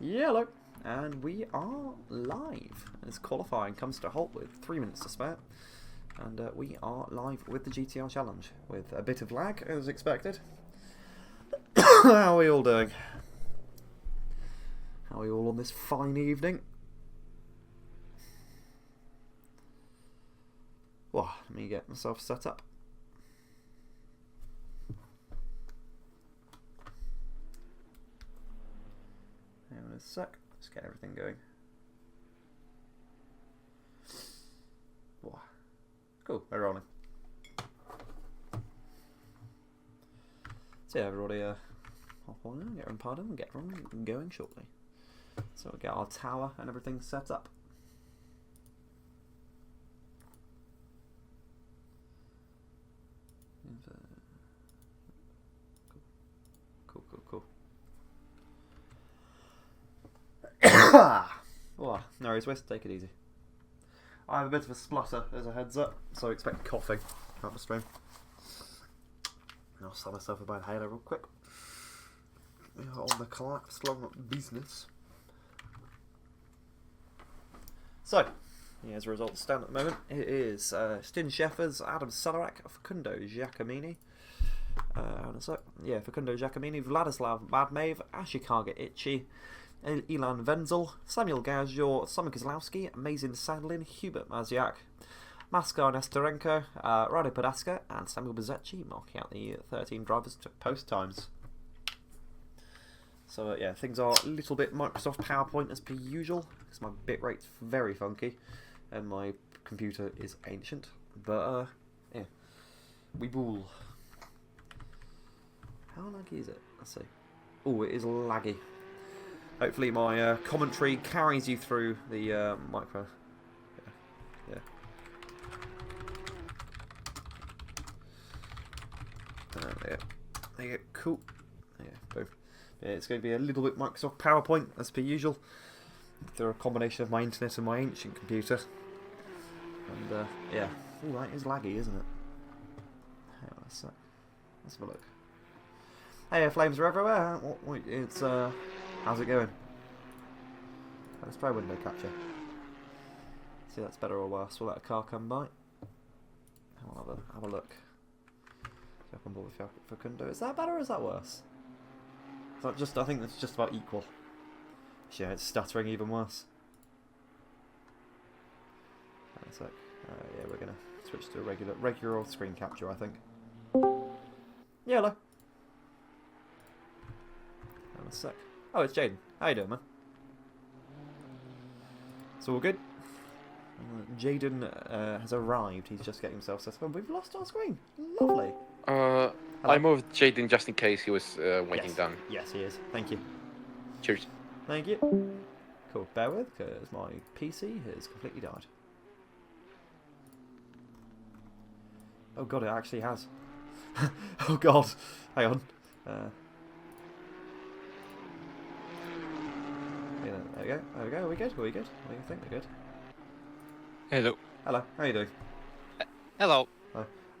Yellow, and we are live as qualifying comes to a halt with 3 minutes to spare, and we are live with the GTR challenge with a bit of lag as expected. How are we all doing? How are we all on this fine evening? Well, let me get myself set up. Hang on a sec, let's get everything going. Wow. Cool, we're rolling. So yeah, everybody hop on in, get on pardon and get on going shortly. So we'll get our tower and everything set up. Cool. Oh, no worries, West, take it easy. I have a bit of a splutter as a heads up, so expect coughing throughout the stream. I'll sell myself a bad halo real quick. On the collapsed long business. So, as a result, stand at the moment, it is Stin Sheffers, Adam Salarak, Facundo Giacomini. Facundo Giacomini, Vladislav Badmave, Ashikaga Ichi, Ilan Wenzel, Samuel Gajor, Simon Kozlowski, Mazin Sadlin, Hubert Maziak, Maskar Nestorenko, Rado Podaska, and Samuel Bezecchi, marking out the 13 drivers to post times. So yeah, things are a little bit Microsoft PowerPoint as per usual, because my bitrate's very funky, and my computer is ancient. But yeah, we bull. How laggy is it? Let's see. Oh, it is laggy. Hopefully my commentary carries you through the micro. Yeah. There you go. Cool. Yeah, both. Yeah, it's going to be a little bit Microsoft PowerPoint as per usual. Through a combination of my internet and my ancient computer. And yeah. Ooh, that is laggy, isn't it? Hang on a sec. Let's have a look. Hey, flames are everywhere. It's how's it going? Let's try window capture. See, that's better or worse. We'll let a car come by. I'll have a look. Jump on board with Facundo. Is that better or is that worse? Is that just? I think that's just about equal. Yeah, it's stuttering even worse. Hang on a sec. Yeah, we're gonna switch to a regular old screen capture, I think. Yellow. Hang on a sec. Oh, it's Jaden. How you doing, man? It's all good. Jaden has arrived. He's just getting himself set up. We've lost our screen. Lovely. I moved Jaden just in case he was waiting down. Yes, he is. Thank you. Cheers. Thank you. Cool. Bear with, because my PC has completely died. Oh god, it actually has. Oh god. Hang on. Yeah, there we go. There we go. Are we good? Are we good? What do you think? We're good. Hello. Hello. How are you doing? Hello.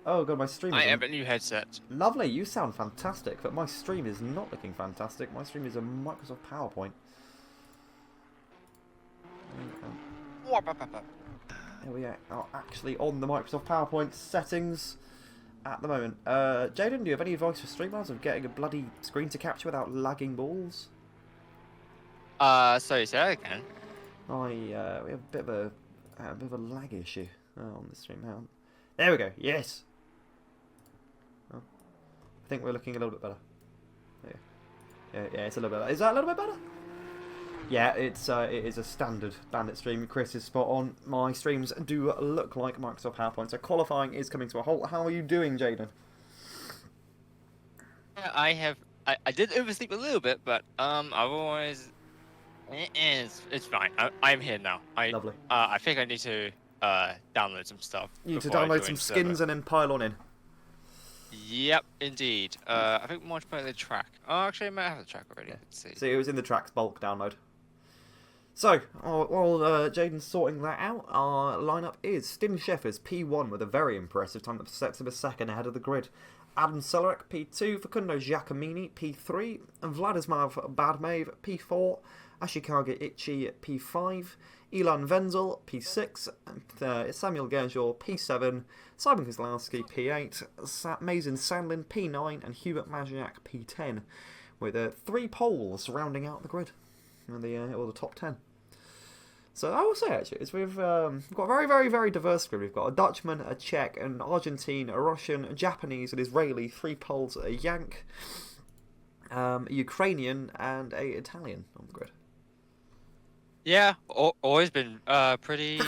Oh god, my stream is I have a new headset. Lovely, you sound fantastic, but my stream is not looking fantastic. My stream is a Microsoft PowerPoint. Here we are actually on the Microsoft PowerPoint settings at the moment. Jaden, do you have any advice for streamers of getting a bloody screen to capture without lagging balls? Sorry, say that again. We have a bit of a lag issue on the stream. Hang on. There we go. Yes. Oh. I think we're looking a little bit better. Yeah, it's a little bit better. Is that a little bit better? Yeah, it is a standard bandit stream. Chris is spot on. My streams do look like Microsoft PowerPoint. So qualifying is coming to a halt. How are you doing, Jaden? I did oversleep a little bit, but otherwise it's fine. I'm here now. Lovely. I think I need to download some stuff. You need to download some skins and then pile on in. Yep, indeed. I think we might play the track. Oh, actually, I might have the track already. Yeah. Let's see. See, it was in the tracks bulk download. So, while Jaden's sorting that out, our lineup is Stin Sheffers P1 with a very impressive time that sets him a second ahead of the grid. Adam Celerek, P2, Facundo Giacomini, P3, and Vladislav Badmaev, P4, Ashikaga Ichi, P5, Ilan Wenzel, P6, Samuel Gergel, P7, Simon Kozlowski, P8, Mason Sandlin, P9, and Hubert Maziak, P10, with 3 poles rounding out the grid, or the top 10. So I will say, actually, we've got a very, very, very diverse grid. We've got a Dutchman, a Czech, an Argentine, a Russian, a Japanese, an Israeli, 3 Poles, a Yank, a Ukrainian, and a Italian on the grid. Yeah, always been pretty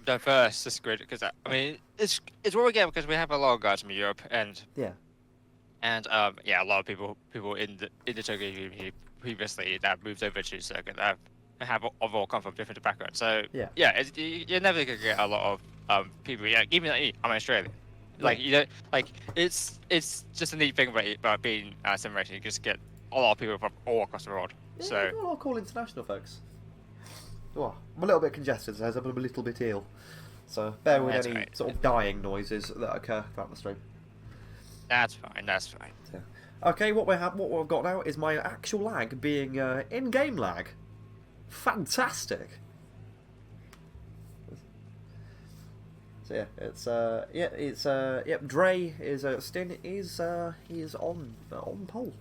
diverse, this grid, because I mean it's what we get because we have a lot of guys from Europe and Yeah. a lot of people in the Tokyo community previously that moved over to circuit that have all come from different backgrounds. So Yeah. you're never gonna get a lot of people. Yeah, even like me, I'm Australian. Like it's just a neat thing about being sim racing. You just get a lot of people from all across the world. Yeah, So we've got a lot of cool international folks. Oh, I'm a little bit congested, so I'm a little bit ill. So bear with That's any right. sort of dying noises that occur throughout the stream. that's fine. That's fine. Yeah. Okay, what we've got now is my actual lag being in-game lag. Fantastic. So Dre is Stin is he is on pole.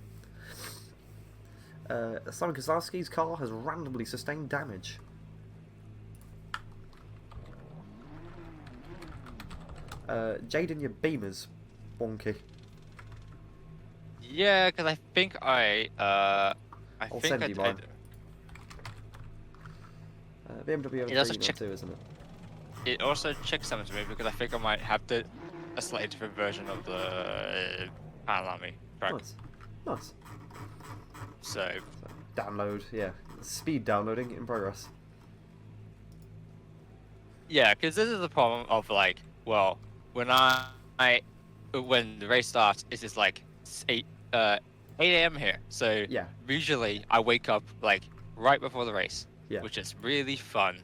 Simon Kozlowski's car has randomly sustained damage. Jaden, your beamer's wonky. Yeah, because I think I'll send you mine. BMW It also M3 too, isn't it? it also checks something to me because I think I might have a slightly different version of the Kyalami track. Nice. So Download, yeah. Speed downloading in progress. yeah, because this is the problem of like, well, when when the race starts, it's just like 8 a.m. here. So Yeah. usually I wake up like right before the race, Yeah. which is really fun.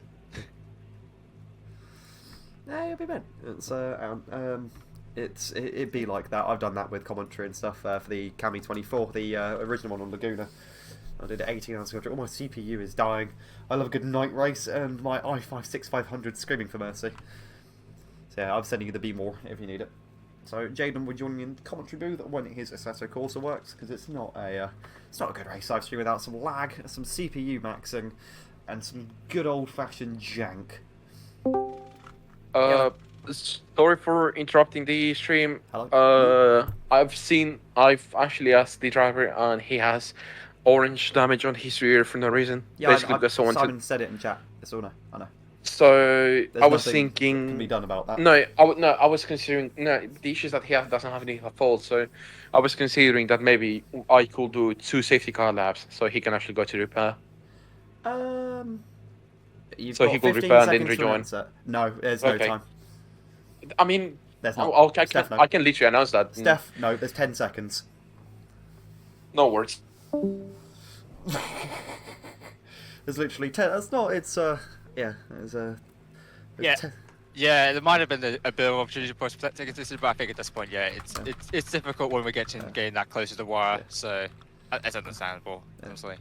Yeah, it'll be bad. It'd be like that. I've done that with commentary and stuff for the Cami 24, the original one on Laguna. I did it 18 hours ago. All my CPU is dying. I love a good night race, and my i5-6500 screaming for mercy. So yeah, I'm sending you the B more if you need it. So Jaden will join me in the commentary booth when his Assetto Corsa works, because it's not a good race live stream without some lag, some CPU maxing, and some good old fashioned jank. Sorry for interrupting the stream. Hello? I've actually asked the driver, and he has orange damage on his rear for no reason. Yeah, Basically because someone Simon said it in chat. It's all I know. So There's I was nothing thinking. that can be done about that. No, I was considering. No, the issue is that he doesn't have any fault. So I was considering that maybe I could do 2 safety car laps, so he can actually go to repair. You've So got he could 15 repair and then seconds to rejoin. answer. No, there's no Okay. time. I mean, There's not. Steph, no. I can literally announce that. Steph, no, there's 10 seconds. No words. There's literally 10. That's not. It's yeah. There's Yeah. 10. Yeah, there might have been a bit of opportunity for take this, but I think at this point, yeah, it's difficult when we get to getting that close to the wire. Yeah. So it's understandable, honestly.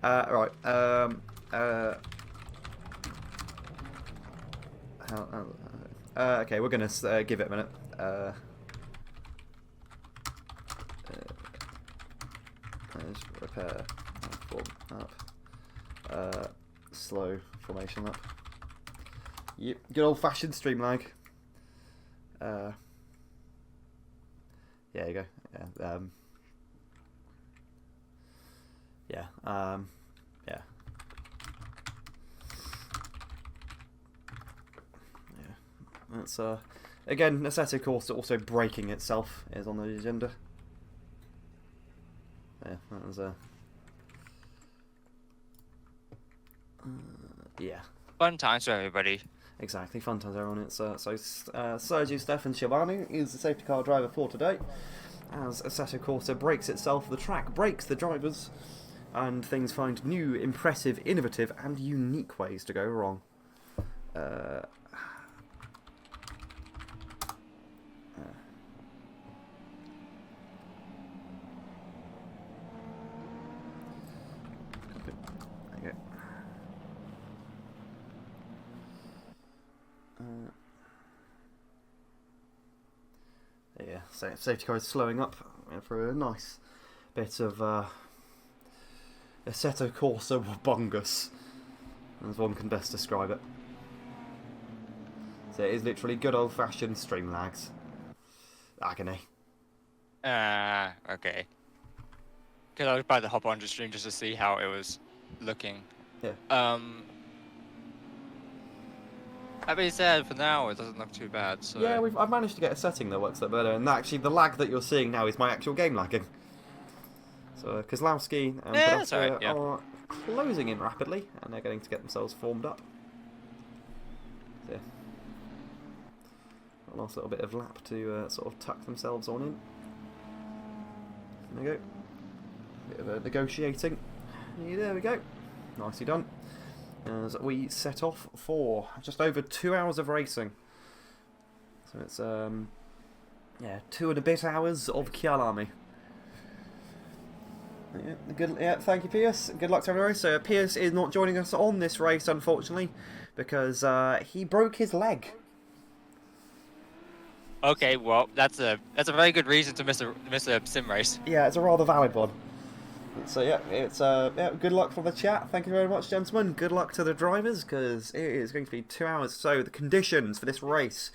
Right. Okay, we're gonna give it a minute. Let's repair form up. Slow formation up. Yep, good old fashioned stream lag. Yeah, there you go. Yeah. Yeah. Yeah. Yeah. That's again, Assetto Corsa also breaking itself is on the agenda. Yeah, that was yeah. Fun times for everybody. Exactly, fun times everyone. It's Sergio Stefan Schiavone is the safety car driver for today. As Assetto Corsa breaks itself, the track breaks the drivers, and things find new, impressive, innovative, and unique ways to go wrong. So safety car is slowing up for a nice bit of Assetto Corsa Wabungus, as one can best describe it. So it is literally good old-fashioned stream lags. Agony. Okay. Because I was about to hop onto stream just to see how it was looking. Yeah. That being said, for now it doesn't look too bad. So. Yeah, I've managed to get a setting that works a bit better, and actually the lag that you're seeing now is my actual game lagging. So Kozlowski and Podolska are closing in rapidly, and they're going to get themselves formed up. So, yeah. A nice little bit of lap to sort of tuck themselves on in. There we go. Bit of negotiating. Yeah, there we go. Nicely done. As we set off for just over 2 hours of racing. So it's 2 and a bit hours of Kyalami. Yeah, thank you, Pierce. Good luck to everyone. So Pierce is not joining us on this race, unfortunately, because he broke his leg. Okay, well that's a very good reason to miss a sim race. Yeah, it's a rather valid one. So yeah, it's good luck from the chat. Thank you very much, gentlemen. Good luck to the drivers, because it is going to be 2 hours. So the conditions for this race: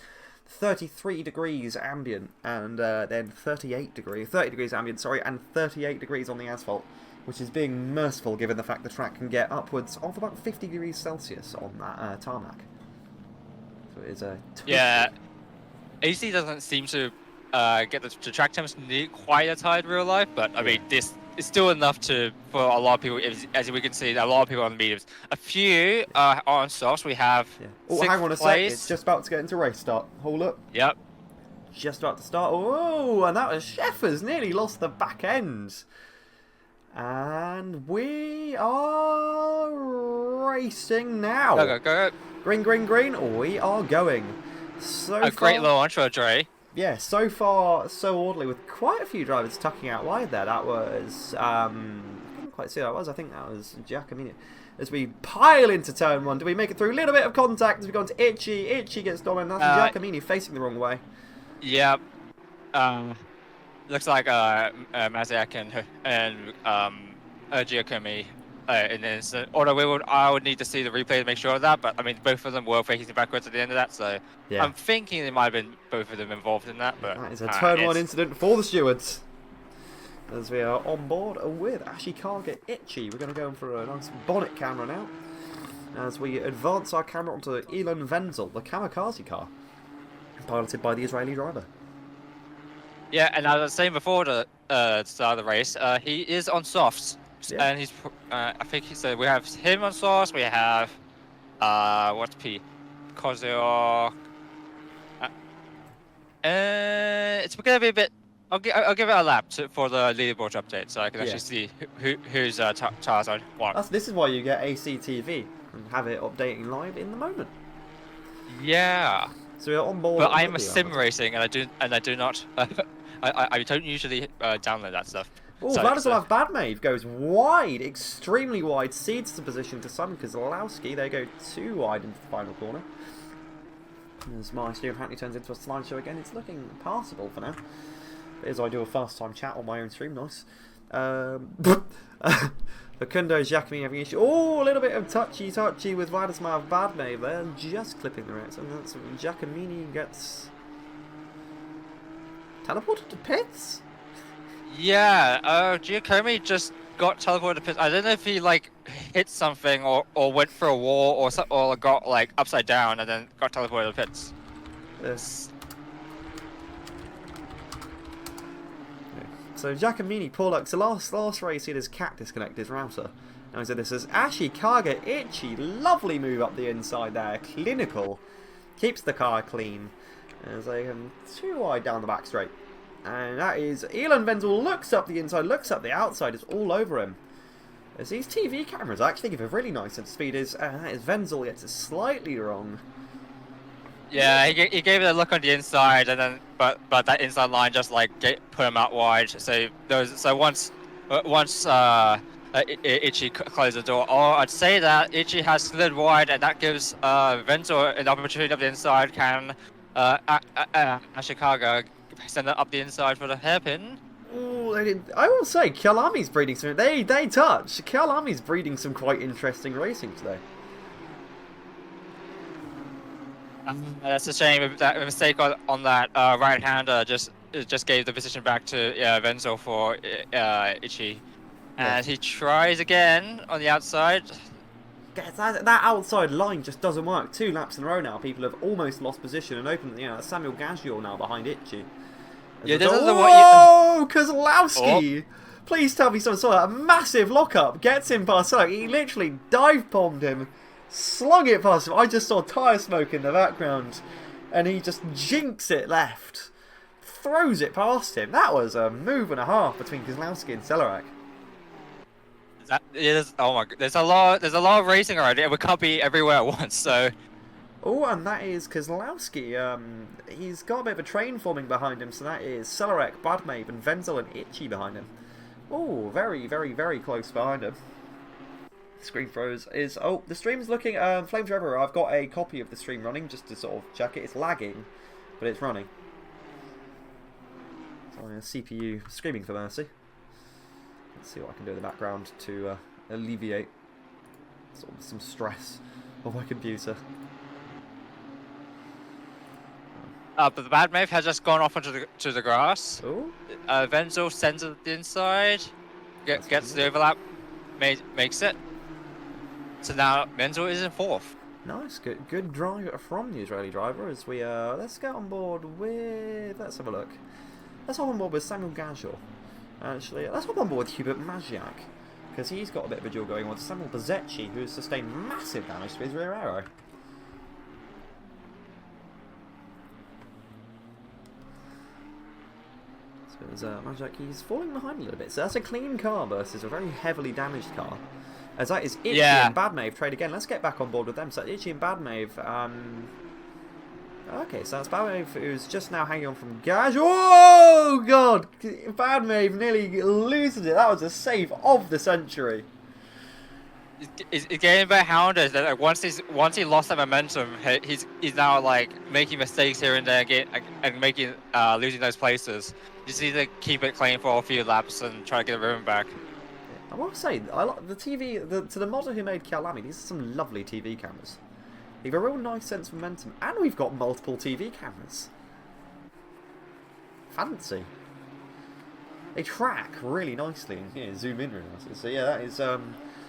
33 degrees ambient, and then 30 degrees ambient, sorry, and 38 degrees on the asphalt, which is being merciful given the fact the track can get upwards of about 50 degrees Celsius on that tarmac. So it is a yeah. AC doesn't seem to get the track temps quite as high in real life, but I mean this. It's still enough for a lot of people, as we can see, a lot of people on the mediums. A few are on softs. We have Oh, hang on a sec. It's just about to get into race start. Hold up. Yep. Just about to start. Oh, and that was Sheffers. Nearly lost the back end. And we are racing now. Go. Green. We are going. Great launch for Dre. Yeah, so far, so orderly, with quite a few drivers tucking out wide there. That was, I couldn't quite see who that was. I think that was Giacomini. As we pile into turn 1, do we make it through? A little bit of contact as we go into Itchy. Itchy gets dominant. That's Giacomini facing the wrong way. Yep. Looks like Maziak and Giacomi in an instant. Although I would need to see the replay to make sure of that, but I mean both of them were facing backwards at the end of that, so yeah. I'm thinking there might have been both of them involved in that. But that is a turn 1 incident for the stewards. As we are on board with Ashikaga Itchy. We're going to go in for a nice bonnet camera now. As we advance our camera onto Elon Wenzel, the Kamikaze car, piloted by the Israeli driver. Yeah, and as I was saying before the start of the race, he is on softs. Yeah. And he's, I think he said we have him on sauce. We have, what's P? Kozio. It's gonna be a bit. I'll give it a lap for the leaderboard update, so I can actually see who's tires on what. This is why you get ACTV and have it updating live in the moment. Yeah. So we're on board. But I am a sim racing, and I do not. I don't usually download that stuff. Oh, Vladislav Badmave goes wide, extremely wide, cedes the position to Simon Kozlowski. They go too wide into the final corner. As my stream apparently turns into a slideshow again, it's looking passable for now. As I do a fast time chat on my own stream, nice. Facundo Giacomi having issue. Oh, a little bit of touchy with Vladislav Badmave there, just clipping the race. And that's Giacomini gets teleported to pits. Yeah, Giacomi just got teleported to pits. I don't know if he hit something or went for a wall or got upside down and then got teleported to pits. Yes. So Giacomini, poor luck. So last race he had his cat disconnect his router. Now he's at this as Ashikaga Itchy. Lovely move up the inside there. Clinical. Keeps the car clean. As they come too wide down the back straight. And that is Elon Wenzel looks up the inside, looks up the outside, it's all over him. As these TV cameras actually give a really nice sense of speed. That is Wenzel gets it slightly wrong. Yeah, he gave it a look on the inside, and then but that inside line just put him out wide. So once Itchy closed the door, I'd say that Itchy has slid wide, and that gives Wenzel an opportunity up the inside. Can Ashikaga send it up the inside for the hairpin. Ooh, I will say, Kyalami's breeding some. They touch. Kyalami's breeding some quite interesting racing today. That's a shame. That mistake on that right-hander just gave the position back to Venzo for Ichi. And he tries again on the outside. That outside line just doesn't work. 2 laps in a row now. People have almost lost position and opened. Samuel Gaggior now behind Ichi. Yeah, this is Whoa, Kozlowski! Please tell me someone saw that. A massive lockup gets him past Sullick. He literally dive bombed him, slung it past him. I just saw tyre smoke in the background, and he just jinks it left, throws it past him. That was a move and a half between Kozlowski and Celorak. Oh my god, there's a lot of racing already, and we can't be everywhere at once, so... Oh, and that is Kozlowski. He's got a bit of a train forming behind him, so that is Celorak, Badmave, and Venzel and Ichi behind him. Oh, very, very, very close behind him. Screen froze is... Oh, the stream's looking... Flames Forever, I've got a copy of the stream running just to sort of check it. It's lagging, but it's running. Sorry, CPU screaming for mercy. Let's see what I can do in the background to alleviate sort of some stress of my computer. But the bad move has just gone off onto the grass. Oh, Venzo sends it the inside, gets the overlap, makes it. So now Venzo is in 4th. nice, good drive from the Israeli driver. As we let's get on board with. Let's have a look. Let's hop on board with Samuel Gaggior. Actually, let's hop on board with Hubert Maziak, because he's got a bit of a duel going on with Samuel Bazecchi, who has sustained massive damage to his rear aero. So Maziak, he's falling behind a little bit. So that's a clean car versus a very heavily damaged car. As that is Itchy and Badmave trade again. Let's get back on board with them. So Itchy and Badmave. Okay, so that's Badmave who's just now hanging on from Gage. Oh god! Badmave nearly loses it. That was a save of the century. It's getting a bit hounded that like, once he lost that momentum, he's now like making mistakes here and there and making losing those places. You just need to keep it clean for a few laps and try to get the rhythm back. I want to say, I like the TV. To the modder who made Kyalami, these are some lovely TV cameras. They have a real nice sense of momentum, and we've got multiple TV cameras. Fancy. They track really nicely and zoom in really nicely. So yeah, that is.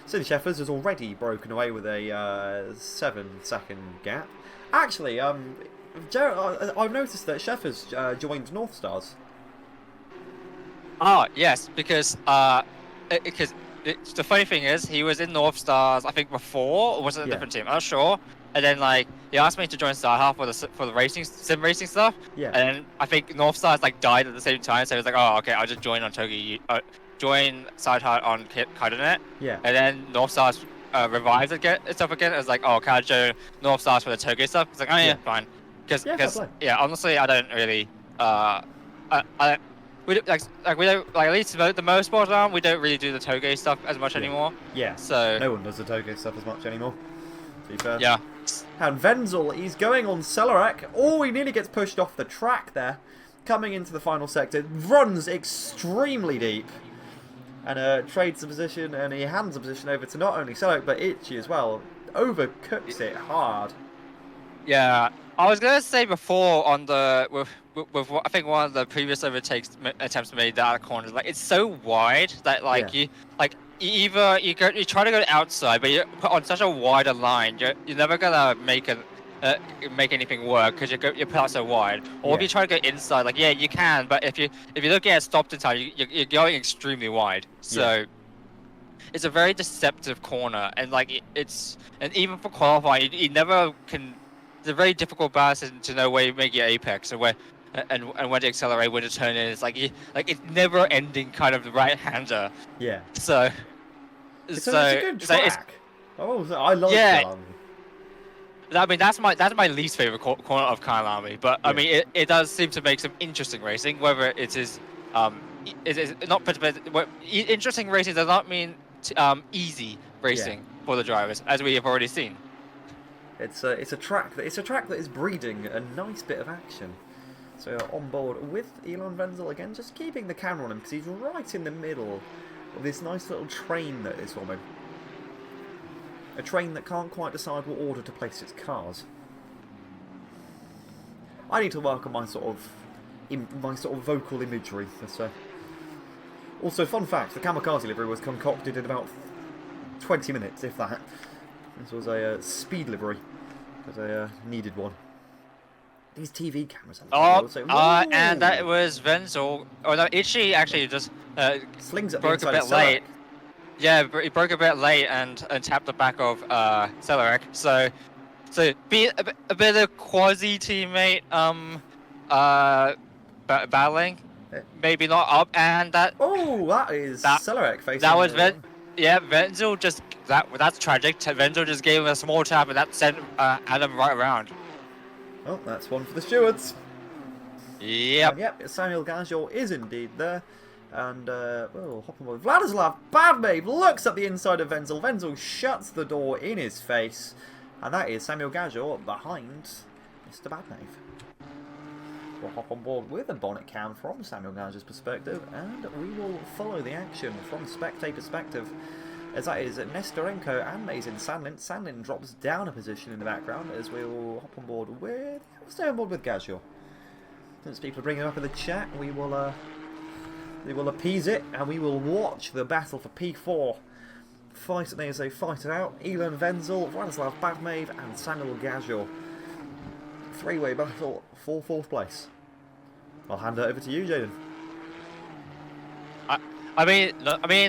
City Shepherds has already broken away with a 7-second gap. Actually, I've noticed that Shepherds joined North Stars. Oh yes, because the funny thing is he was in North Stars I think before, or was it a different team? I'm not sure. And then like he asked me to join Star Half for the sim racing stuff. Yeah. And then I think North Stars like died at the same time, so he was like, oh okay, I'll just join on Togi. Join Sidehart on Kaidonet. Yeah. And then North Stars revived itself again. It was like, oh, can I join North Stars for the Toge stuff? It's like, oh yeah, fine. Because honestly, I don't really we don't, we don't at least the motorsport arm, we don't really do the Toge stuff as much anymore. Yeah. So no one does the Toge stuff as much anymore. To be fair. Yeah. And Venzel, he's going on Celorak. Oh, he nearly gets pushed off the track there. Coming into the final sector, runs extremely deep. And trades the position, and he hands the position over to not only Celorak, but Itchy as well. Overcooks it hard. Yeah, I was gonna say before on the with I think one of the previous attempts made that corner, like it's so wide that like you either you try to go outside, but you put on such a wider line, you're never gonna make anything work because you put out so wide. Or if you try to go inside, like you can, but if you look at stopped in time, you're going extremely wide. So it's a very deceptive corner, and like and even for qualifying, you never can. It's a very difficult balance to know where you make your apex and where and when to accelerate, when to turn in. It's like it's never ending kind of right-hander. Yeah. So it's a good track. I love Kyalami. I mean, that's my least favorite corner of Kyalami, but I mean, it does seem to make some interesting racing. Whether it is not interesting racing does not mean easy racing for the drivers, as we have already seen. It's a track that is breeding a nice bit of action. So on board with Elon Wenzel again, just keeping the camera on him because he's right in the middle of this nice little train that is forming. A train that can't quite decide what order to place its cars. I need to work on my sort of vocal imagery. Also, fun fact: the Kamikaze livery was concocted in about 20 minutes, if that. This was a speed livery because I needed one. These TV cameras. And that was Wenzel. Oh no, Ichi actually just slings at broke a bit late. Yeah, he broke a bit late and tapped the back of Celerec. So be a bit of quasi teammate battling, maybe not up, and that. Oh, that is Celerec facing. That was Wenzel just that's tragic. Wenzel just gave him a small tap and that sent Adam right around. Oh, that's one for the stewards. Yep. Yep, Samuel Gajor is indeed there. And, hop on board. Vladislav Badmave looks at the inside of Wenzel. Wenzel shuts the door in his face. And that is Samuel Gajor behind Mr. Badmave. We'll hop on board with a bonnet cam from Samuel Gajor's perspective. And we will follow the action from spectator perspective. As that is Nestorenko and Mazin Sandlin. Sandlin drops down a position in the background as we will hop on board with... We'll stay on board with Gajor. Since people are bringing up in the chat, we will appease it and we will watch the battle for P4. Fight it as they fight it out. Elon Wenzel, Vladislav Badmave and Samuel Gajor. Three-way battle for 4th place. I'll hand it over to you, Jaden. I mean,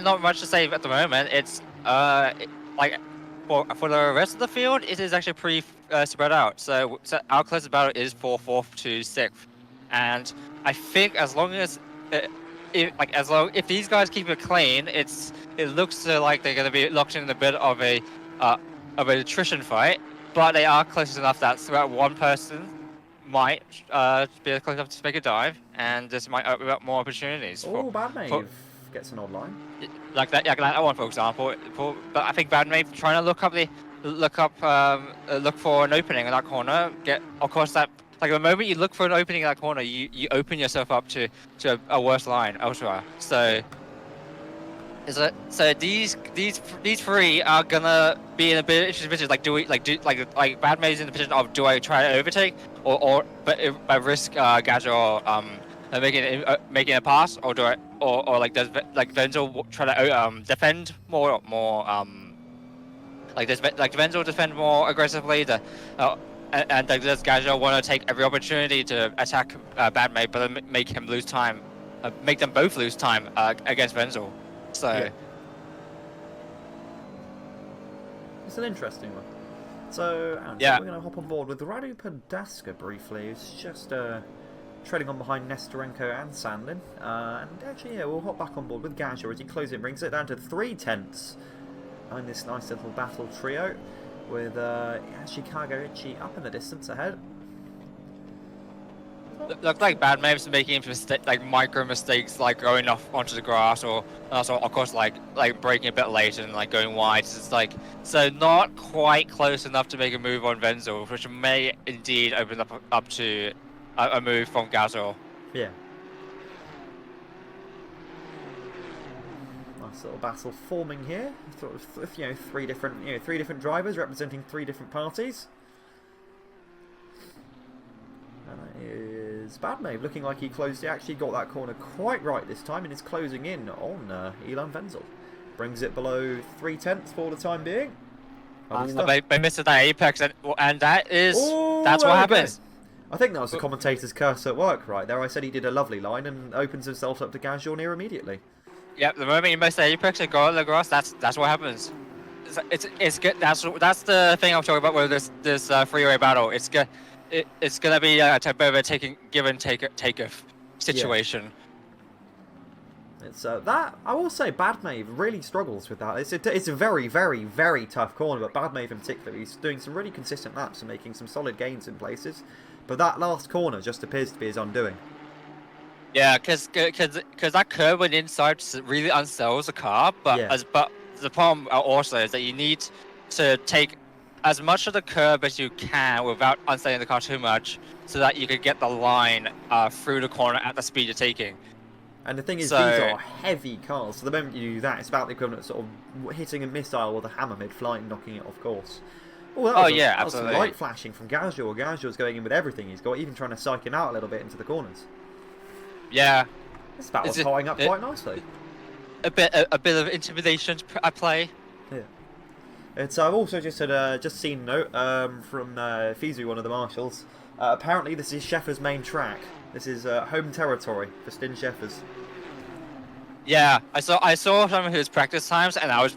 not much to say at the moment. It's like for the rest of the field, it is actually pretty spread out. So our closest battle is for 4th to 6th, and I think as long as if these guys keep it clean, it looks like they're going to be locked in a bit of an attrition fight. But they are close enough that one person might be close enough to make a dive, and this might open up more opportunities. Oh, Badmave gets an odd line. Like that one, for example. But I think Badmave trying to look for an opening in that corner. Of course, that like the moment you look for an opening in that corner, you open yourself up to a worse line elsewhere. So these three are gonna be in a bit of interesting position. Like Badmave's in the position of do I try to overtake or I risk Gajor making a pass, or do I or does Wenzel try to defend more does Wenzel defend more aggressively and does Gajor want to take every opportunity to attack Badmave but make him lose time, make them both lose time against Wenzel. So yeah. It's an interesting one. So we're going to hop on board with Radu Podaska briefly. It's just treading on behind Nestorenko and Sandlin. And actually, we'll hop back on board with Gajor as he closes it, brings it down to 3/10 in this nice little battle trio with Chicago Ichi up in the distance ahead. Looks like Badmave's making micro mistakes, like going off onto the grass, or also of course like breaking a bit late and going wide. So not quite close enough to make a move on Wenzel, which may indeed open up to a move from Gajor. Yeah. Nice little battle forming here. Three different drivers representing 3 different parties. And that is Badmave looking like he actually got that corner quite right this time and is closing in on Elon Wenzel. Brings it below 3/10 for the time being. They missed that apex, and that's what happens. I think that was the commentator's curse at work right there. I said he did a lovely line and opens himself up to Gajor near immediately. Yep, the moment you miss the apex and go on the grass, that's what happens. It's good. That's the thing I'm talking about with this freeway battle. It's gonna be a bit of a give and take situation. Yeah. It's that I will say Badmave really struggles with that. It's a very, very, very tough corner, but Badmave in particular, he's doing some really consistent laps and making some solid gains in places. But that last corner just appears to be his undoing. Yeah, because that curve went inside really unsells the car, but the problem also is that you need to take as much of the curb as you can without unsettling the car too much, so that you could get the line through the corner at the speed you're taking. And the thing is, So- these are heavy cars, so the moment you do that, it's about the equivalent of sort of hitting a missile with a hammer mid-flight and knocking it off course. Oh, that was yeah, that was some absolutely. light flashing from Gajor. Gajor's going in with everything he's got, even trying to psych him out a little bit into the corners. Yeah, This battle's Is it- tying up it- quite nicely. a bit of intimidation I play. Yeah. It's I've also just had just seen a note from Fizu, one of the marshals. Apparently, this is Sheffer's main track. This is home territory for Stin Sheffers. Yeah, I saw some of his practice times, and I was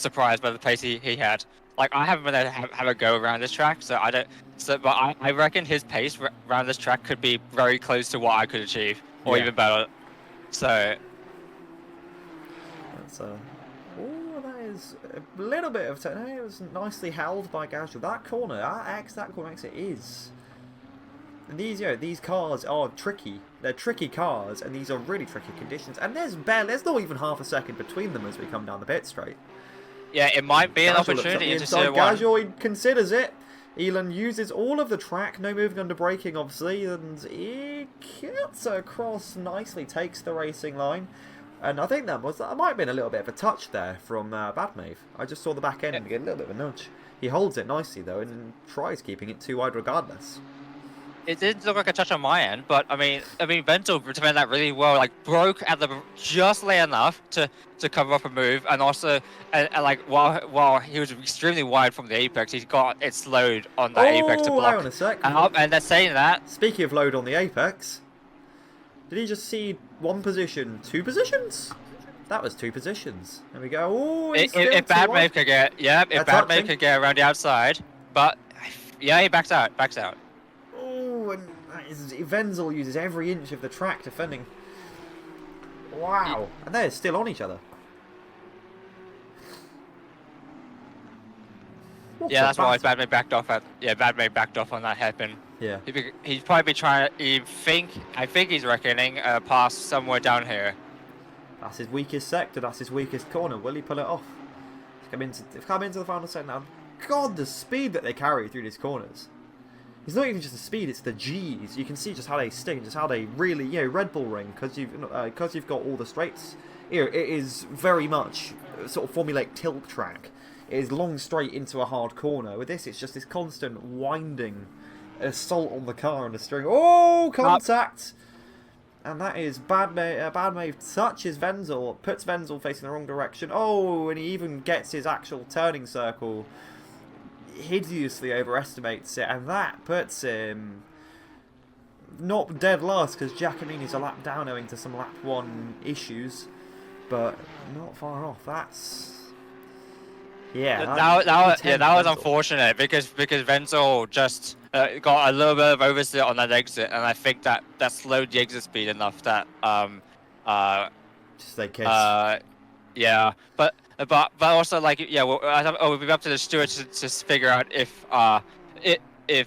surprised by the pace he had. Like, I haven't been able to have a go around this track, so I don't. So, but I reckon his pace around this track could be very close to what I could achieve, or Yeah. even better. So That's that is a little bit of it was nicely held by Gajor. That corner, that corner exit is. And these cars are tricky. They're tricky cars, and these are really tricky conditions. And there's not even half a second between them as we come down the pit straight. yeah, it might be an Gajor looks up opportunity the into inside. Tier 1. Gajor, he considers it. Elon uses all of the track, no moving under braking, obviously, and he cuts across nicely, takes the racing line. And I think that might have been a little bit of a touch there from Badmave. I just saw the back end get a little bit of a nudge. He holds it nicely though, and tries keeping it too wide regardless. It did look like a touch on my end, but I mean, Ventil defended that really well. Like, broke at the just late enough to cover up a move, and also, and like while he was extremely wide from the apex, he got it slowed on that apex to Oh, hang on block. a sec. And they're saying that. Speaking of load on the apex, did he just see one position, two positions? That was two positions. There we go. Oh, If Badmave could get, if Badmave could get around the outside, but yeah, he backs out. Oh, and Venzel uses every inch of the track defending. Wow, and they're still on each other. What Yeah, a that's why battle. Badmave backed off Badmave backed off on that hairpin. Yeah. He's probably trying. I think he's reckoning pass somewhere down here. That's his weakest sector. That's his weakest corner. Will he pull it off? They've come into the final set now. God, the speed that they carry through these corners. It's not even just the speed; it's the G's. You can see just how they stick, just how they really, Red Bull ring because you've got all the straights. It is very much sort of formulaic tilt track. It is long straight into a hard corner. With this, it's just this constant winding assault on the car and the steering. Oh, contact! And that is Badmave touches Venzel, puts Venzel facing the wrong direction. Oh, and he even gets his actual turning circle, hideously overestimates it, and that puts him not dead last because Giacomini's a lap down owing to some lap 1 issues, but not far off. That's that was unfortunate because Venzel just got a little bit of oversteer on that exit, and I think that slowed the exit speed enough that just they kiss. yeah, but also like we'll be up to the stewards to just figure out if they had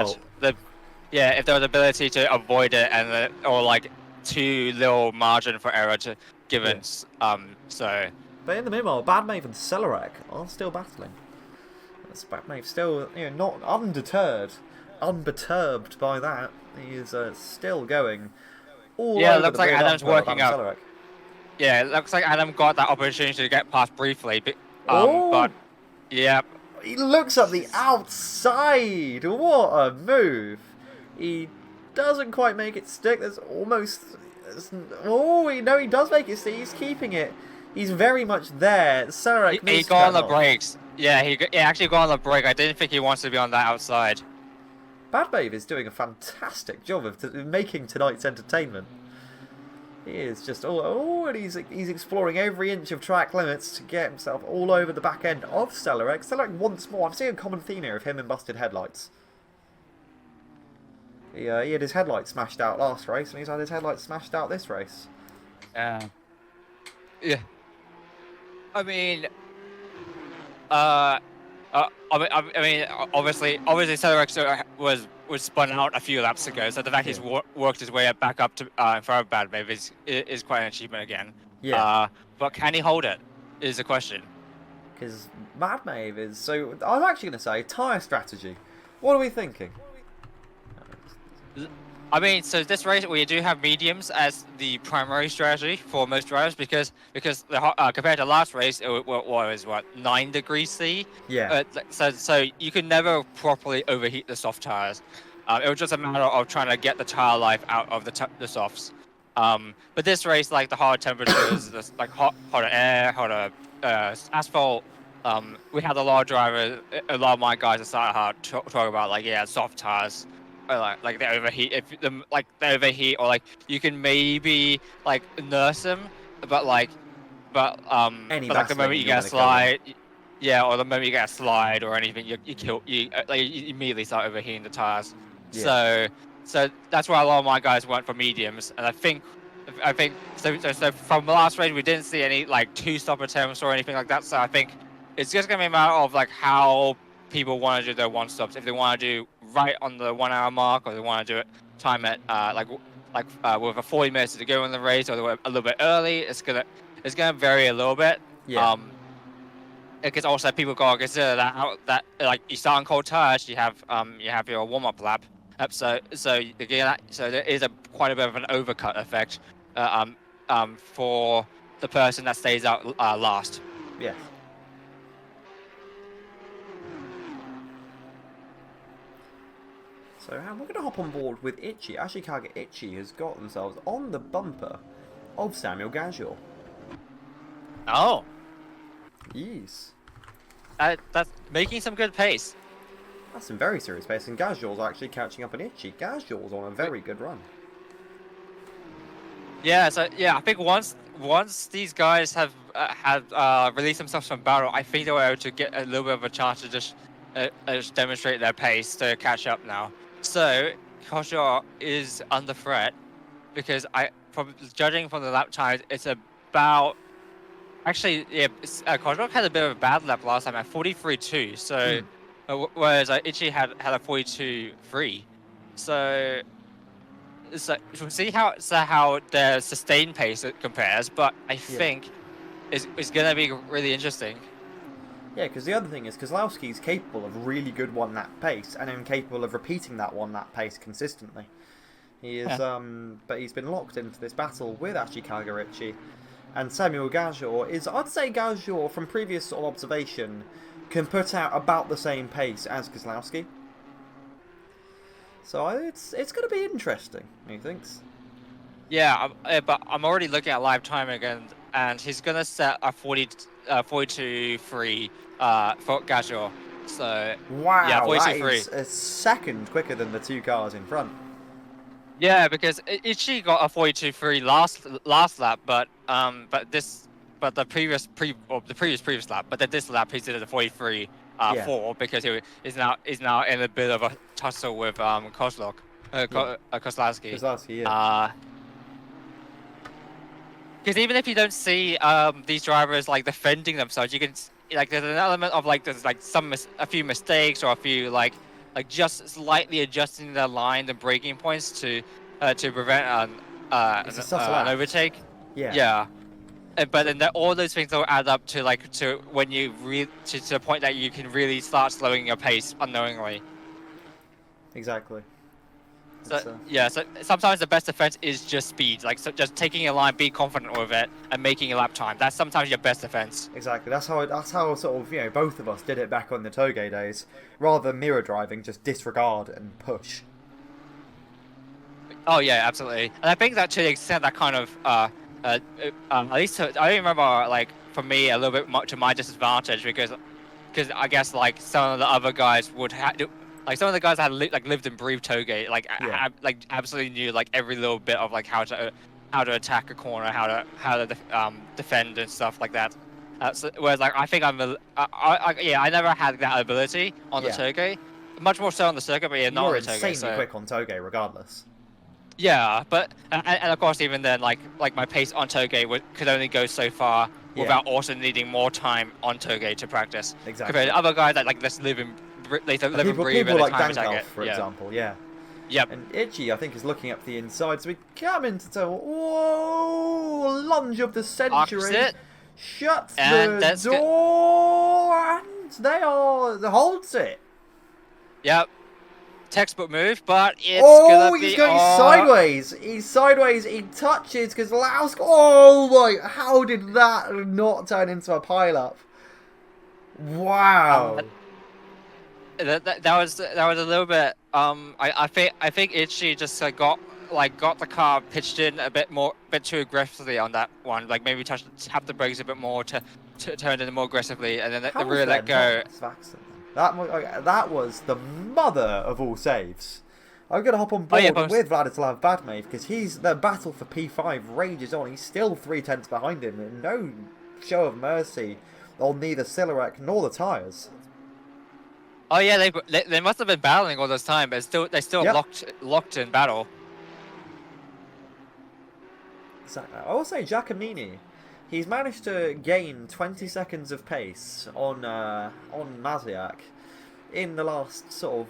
fault. if there was ability to avoid it and or like too little margin for error to given so. But in the meanwhile, Badmave and Celerec are still battling. That's Badmave still, not unperturbed by that. He is still going all Yeah, it over looks the like rear Adam's bumper of working Adam out. Celerec. Yeah, it looks like Adam got that opportunity to get past briefly, but yeah. He looks at the outside. What a move! He doesn't quite make it stick. There's almost. He does make it stick. He's keeping it. He's very much there. Celerec He got on the brakes. Yeah, he actually got on the brake. I didn't think he wants to be on that outside. Badmave is doing a fantastic job of making tonight's entertainment. He is just and he's exploring every inch of track limits to get himself all over the back end of Celerec. Celerec once more. I'm seeing a common theme here of him and busted headlights. He had his headlights smashed out last race, and he's had his headlights smashed out this race. Yeah. I mean, obviously, Celerec was spun out a few laps ago, so the fact he's worked his way back up to in front of Badmave is quite an achievement again. Yeah. But can he hold it? Is the question. His Mad Mave is... So, I was actually going to say, tyre strategy. What are we thinking? I mean, so this race we do have mediums as the primary strategy for most drivers because compared to last race it was what 9 degrees C. Yeah. So you could never properly overheat the soft tires. It was just a matter of trying to get the tire life out of the softs. But this race, like the hard temperatures, like hotter air, hotter asphalt. We had a lot of drivers, a lot of my guys that started hard talk about like soft tires. Or like they overheat they overheat or like you can maybe like nurse them but like the moment you get a slide or the moment you get a slide or anything you immediately start overheating the tires. So that's why a lot of my guys went for mediums, and I think so from the last race we didn't see any like 2-stop attempts or anything like that, so I think it's just gonna be a matter of like how people want to do their 1-stops. If they want to do right on the 1 hour mark, or they want to do it time at with a 40 minutes to go in the race, or a little bit early, it's gonna vary a little bit. Because also people gotta consider that like you start on cold tires, you have your warm up lap. So there is quite a bit of an overcut effect for the person that stays out last. Yes. So we're going to hop on board with Itchy. Ashikaga Itchy has got themselves on the bumper of Samuel Gajor. Oh. Yes. That's making some good pace. That's some very serious pace, and Gajor's actually catching up on Itchy. Gajor's on a very good run. Yeah, so I think once these guys have released themselves from battle, I think they were able to get a little bit of a chance to just demonstrate their pace to catch up now. So Gajor is under threat because judging from the lap times, it's about Gajor had a bit of a bad lap last time at 43.2. So whereas Itchy had a 42.3. So we'll see how their sustained pace compares, but I think it's gonna be really interesting. Yeah, because the other thing is Kozlowski's capable of really good 1-lap pace, and then capable of repeating that 1-lap pace consistently. He is, but he's been locked into this battle with Ashikaga Itchy, and Samuel Gajor is, I'd say Gajor, from previous sort of observation, can put out about the same pace as Kozlowski. So it's going to be interesting, methinks. Yeah, but I'm already looking at live time again, and he's gonna set a 42.3 for Gajor. So wow, yeah, 42.3. That is a second quicker than the 2 cars in front. Yeah, because Itchy got a 42.3 last lap, but the previous lap, but then this lap he did a 43.4 because he is now in a bit of a tussle with Kozlowski. Kozlowski, yeah. Because even if you don't see these drivers like defending themselves, you can like there's an element of like there's like a few mistakes or a few like just slightly adjusting their line and braking points to prevent an overtake. Yeah. But then all those things will add up to when you to the point that you can really start slowing your pace unknowingly. Exactly. So so sometimes the best defense is just speed, just taking a line, be confident with it, and making a lap time. That's sometimes your best defense. Exactly. That's how sort of both of us did it back on the Toge days. Rather than mirror driving, just disregard and push. Oh yeah, absolutely. And I think that to the extent that kind of at least I remember for me a little bit to my disadvantage because I guess some of the other guys would have. Some of the guys had lived and breathed Toge, absolutely knew every little bit of how to attack a corner, how to defend and stuff like that. Whereas I think I never had that ability on the Toge, much more so on the circuit, but not on the Toge. You're insanely quick on Toge, regardless. Yeah, but and of course even then my pace on Toge could only go so far without also needing more time on Toge to practice. Exactly. Compared to other guys that just live and breathe people like time Dangalf, for example, Yep. And Itchy, I think, is looking up the inside, so we come into whoa, lunge of the century. Shuts the door. holds it. Yep. Textbook move, but it's Oh, gonna he's be going sideways. He's sideways. He touches Kozlowski. Oh my! How did that not turn into a pile-up? Wow. That was a little bit. I think Itchy just got the car pitched in a bit too aggressively on that one. Like maybe tap the brakes a bit more to turn it more aggressively, and then the rear let go. That was the mother of all saves. I'm gonna hop on board with Vladislav Badmev because the battle for P5 rages on. He's still 3/10 behind him, and no show of mercy on neither Silarek nor the tyres. Oh yeah, they must have been battling all this time, but they're still Yep. locked in battle. Exactly. I will say Giacomini, he's managed to gain 20 seconds of pace on Maziak in the last sort of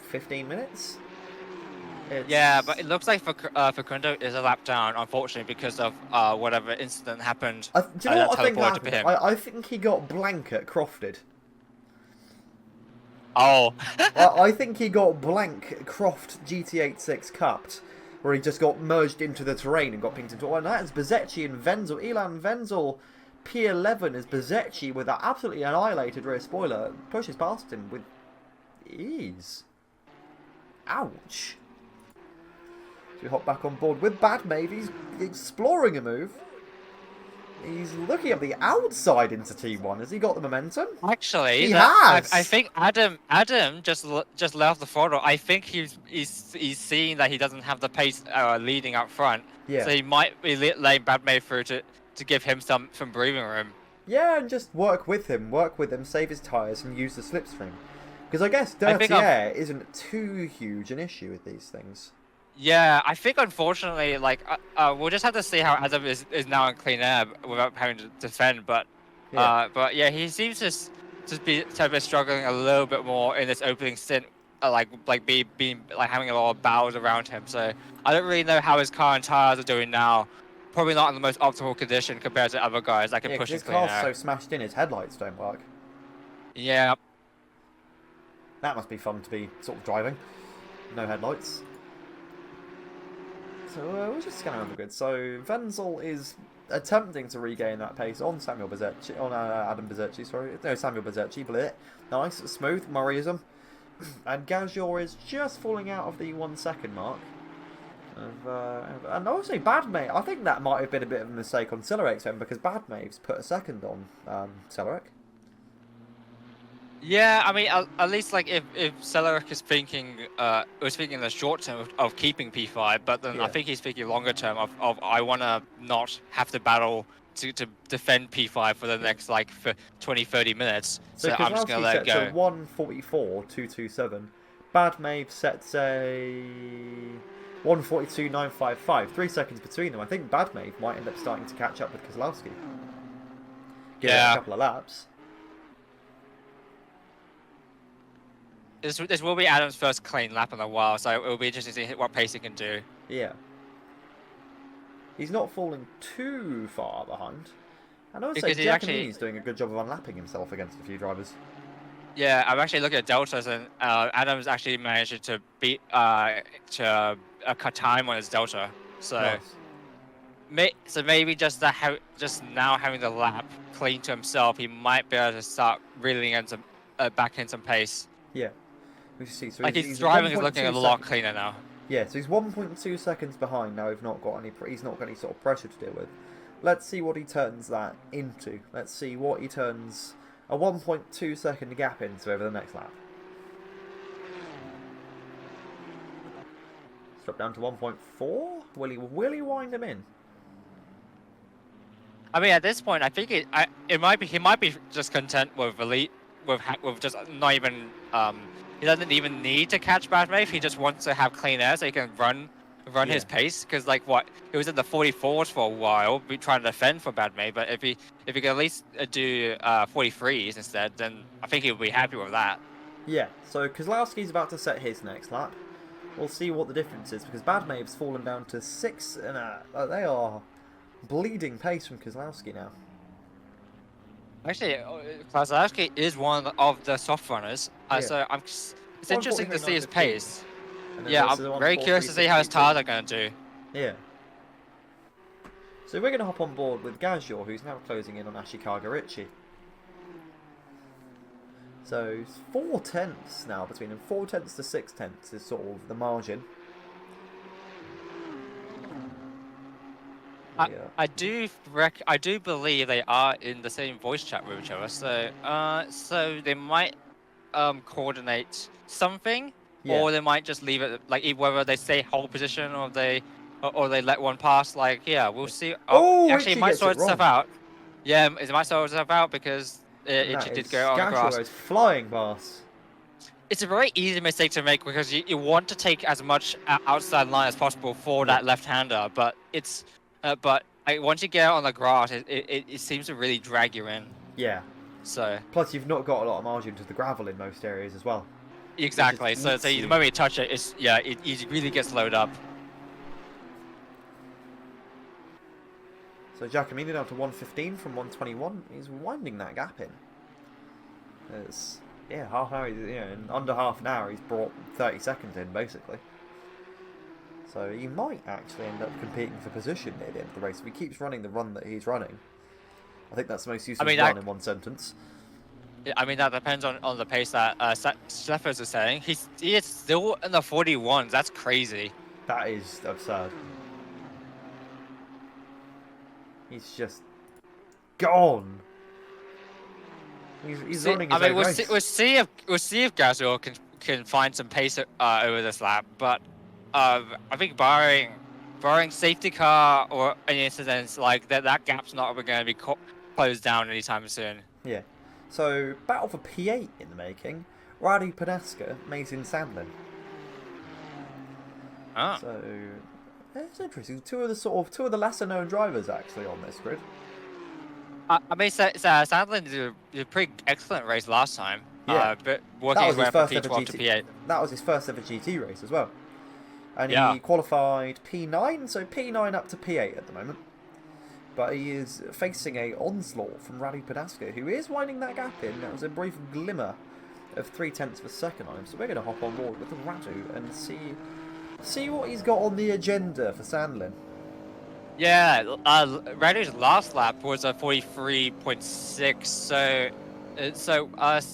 15 minutes. Yeah, but it looks like Facundo is a lap down, unfortunately, because of whatever incident happened. Do you know what I think teleported happened? I think he got blanket crofted. Oh. I think he got blank Croft GT86 cupped, where he just got merged into the terrain and got pinged into one. That is Bezzecchi and Wenzel. Ilan Wenzel, P11 is Bezzecchi with that absolutely annihilated rear spoiler. Pushes past him with ease. Ouch. So we hop back on board with Badmave. He's exploring a move. He's looking at the outside into T1. Has he got the momentum? Actually, he has. I think Adam just left the throttle. I think he's seeing that he doesn't have the pace leading up front. Yeah. So he might be letting Badmay through to give him some breathing room. Yeah, and just work with him, save his tyres, and use the slipstream. Because I guess dirty air isn't too huge an issue with these things. Yeah, I think unfortunately, like, we'll just have to see how Adam is now in clean air without having to defend. But yeah, he seems to be struggling a little bit more in this opening stint, being having a lot of bows around him. So I don't really know how his car and tires are doing now. Probably not in the most optimal condition compared to other guys that can push in clean air. His car's so smashed in, his headlights don't work. Yeah. That must be fun to be sort of driving. No headlights. So we're just going to have a good. So Wenzel is attempting to regain that pace on Samuel Bezzecchi, on Adam Bezzecchi, sorry. No, Samuel Bezzecchi, blit. Nice, smooth, Murrayism. And Gajor is just falling out of the 1 second mark. And obviously Badmave, I think that might have been a bit of a mistake on Silarek's end because Badmave's put a second on Silarek. Yeah, I mean, at least like if Celarek is thinking, was thinking in the short term of keeping P5, but then I think he's thinking longer term of I want to not have to battle to defend P5 for the next like for 20-30 minutes. So I'm just gonna let it go. 1:44.227. Badmave sets a 1:42.955. 3 seconds between them. I think Badmave might end up starting to catch up with Kozlowski. Give it a couple of laps. This will be Adam's first clean lap in a while, so it will be interesting to see what pace he can do. Yeah. He's not falling too far behind. And I would say Giacomini's doing a good job of unlapping himself against a few drivers. Yeah, I'm actually looking at deltas, and Adam's actually managed to beat cut time on his delta. So, so maybe just now having the lap clean to himself, he might be able to start reeling in some back in some pace. Yeah. We see. So like his driving is looking a lot cleaner now. Yeah, so he's 1.2 seconds behind now. He's not got any sort of pressure to deal with. Let's see what he turns that into. Let's see what he turns a 1.2 second gap into over the next lap. Let's drop down to 1.4. Will he wind him in? I mean, at this point, I think he might be just content with with just not even he doesn't even need to catch Badmave. He just wants to have clean air so he can run his pace. Because like he was in the 44s for a while, trying to defend for Badmave. But if he can at least do 43s instead, then I think he'll be happy with that. Yeah. So Kozlowski's about to set his next lap. We'll see what the difference is because Badmave's fallen down to 6, and they are bleeding pace from Kozlowski now. Actually, Kozlowski is one of the soft runners. Yeah. So it's interesting to see his 1:43.9:15. pace. And then Yeah, versus I'm very curious to see how his 1:43.62. tires are going to do. Yeah. So we're going to hop on board with Gazyor, who's now closing in on Ashikaga Richie. So 4 tenths now between them. 4 tenths to 6 tenths is sort of the margin. Yeah. I do believe they are in the same voice chat with each other. So they might coordinate something, Yeah. or they might just leave it like whether they stay hold position or they let one pass. Like yeah, we'll see. Oh, Actually, it Richie might gets sort it itself wrong. out. Yeah, it might sort itself out because it did go on the Gazyor grass. goes flying past. It's a very easy mistake to make because you want to take as much outside line as possible for that left-hander, but once you get out on the grass, it seems to really drag you in. Yeah. So Plus, you've not got a lot of margin to the gravel in most areas as well. exactly. So the moment you touch it, it really gets loaded up. So Giacomini down to 1:15 from 1:21. He's winding that gap in. It's half an hour. In under half an hour, he's brought 30 seconds in basically. So he might actually end up competing for position near the end of the race if he keeps running the run that he's running. I think that's the most useful run in one sentence. I mean that depends on the pace that Steffers is saying. He is still in the 41s. That's crazy. That is absurd. He's just gone. He's running his own race. We'll see if Gazyor can find some pace over this lap, but I think barring safety car or any incidents like that gap's not going to be closed down anytime soon. Yeah. So battle for P8 in the making. Radu Pedeska, Mason Sandlin. Ah. So it's interesting. Two of the lesser known drivers actually on this grid. I mean, Sandlin did a pretty excellent race last time. Yeah. But working his way from P12 to P8. That was his first ever GT race as well. And Yeah. he qualified P9, so P9 up to P8 at the moment. But he is facing a onslaught from Radu Pedeska, who is winding that gap in. That was a brief glimmer of 0.3 of a second on him. So we're going to hop on board with Radu and see what he's got on the agenda for Sandlin. Yeah, Radu's last lap was a 43.6, so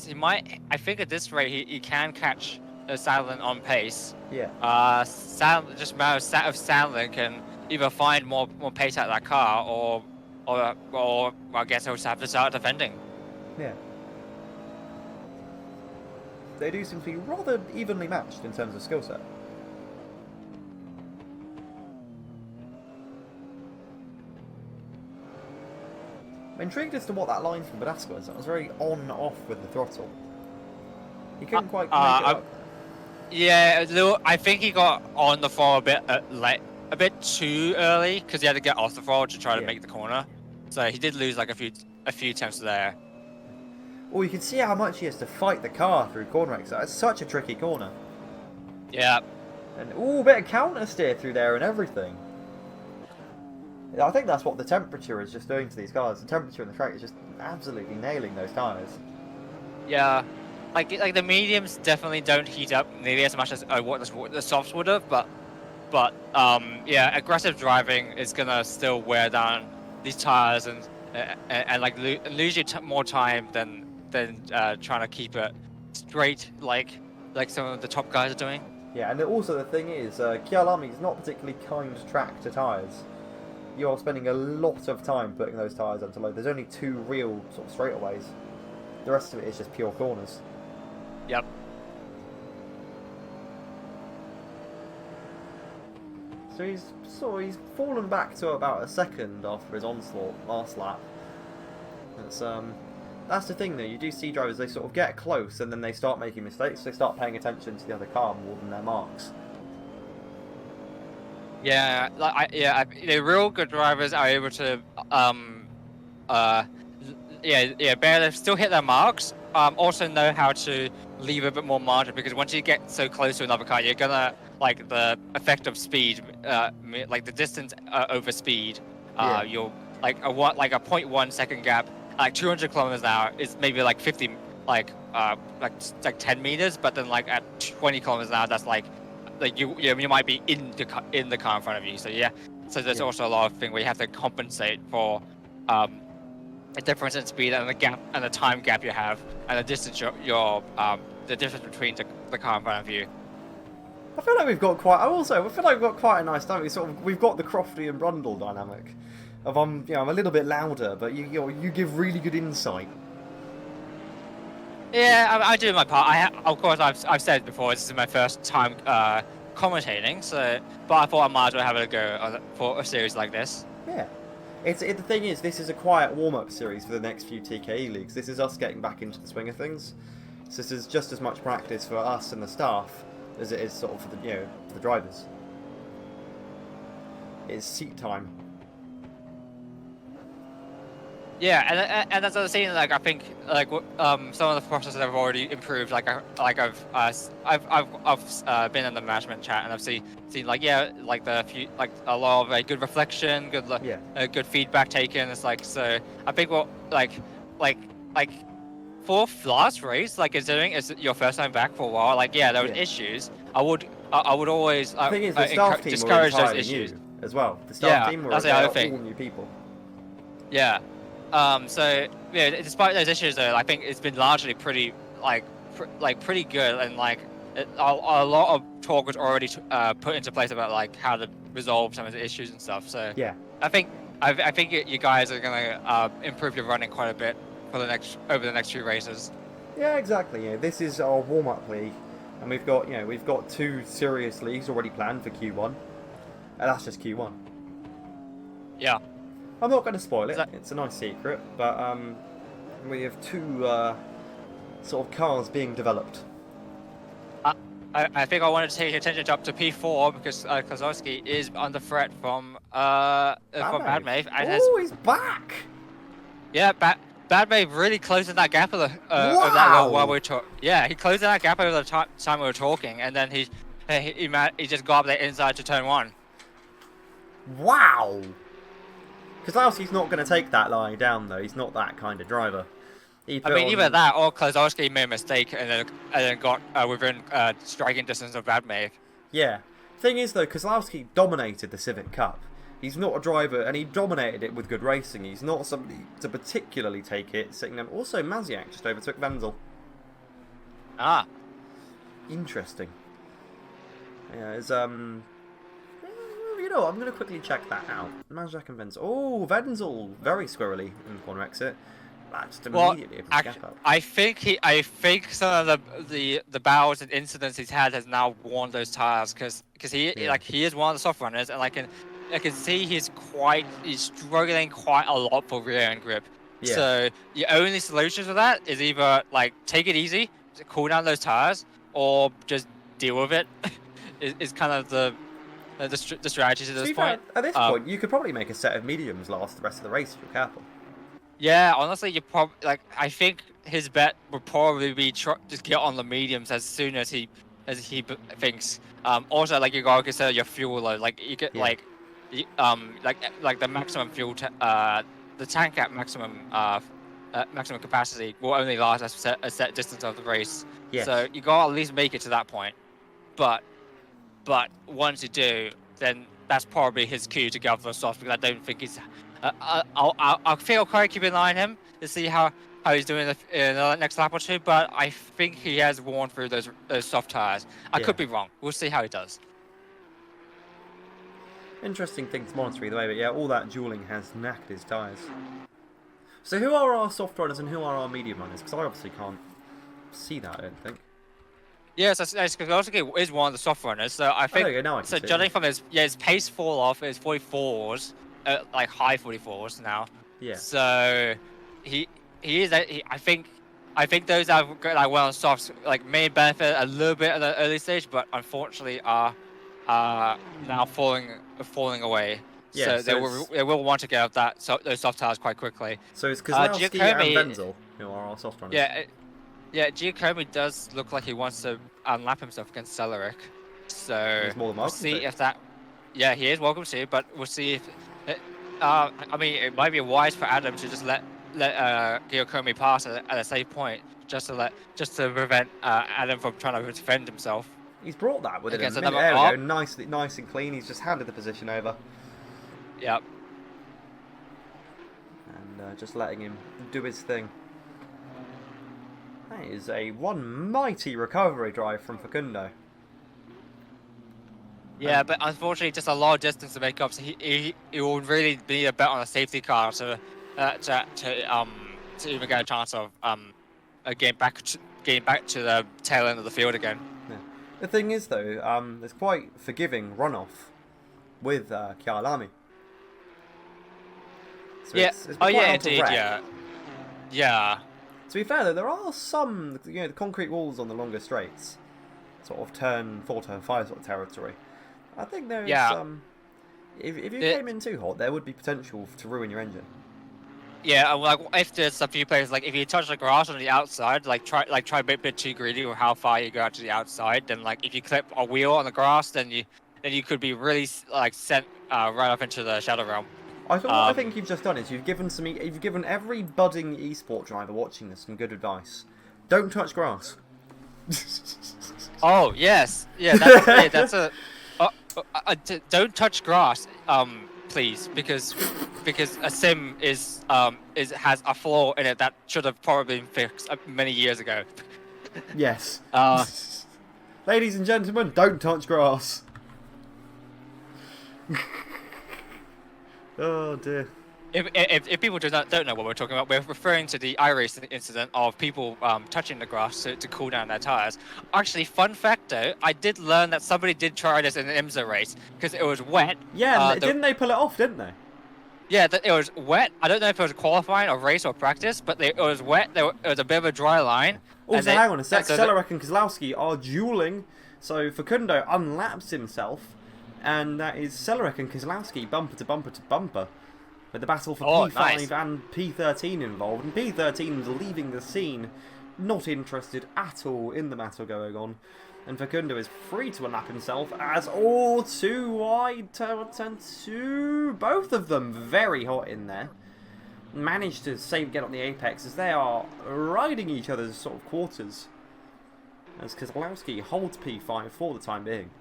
he might. I think at this rate he can catch Sandlin on pace. Yeah. Just a matter of Sandlin can either find more pace out of that car, or I guess he'll just have to start defending. Yeah. They do seem to be rather evenly matched in terms of skill set. I'm intrigued as to what that line from Pedeska was. That was very on-off with the throttle. He couldn't quite make it up. Yeah, I think he got on the throttle a bit too early because he had to get off the throttle to try to make the corner. So he did lose like a few attempts there. Well, you can see how much he has to fight the car through corner exit. It's such a tricky corner. Yeah. And a bit of counter steer through there and everything. I think that's what the temperature is just doing to these cars. The temperature in the track is just absolutely nailing those tyres. Yeah, like the mediums definitely don't heat up nearly as much as what the softs would have, but yeah, aggressive driving is gonna still wear down these tires and like lose you more time than trying to keep it straight like some of the top guys are doing. Yeah, and also the thing is, Kyalami is not particularly kind track to tyres. You're spending a lot of time putting those tyres onto load. There's only 2 real sort of straightaways. The rest of it is just pure corners. Yep. So he's fallen back to about a second after his onslaught last lap. That's the thing though. You do see drivers, they sort of get close and then they start making mistakes. They start paying attention to the other car more than their marks. Yeah, real good drivers are able to barely still hit their marks. Also know how to leave a bit more margin, because once you get so close to another car, you're gonna like the effect of speed, like the distance over speed. You'll like a 0.1 second gap like 200 kilometers an hour is maybe like 50, like 10 meters, but then like at 20 kilometers an hour, that's like you might be in the car in front of you. So yeah, so there's also a lot of things where you have to compensate for a difference in speed and the gap and the time gap you have and the distance the difference between the car in front of you. I feel like we've got quite. I feel like we've got quite a nice dynamic. We've got the Crofty and Brundle dynamic. Of I'm a little bit louder, but you give really good insight. Yeah, I do my part. Of course, I've said before, this is my first time commentating, so but I thought I might as well have a go for a series like this. Yeah. The thing is, this is a quiet warm-up series for the next few TKE leagues. This is us getting back into the swing of things. So this is just as much practice for us and the staff as it is sort of for the drivers. It's seat time. Yeah, and that's the thing. Like I think, like some of the processes have already improved. Like I've been in the management chat and I've seen like like a lot of good reflection, good feedback taken. It's like so. I think like for last race, like considering it's your first time back for a while, like there was issues. I would always the thing is, the staff team discourage were those issues new as well. The staff team were that's the other all thing. new people. Yeah. So despite those issues, though, I think it's been largely pretty pretty good, and a lot of talk was already put into place about like how to resolve some of the issues and stuff. So yeah, I think you guys are gonna improve your running quite a bit for over the next few races. Yeah, exactly. Yeah, this is our warm-up league, and we've got 2 serious leagues already planned for Q1, and that's just Q1. Yeah. I'm not going to spoil it. It's a nice secret, but we have 2 sort of cars being developed. I think I wanted to take attention up to P4 because Kozlowski is under threat from Badmave. Oh, he's back! Yeah, Badmave really closing that gap of that while we were talking. Yeah, he closed that gap over the time we were talking, and then he just got up there inside to turn 1. Wow! Kozlowski's not going to take that lying down, though. He's not that kind of driver. Either that or Kozlowski made a mistake and then got within striking distance of Badmave. Yeah. Thing is, though, Kozlowski dominated the Civic Cup. He's not a driver, and he dominated it with good racing. He's not somebody to particularly take it, sitting down. Also, Maziak just overtook Wenzel. Ah. Interesting. Yeah, it's, I'm going to quickly check that out. Maziak and Wenzel. Oh, Wenzel, very squirrely in the corner exit. Just immediately opens the gap up. I think some of the battles and incidents he's had has now worn those tires because he is one of the soft runners, and I can see he's struggling quite a lot for rear end grip. Yeah. So the only solution to that is either like take it easy, cool down those tires, or just deal with it. is kind of the strategy to this point. At this point, you could probably make a set of mediums last the rest of the race if you're careful. Yeah, honestly, you probably I think his bet would probably be just get on the mediums as soon as he thinks. Also, like you gotta consider your fuel load. Like you get like the maximum fuel, the tank at maximum capacity will only last a set distance of the race. Yes. So you gotta at least make it to that point. But once you do, then that's probably his cue to go for the soft, because I don't think he's. I think I'll quite keep an eye on him to see how he's doing in the next lap or 2. But I think he has worn through those soft tires. I could be wrong. We'll see how he does. Interesting thing to monitor either way, but yeah, all that dueling has knackered his tyres. So who are our soft runners and who are our medium runners? Because I obviously can't see that, I don't think. Yes, Kozlowski is one of the soft runners, so I think. So judging from his pace fall off is 44s, like high 44s now. Yeah. So he is. I think those that have got well on softs may benefit a little bit at the early stage, but unfortunately are now falling away. Yeah, so they will want to get off those soft tires quite quickly. So it's Kozlowski and Wenzel who are our soft runners. Yeah, Giacomi does look like he wants to unlap himself against Celeric. So we'll see if that. Yeah, he is welcome to, but we'll see if. I mean, it might be wise for Adam to just let Kyalami pass at a safe point, just to prevent Adam from trying to defend himself He's brought that with him. against There we another. go. Nice and clean. He's just handed the position over. Yep. And just letting him do his thing. That is one mighty recovery drive from Facundo. Yeah, but unfortunately, just a lot of distance to make up. So he will really need a bet on a safety car to even get a chance of getting back to the tail end of the field again. Yeah. The thing is, though, there's quite forgiving runoff with Kyalami. So Yeah. it's quite hard to indeed. wreck. Yeah. Yeah. To be fair, though, there are some, the concrete walls on the longer straights, sort of turn 4, turn 5 sort of territory. I think there is some. If you came in too hot, there would be potential to ruin your engine. Yeah, like if there's a few places, like if you touch the grass on the outside, try a bit too greedy with how far you go out to the outside. Then like if you clip a wheel on the grass, then you could be really sent right up into the shadow realm. What I think you've just done is you've given every budding esport driver watching this some good advice. Don't touch grass. Oh yes, yeah, that's a. Don't touch grass, please, because a sim has a flaw in it that should have probably been fixed many years ago. Yes. Ladies and gentlemen, don't touch grass. Oh dear. If people don't know what we're talking about, we're referring to the iRacing incident of people touching the grass to cool down their tires. Actually, fun fact though, I did learn that somebody did try this in an IMSA race because it was wet. Yeah, didn't they pull it off, didn't they? Yeah, it was wet. I don't know if it was qualifying or race or practice, but it was wet. It was a bit of a dry line. Also, hang on a sec. Celerek and Kozlowski are dueling, so Facundo unlaps himself, and that is Celerek and Kozlowski bumper to bumper to bumper. With the battle for P5 nice. and P13 involved, and P13 is leaving the scene, not interested at all in the battle going on, and Facundo is free to unlap himself as all too wide turn 2, both of them very hot in there, managed to get on the apex as they are riding each other's sort of quarters, as Kozlowski holds P5 for the time being.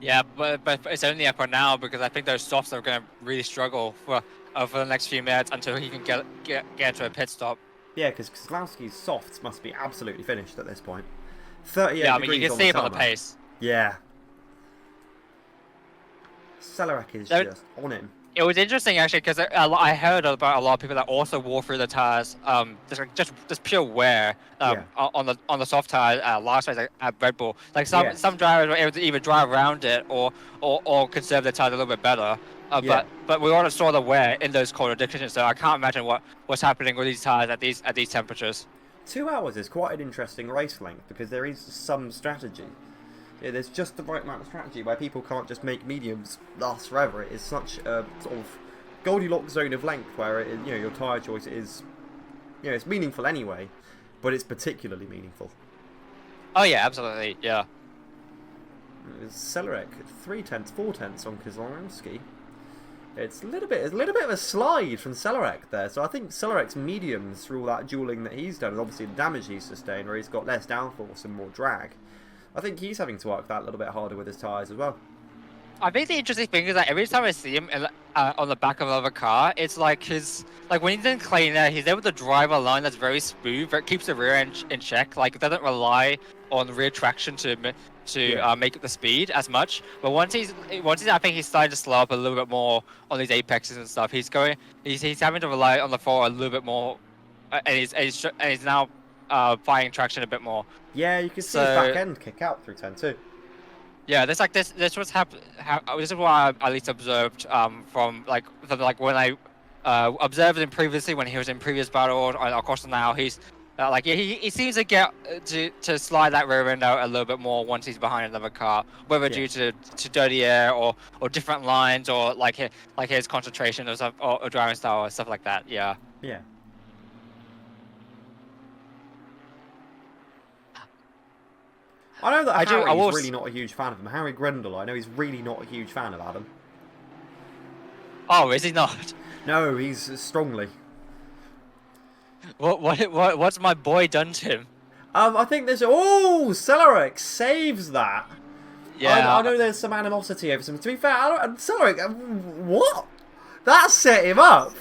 Yeah, but it's only up for now because I think those softs are going to really struggle for the next few minutes until he can get to a pit stop. Yeah, because Kozlowski's softs must be absolutely finished at this point. 38 yeah, I mean, degrees you can see him on the pace. Yeah. Celerek is just on him. It was interesting actually because I heard about a lot of people that also wore through the tires, just pure wear on the soft tires last race at Red Bull. Like some drivers were able to either drive around it or conserve their tires a little bit better. But we already saw the wear in those colder conditions, so I can't imagine what's happening with these tires at these temperatures. 2 hours is quite an interesting race length because there is some strategy. Yeah, there's just the right amount of strategy where people can't just make mediums last forever. It is such a sort of Goldilocks zone of length where your tyre choice is, it's meaningful anyway, but it's particularly meaningful. Oh yeah, absolutely, yeah. Celerek 3/10, 4/10 on Kozlowski. It's a little bit of a slide from Celerek there. So I think Celerek's mediums through all that dueling that he's done, and obviously the damage he's sustained, where he's got less downforce and more drag. I think he's having to work that a little bit harder with his tyres as well. I think the interesting thing is that every time I see him on the back of another car, it's like when he's in clean air, he's able to drive a line that's very smooth, but keeps the rear end in check. Like it doesn't rely on rear traction to make up the speed as much. But once he's I think he's starting to slow up a little bit more on these apexes and stuff. He's having to rely on the floor a little bit more, and he's now finding traction a bit more. Yeah, you can see his back end kick out through turn 2. Yeah, this was happened. This is what I at least observed from when I observed him previously when he was in previous battles. Of course, now he's he seems to get to slide that rear end out a little bit more once he's behind another car, whether due to dirty air or different lines or like his concentration or stuff or driving style or stuff like that. Yeah. Yeah. I know that Harry's really not a huge fan of him. Harry Grendel, I know he's really not a huge fan of Adam. Oh, is he not? No, he's strongly. What's my boy done to him? I think there's... Oh, Celeric saves that. Yeah. I know there's some animosity over some. To be fair, Celeric, what? That set him up.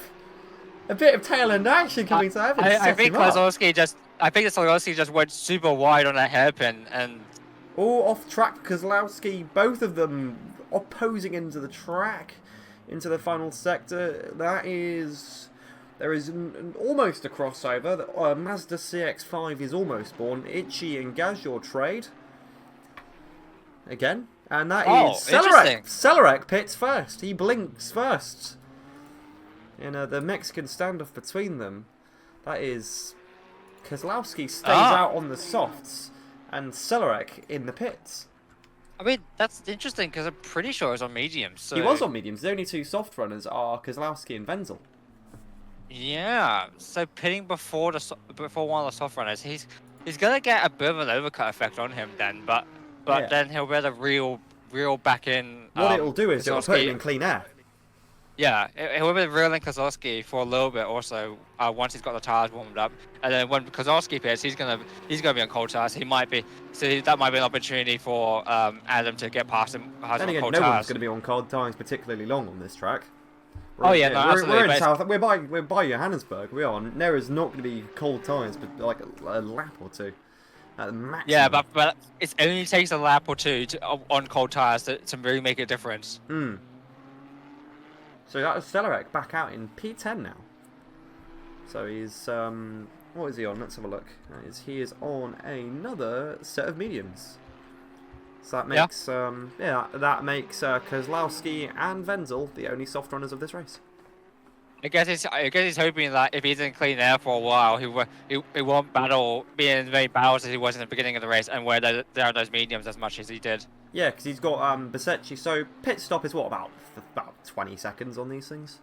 A bit of tail end action coming to heaven. I think Kozlowski just went super wide on that hairpin and. All off track, Kozlowski, both of them opposing into the track, into the final sector. There is almost a crossover. The Mazda CX-5 is almost born. Itchy and Gazyor trade. Again. And that is Celeric. Celeric pits first. He blinks first. In the Mexican standoff between them. That is... Kozlowski stays out on the softs. And Celeric in the pits. I mean, that's interesting because I'm pretty sure it was on mediums. So... He was on mediums. The only two soft runners are Kozlowski and Wenzel. Yeah, so pitting before one of the soft runners, he's gonna get a bit of an overcut effect on him then, but then he'll be able to reel back in. What it'll do is it'll put him in clean air. Yeah, he'll be reeling Kozlowski for a little bit also once he's got the tires warmed up, and then when Kozlowski pits, he's gonna be on cold tires. That might be an opportunity for Adam to get past him. Then again, no one's gonna be on cold tires particularly long on this track. Oh yeah, no, absolutely. We're in South. We're by Johannesburg. We are. There is not going to be cold tyres, but like a lap or two at the maximum. Yeah, but it only takes a lap or two on cold tyres to really make a difference. Hmm. So that is Celeric back out in P10 now. So he's what is he on? Let's have a look. He is on another set of mediums. So that makes that makes Kozlowski and Wenzel the only soft runners of this race. I guess he's hoping that if he's in clean air for a while, he won't be in as many battles as he was in the beginning of the race, and where there are those mediums as much as he did. Yeah, because he's got Besecchi. So pit stop is what, about 20 seconds on these things.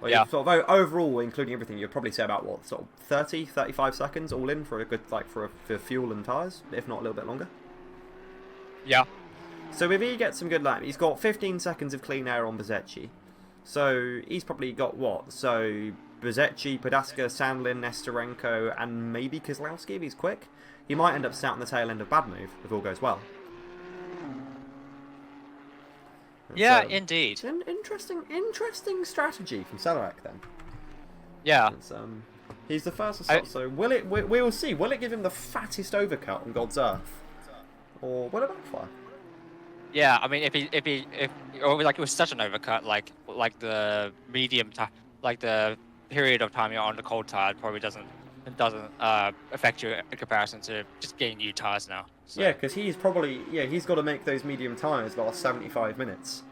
Well, yeah. Sort of overall, including everything, you'd probably say about what, sort of 30, 35 seconds all in for a good for fuel and tyres, if not a little bit longer. Yeah. So if he gets some good lap, he's got 15 seconds of clean air on Besecchi. So he's probably got what? So Besecchi, Podaska, Sandlin, Nesterenko, and maybe Kozlowski if he's quick. He might end up sat on the tail end of Bad Move if all goes well. Yeah, indeed. An interesting strategy from Celeric then. Yeah. He's the first to stop, so we will see. Will it give him the fattest overcut on God's Earth? Or will it backfire? Yeah, I mean, if it was such an overcut, like the like the period of time you're on the cold tire probably doesn't affect you in comparison to just getting new tires now. So. Yeah, because he's got to make those medium tires last 75 minutes.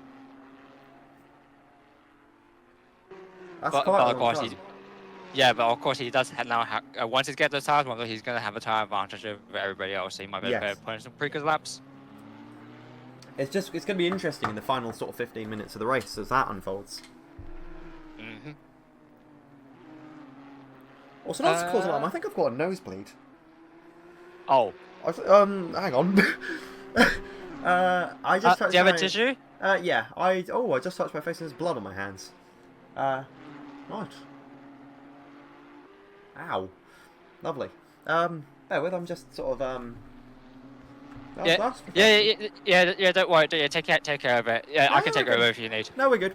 That's quite a long time. But of course he does now. Once he gets those tires, he's going to have a tire advantage over everybody else. So he might be able to put in some pretty good laps. It's going to be interesting in the final sort of 15 minutes of the race as that unfolds. Mhm. Also, not to cause alarm, I think I've got a nosebleed. Oh. Hang on. I just touched do you have a tissue? Yeah. I just touched my face and there's blood on my hands. Right. Ow. Lovely. Bear with, I'm just sort of Yeah, don't worry. Take care of it. Yeah, I can take over if you need. No, we're good.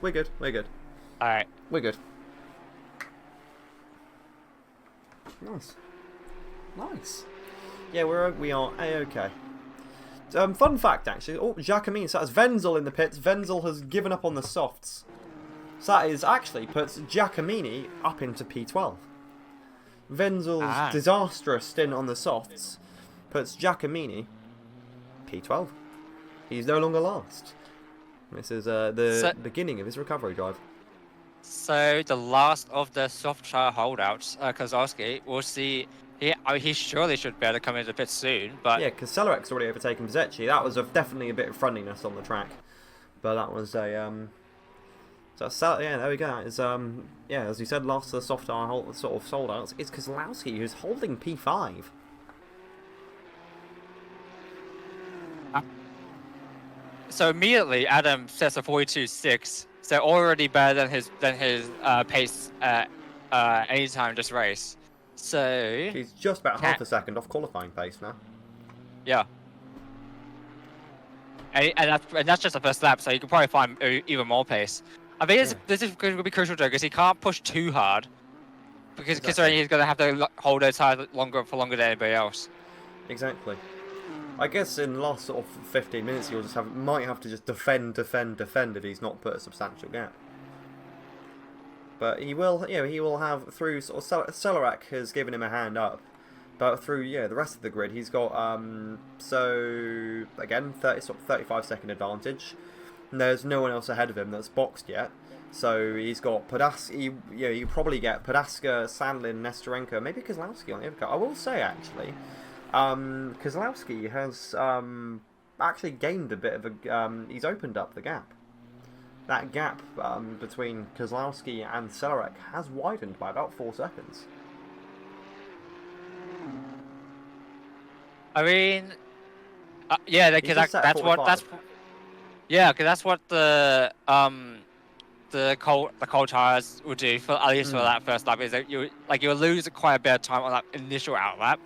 All right. We're good. Nice. Yeah, we are a-okay. Fun fact, actually. Oh, Giacomini. So that's Wenzel in the pits. Wenzel has given up on the softs. So that actually puts Giacomini up into P12. Wenzel's disastrous stint on the softs puts Giacomini P12. He's no longer last. This is the beginning of his recovery drive. So the last of the soft tire holdouts, Kozlowski, we'll see. He surely should be able to come into the pit soon, but yeah, because Celeric's already overtaken Besecchi. That was definitely a bit of frontiness on the track, but that was a So there we go. It's as you said, last of the soft tire sort of sold outs. It's Kozlowski who's holding P5. So immediately, Adam sets a 42.6. So already better than his pace any time this race. So He's just about half a second off qualifying pace now. yeah. And that's just the first lap, so you can probably find even more pace. I think this is going to be crucial though, because he can't push too hard, because considering he's going to have to hold those tires for longer than anybody else. Exactly. I guess in the last sort of 15 minutes, he'll just might have to just defend if he's not put a substantial gap. But he will, he will have through sort of Celorak has given him a hand up. But through the rest of the grid, he's got so again 35-second advantage. And there's no one else ahead of him that's boxed yet. So he's got Podaska. You probably get Podaska, Sandlin, Nestorenko, maybe Kozlowski on the overcut. I will say actually, Kozlowski has actually gained a bit of a. He's opened up the gap. That gap between Kozlowski and Celorak has widened by about 4 seconds. I mean, yeah, because that's what the cold tires will do for at least for that first lap. Is that you'll lose quite a bit of time on that initial outlap,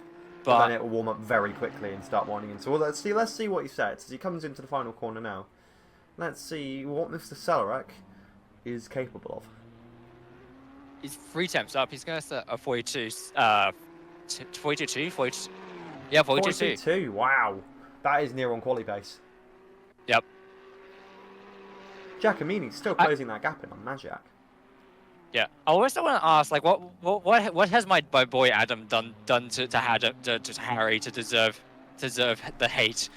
but then it will warm up very quickly and start winding in. So let's see what he says as he comes into the final corner now. Let's see what Mr. Celorak is capable of. He's 3 temps up. He's going to set a 42, 42, 42. Yeah, 42. Wow, that is near on quali pace. Yep. Giacomini's still closing that gap in on Magic. Yeah, I also want to ask, like, what has my boy Adam done to Harry to deserve the hate,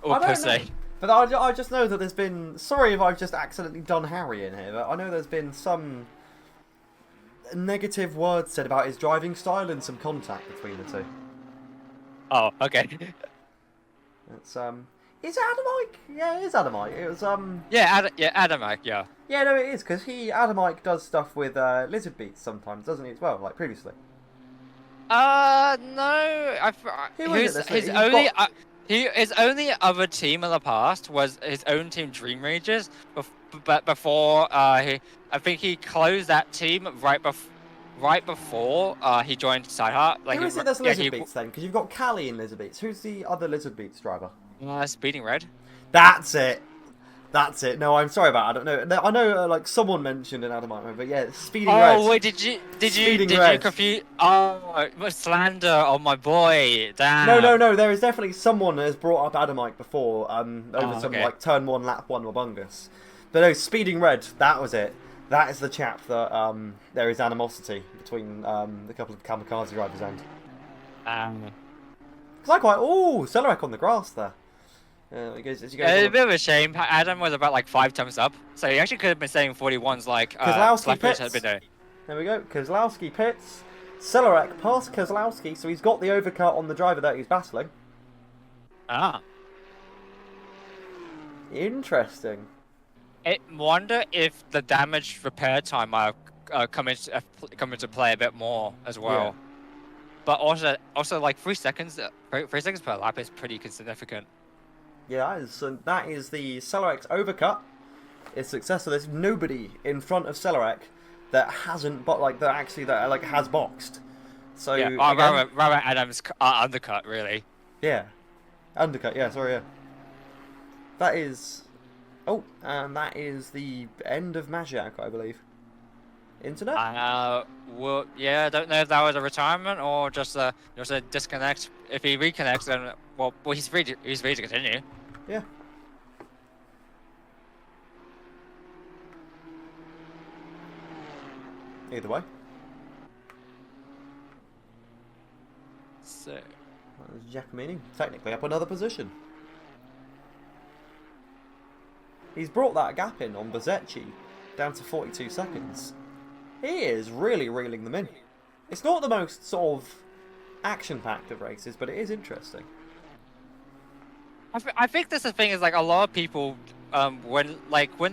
or per se? But I just know that there's been. Sorry if I've just accidentally done Harry in here, but I know there's been some negative words said about his driving style and some contact between the two. Oh, okay. It's is it Adamike? Yeah, it is Adamike. It was Adamike, yeah. Yeah, no, it is because Adamike does stuff with Lizard Beats sometimes, doesn't he as well? Like previously. No, his only other team in the past was his own team, Dream Ragers. But before I think he closed that team right before he joined Sideheart. Who is it that's Lizard Beats then? Because you've got Callie in Lizard Beats. Who's the other Lizard Beats driver? Speeding Red. That's it. No, I'm sorry about it. I don't know. I know, like someone mentioned an Adamite, but yeah, Speeding Red. Oh wait, did you confuse? Oh, slander on my boy. Damn. No. There is definitely someone that has brought up Adamite before. Over some like turn 1, lap 1 Wabungus. But no, Speeding Red. That was it. That is the chap that there is animosity between a couple of Kamikaze drivers and. Because I quite Celorak on the grass there. It's a bit of a shame. Adam was about like 5 times up, so he actually could have been saying 41s like Kozlowski pits. Had been doing. There we go. Kozlowski pits. Celorak past Kozlowski, so he's got the overcut on the driver that he's battling. Ah. Interesting. I wonder if the damage repair time might come into play a bit more as well. Yeah. But also like 3 seconds per lap is pretty significant. Yeah, that is the Celorak's overcut. It's successful. There's nobody in front of Celorak that hasn't, has boxed. So yeah, Robert Adams undercut really. Yeah, undercut. Yeah, sorry. Yeah. That is. Oh, and that is the end of Magic, I believe. Internet. Well, yeah, I don't know if that was a retirement or just a disconnect. If he reconnects, then well, he's free to continue. Yeah. Either way. So. That was Giacomini, technically up another position. He's brought that gap in on Bozecchi down to 42 seconds. He is really reeling them in. It's not the most sort of action-packed of races, but it is interesting. I think that's the thing is like a lot of people when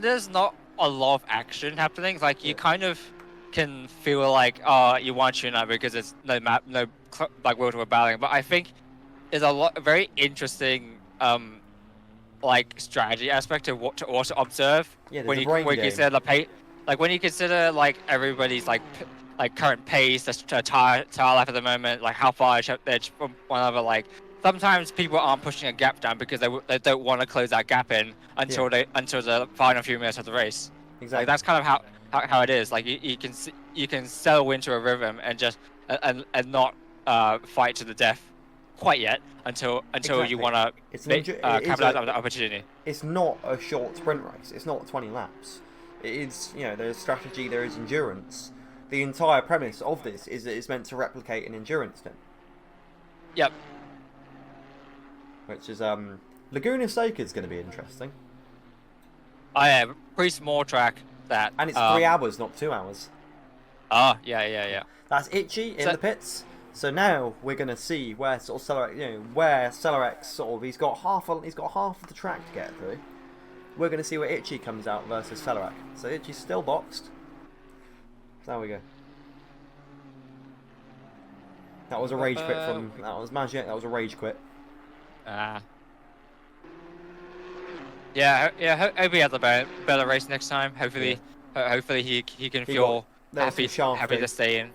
there's not a lot of action happening, like you kind of can feel like you want to tune out because there's no world battling. But I think there's a very interesting like strategy aspect to also observe yeah, when you consider like everybody's like like current pace, the tire life at the moment, like how far they're from one another. Like sometimes people aren't pushing a gap down because they don't want to close that gap in until until the final few minutes of the race. Exactly. Like that's kind of how it is. Like you can settle into a rhythm and just and not fight to the death quite yet until you want to capitalize on the opportunity. It's not a short sprint race. It's not 20 laps. It is, you know, there's strategy, there is endurance. The entire premise of this is that it's meant to replicate an endurance sim. Yep. Which is Laguna Seca is going to be interesting. I am pretty small track that. And it's 3 hours, not 2 hours. Oh, yeah. That's Itchy in the pits. So now we're going to see where sort of Cellarex, you know, where Cellarex sort of he's got half of the track to get through. We're going to see where Itchy comes out versus Cellarex. So Itchy's still boxed. There we go. That was a rage quit from that was Magic. That was a rage quit. Yeah. Hope he has a better race next time. Hopefully, hopefully he can feel happy to stay in.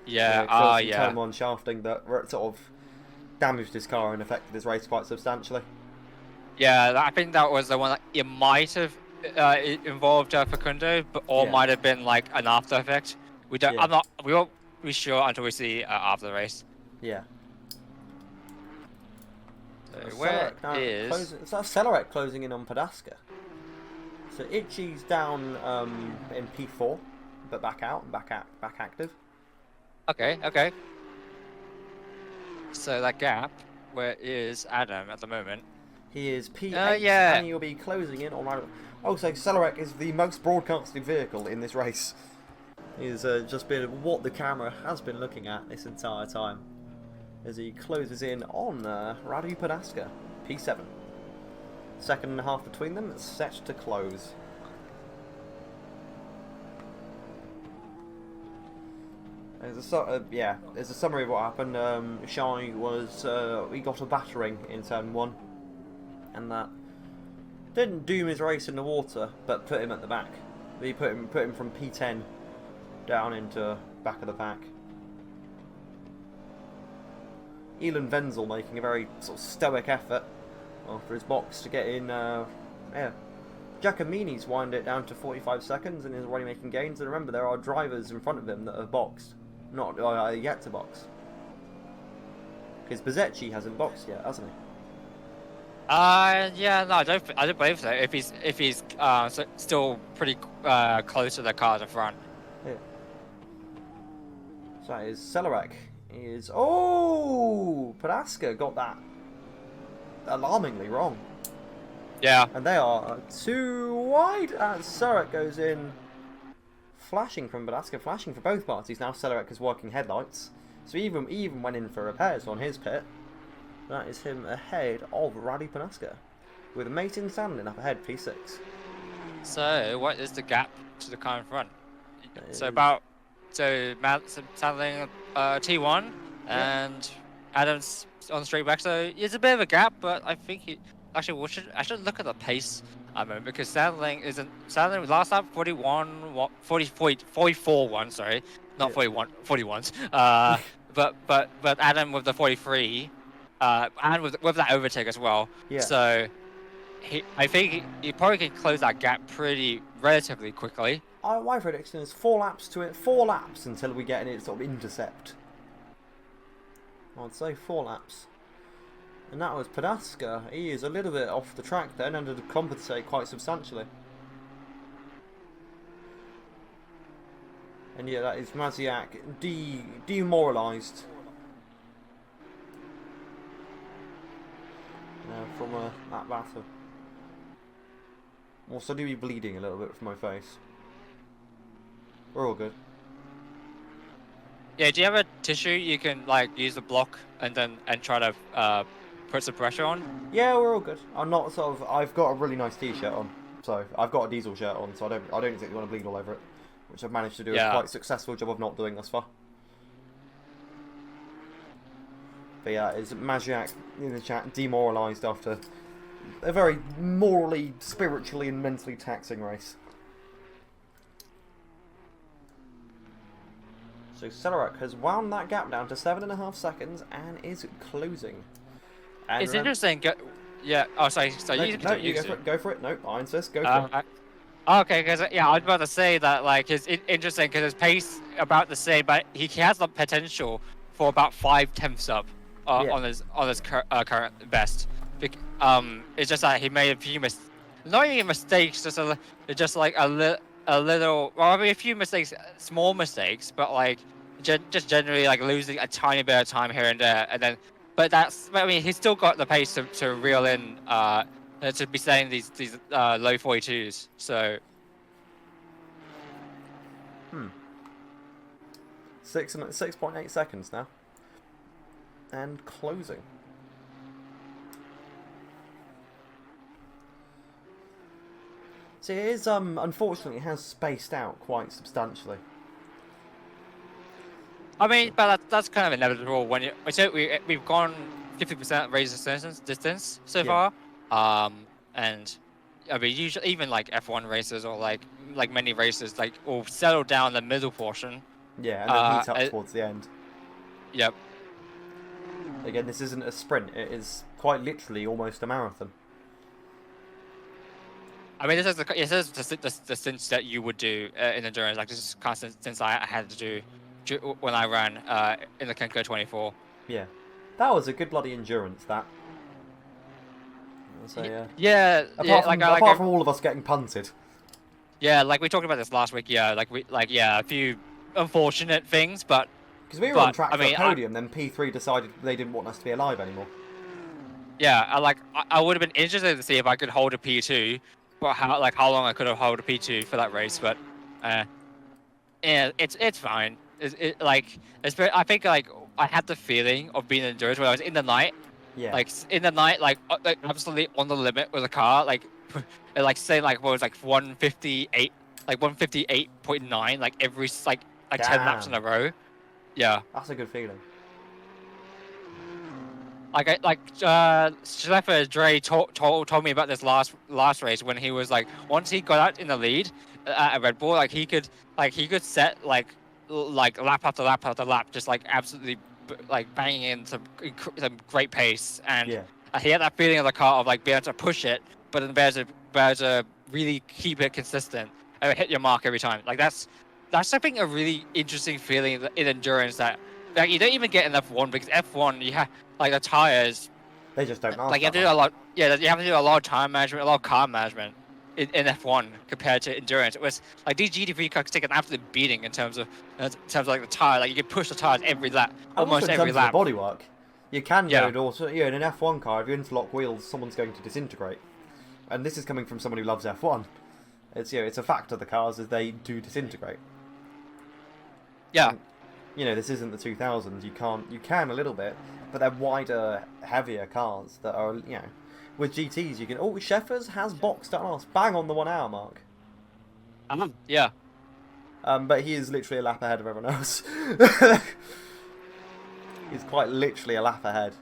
Yeah. Turn one shafting that sort of damaged his car and affected his race quite substantially. Yeah, I think that was the one that it might have involved Facundo, or might have been like an after effect. We don't. Yeah. We won't be sure until we see after the race. Yeah. So where is Cellarex closing in on Podasca? So Itchy's down in P4, but back active. Okay. So that gap, where is Adam at the moment? He is P8, and he'll be closing in on. Also, Cellarex is the most broadcasted vehicle in this race. He's just been what the camera has been looking at this entire time, as he closes in on Radu Podasca, P7. Second and a half between them, set to close. There's a summary of what happened. Shai was he got a battering in turn 1, and that didn't doom his race in the water, but put him at the back. He put him from P10 down into back of the pack. Elon Wenzel making a very sort of stoic effort after his box to get in. Giacomini's wind it down to 45 seconds and is already making gains. And remember, there are drivers in front of him that have boxed, not yet to box. Because Bezzecchi hasn't boxed yet, hasn't he? Yeah, no, I don't believe so. If he's still pretty close to the car at the front. Yeah. So that is Cellarex. Podasca got that alarmingly wrong. Yeah. And they are too wide. Cellarex goes in, flashing from Podasca, flashing for both parties. Now Cellarex is working headlights, so even went in for repairs on his pit. That is him ahead of Radu Podasca, with Mason standing up ahead, P6. So what is the gap to the car in front? Sandling T1 and Adams on the straight back. So it's a bit of a gap, but I think I should look at the pace because Sandling last lap 44 sorry, not 41, 41s. But Adam with the 43, and with that overtake as well. Yeah. So I think he probably can close that gap relatively quickly. My prediction is 4 laps to it. 4 laps until we get an sort of intercept. I'd say 4 laps. And that was Podasca. He is a little bit off the track then and had to compensate quite substantially. And yeah, that is Maziak demoralised. From that battle. Also, do be bleeding a little bit from my face. We're all good. Yeah, do you have a tissue you can use the block and try to put some pressure on? Yeah, we're all good. I'm not I've got a really nice t-shirt on, so I've got a diesel shirt on, so I don't exactly want to bleed all over it, which I've managed to do a quite successful job of not doing thus far. But yeah, is Maziak in the chat demoralised after a very morally, spiritually, and mentally taxing race? So Celerec has wound that gap down to 7.5 seconds and is closing. And It's interesting. Yeah. Oh, sorry. Sorry. you go for it. Go for it. No, I insist. Go for it. Okay, because yeah, I was about to say that like it's interesting because his pace about the same, but he has the potential for about 5/10ths up Yeah. on his current best. It's just that he made a few not even mistakes, just like a little, well, I mean, a few mistakes, small mistakes, but like just generally like losing a tiny bit of time here and there, and then, but I mean, he's still got the pace to reel in to be setting these low 42s. So 6.8 seconds now, and closing. See, it is unfortunately it has spaced out quite substantially. I mean, but that's kind of inevitable when we've gone 50% race distance so Yeah. far, and I mean usually even like F1 races or like many races like will settle down the middle portion. Yeah, and then heat up towards the end. Yep. Again, this isn't a sprint; it is quite literally almost a marathon. I mean, this is the stints that you would do in endurance. Like this is kind of since I had to do when I ran in the Kenko 24. Yeah, that was a good bloody endurance. That. So yeah. Yeah. Apart from all of us getting punted. Yeah, like we talked about this last week. Yeah, a few unfortunate things, but because we were on track for a podium, then P3 decided they didn't want us to be alive anymore. Yeah, I would have been interested to see if I could hold a P2, but how long I could have held a P2 for that race, but yeah, it's fine. I think like I had the feeling of being endurance when I was in the night. Yeah. Like in the night, like absolutely on the limit with the car, like saying like what was like 158, like 158.9, like every like 10 laps in a row. Yeah. That's a good feeling. Schlepper Dre told me about this last race when he was like once he got out in the lead at Red Bull, like he could set like lap after lap after lap, just like absolutely like banging in some great pace, and he had that feeling of the car of like being able to push it, but then be able to really keep it consistent and hit your mark every time. Like that's I think a really interesting feeling in endurance that like you don't even get in F1 because F1 you have like the tires. They just don't last. Like you have to do a lot. Yeah, you have to do a lot of time management, a lot of car management in F1 compared to endurance. It was like these GT3 cars take an absolute beating in terms of like the tire. Like you can push the tires every lap, almost every lap. The bodywork, you can go also. Yeah, in an F1 car, if you interlock wheels, someone's going to disintegrate. And this is coming from someone who loves F1. It's it's a fact of the cars is they do disintegrate. Yeah. And, this isn't the 2000s. You can a little bit, but they're wider, heavier cars that are, with GTs you can. Oh, Sheffers has boxed at last, bang on the 1 hour mark. Yeah. But he is literally a lap ahead of everyone else. He's quite literally a lap ahead.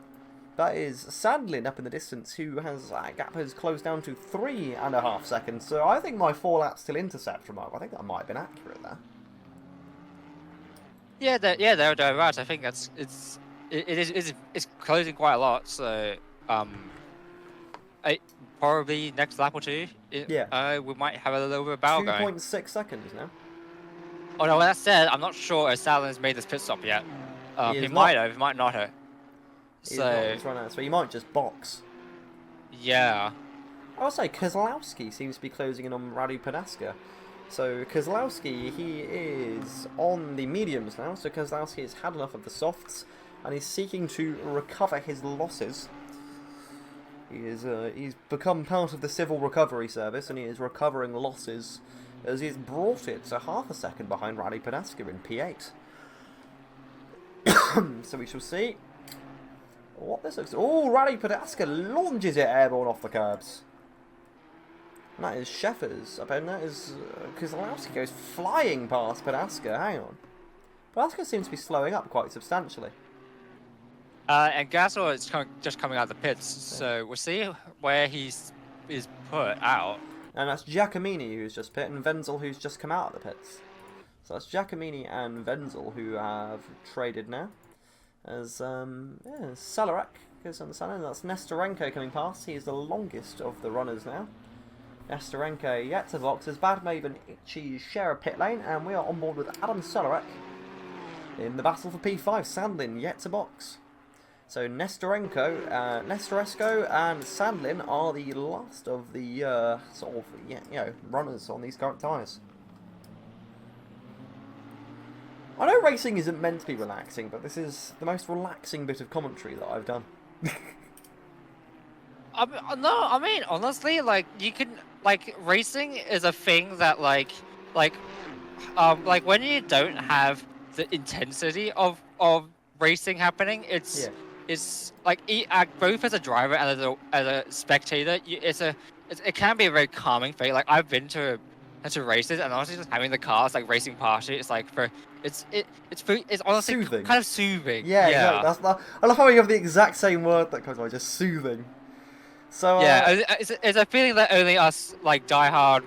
That is Sandlin up in the distance, who has gap has closed down to 3.5 seconds. So I think my 4 laps till intercept remark. I think that might have been accurate there. Yeah, they're right. I think it's closing quite a lot. So probably next lap or two. We might have a little bit of battle going. 2.6 seconds now. Oh no, with that said, I'm not sure if Salin's made this pit stop yet. He might have, he might not have. He's run out, so he might just box. Yeah. I would say Kozlowski seems to be closing in on Radu Panaska. So Kozlowski, he is on the mediums now, so Kozlowski has had enough of the softs, and he's seeking to recover his losses. He's become part of the Civil Recovery Service, and he is recovering losses as he's brought it to half a second behind Radu Panaska in P8. So we shall see what this looks. Oh, Radu Panaska launches it airborne off the curbs. And that is Sheffers. And that is Kozlowski goes flying past Panaska. Hang on. Panaska seems to be slowing up quite substantially. And Gasol is just coming out of the pits, so we'll see where is put out. And that's Giacomini who's just pit, and Wenzel who's just come out of the pits. So that's Giacomini and Wenzel who have traded now. As Salarak goes on the Salon. That's Nestorenko coming past. He is the longest of the runners now. Nestorenko yet to box as Badmaven and Itchy share a pit lane, and we are on board with Adam Salarak in the battle for P5. Sandlin yet to box. So Nestorenko, Nestoresco and Sandlin are the last of the runners on these current tyres. I know racing isn't meant to be relaxing, but this is the most relaxing bit of commentary that I've done. No, I mean, honestly, like, you can, like, racing is a thing that, like when you don't have the intensity of racing happening, it's like, both as a driver and as a spectator, it can be a very calming thing. Like, I've been to races, and honestly, just having the cars, like, racing past it, it's like, it's honestly soothing. kind of soothing. Yeah. Exactly. I love how you have the exact same word that comes by, just soothing. So it's a feeling that only us, like, diehard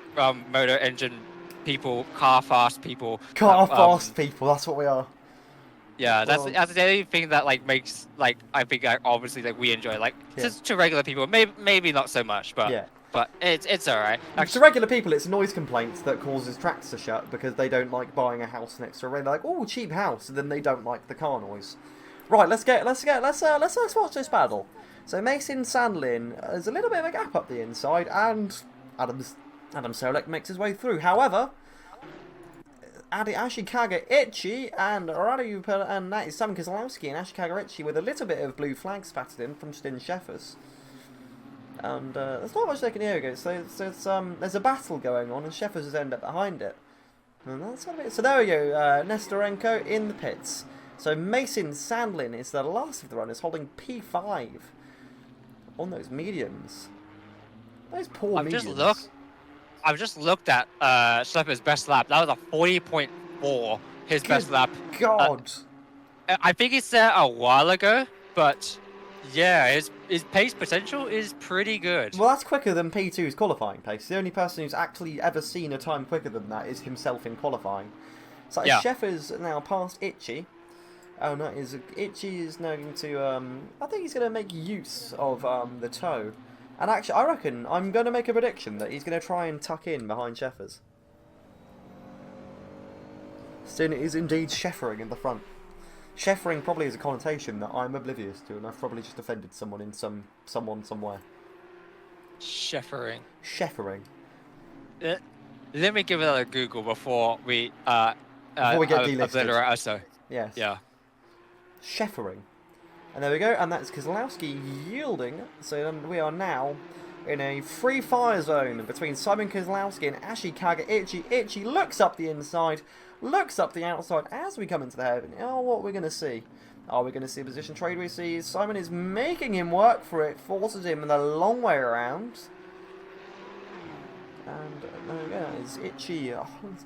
motor engine people, car fast people. People, that's what we are. Yeah, that's the only thing that, like, makes, like, I think, like, obviously, like, we enjoy, like, just to regular people, maybe not so much, but but it's alright. To regular people, it's noise complaints that causes tracks to shut because they don't like buying a house next to a rain. They're like, oh, cheap house, and then they don't like the car noise. Right, let's watch this battle. So Mason Sandlin, there's a little bit of a gap up the inside, and Adam Solek makes his way through. However, Ashikaga Itchy and Radu and that is Sam Kozlowski and Ashikaga Itchy with a little bit of blue flag spattered in from Stin Sheffers. And there's not much they can hear against. There's a battle going on, and Sheffers has ended up behind it. And that's gonna be it. So there we go, Nestorenko in the pits. So Mason Sandlin is the last of the runners, holding P5 on those mediums. Those poor mediums. I've just looked at Schlepper's best lap. That was a 40.4. His best lap. God. I think he said a while ago, but yeah, his pace potential is pretty good. Well, that's quicker than P2's qualifying pace. The only person who's actually ever seen a time quicker than that is himself in qualifying. So Sheffers now past Itchy. Oh no, Itchy is now going to, I think he's going to make use of the toe. And actually, I reckon, I'm going to make a prediction that he's going to try and tuck in behind Sheffers. Stin is indeed Sheffering in the front. Sheffering probably is a connotation that I'm oblivious to, and I've probably just offended someone in someone somewhere. Sheffering. Sheffering. Let me give it a Google before we get delisted. obliterate us. Yes. Yeah. Sheffering. And there we go, and that's Kozlowski yielding. So we are now in a free fire zone between Simon Kozlowski and Ashikaga Itchy. Itchy looks up the inside, looks up the outside as we come into the hairpin. Oh, what are we going to see? Are we going to see a position trade? We see Simon is making him work for it, forces him in the long way around. And there we go, it's Itchy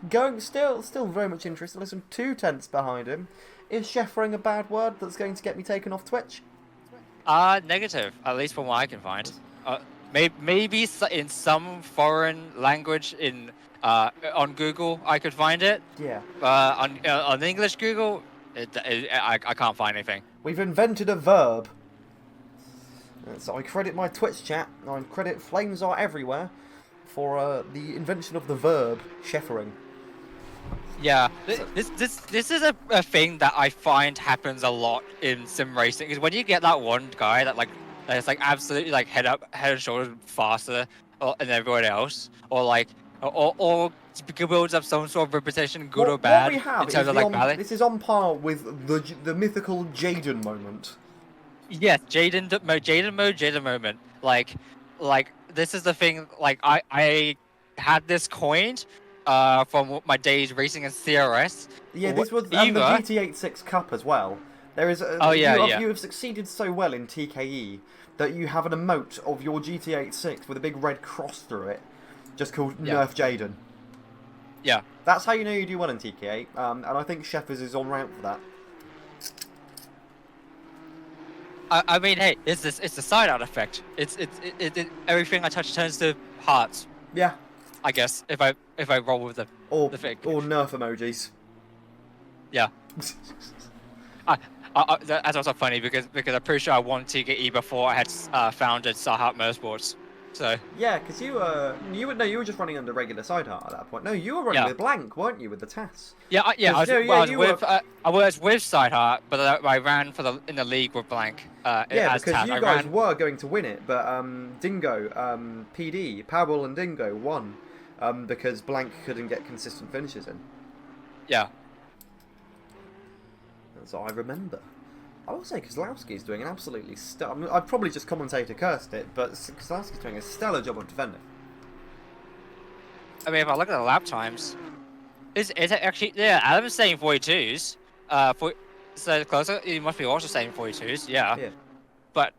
going still very much interested. Listen, 2 tenths behind him. Is Sheffering a bad word that's going to get me taken off Twitch? Negative, at least from what I can find. Maybe in some foreign language on Google I could find it. Yeah. On English Google, I can't find anything. We've invented a verb. So I credit my Twitch chat, I credit Flames Are Everywhere for the invention of the verb Sheffering. Yeah, this is a thing that I find happens a lot in sim racing. Because when you get that one guy that's like absolutely like head and shoulders faster than everyone else, or builds up some sort of reputation, good or bad, what we have in terms of like balance. This is on par with the mythical Jaden moment. Yes, Jaden moment. Like this is the thing. Like I had this coined. From my days racing in CRS. Yeah, this was and the GT86 Cup as well. There is you have succeeded so well in TKE that you have an emote of your GT86 with a big red cross through it, just called Nerf Jaden. Yeah. That's how you know you do well in TKE, and I think Sheffers is on route for that. I mean, hey, it's the side-out effect. It's everything I touch turns to hearts. Yeah. I guess if I roll with the thing. Or Nerf emojis. Yeah. That's also funny because I'm pretty sure I won TKE before I had founded Starhawk Motorsports. So Yeah, because you were just running under regular Sideheart at that point. No, you were running Yeah. with Blank, weren't you, with the TAS? yeah, I was, no, well, I was you with were- I was with Sideheart, but I ran in the league with Blank. Yeah, as because Taz. you I guys ran, were going to win it, but Dingo, PD, Powerball and Dingo won because Blank couldn't get consistent finishes in. Yeah. That's what I remember. I will say Kozlowski's doing an absolutely I mean, I'd probably just commentator cursed it, but Kozlowski's doing a stellar job of defending. I mean, if I look at the lap times, is it actually? Yeah, Adam's saying 42s. So closer, he must be also saying 42s. Yeah. Yeah. But